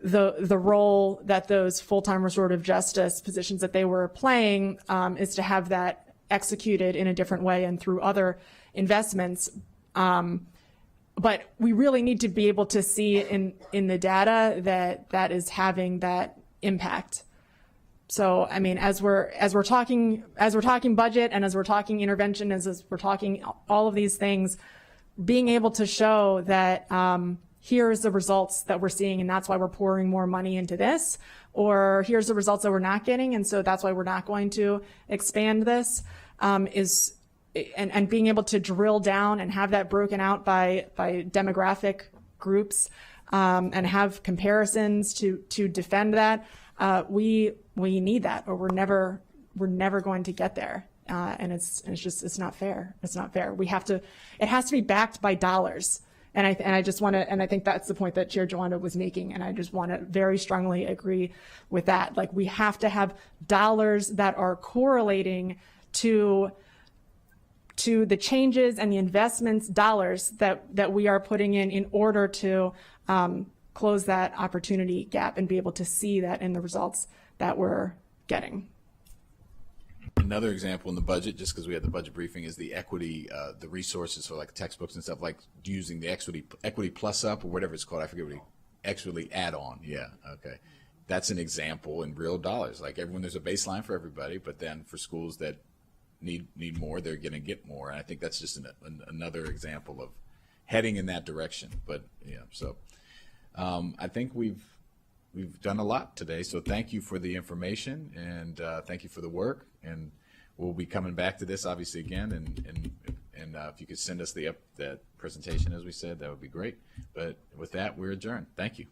the role that those full-time restorative justice positions that they were playing is to have that executed in a different way and through other investments. But we really need to be able to see in the data that is having that impact. So, I mean, as we're talking budget and as we're talking intervention, as we're talking all of these things, being able to show that here's the results that we're seeing and that's why we're pouring more money into this, or here's the results that we're not getting and so that's why we're not going to expand this, and being able to drill down and have that broken out by demographic groups, and have comparisons to defend that. We need that, or we're never going to get there. And it's not fair. It's not fair. It has to be backed by dollars. And I just want to, and I think that's the point that Chair Joanda was making. And I just want to very strongly agree with that. Like, we have to have dollars that are correlating to the changes and the investments dollars that we are putting in order to close that opportunity gap and be able to see that in the results that we're getting. Another example in the budget, just because we had the budget briefing, is the equity, the resources for like textbooks and stuff, like using the equity plus up or whatever it's called. I forget equity add-on. Yeah, okay. That's an example in real dollars. Like there's a baseline for everybody, but then for schools that need more, they're going to get more. And I think that's just another example of heading in that direction. But yeah, so I think we've done a lot today. So thank you for the information and thank you for the work. And we'll be coming back to this obviously again. And if you could send us that presentation, as we said, that would be great. But with that, we're adjourned. Thank you.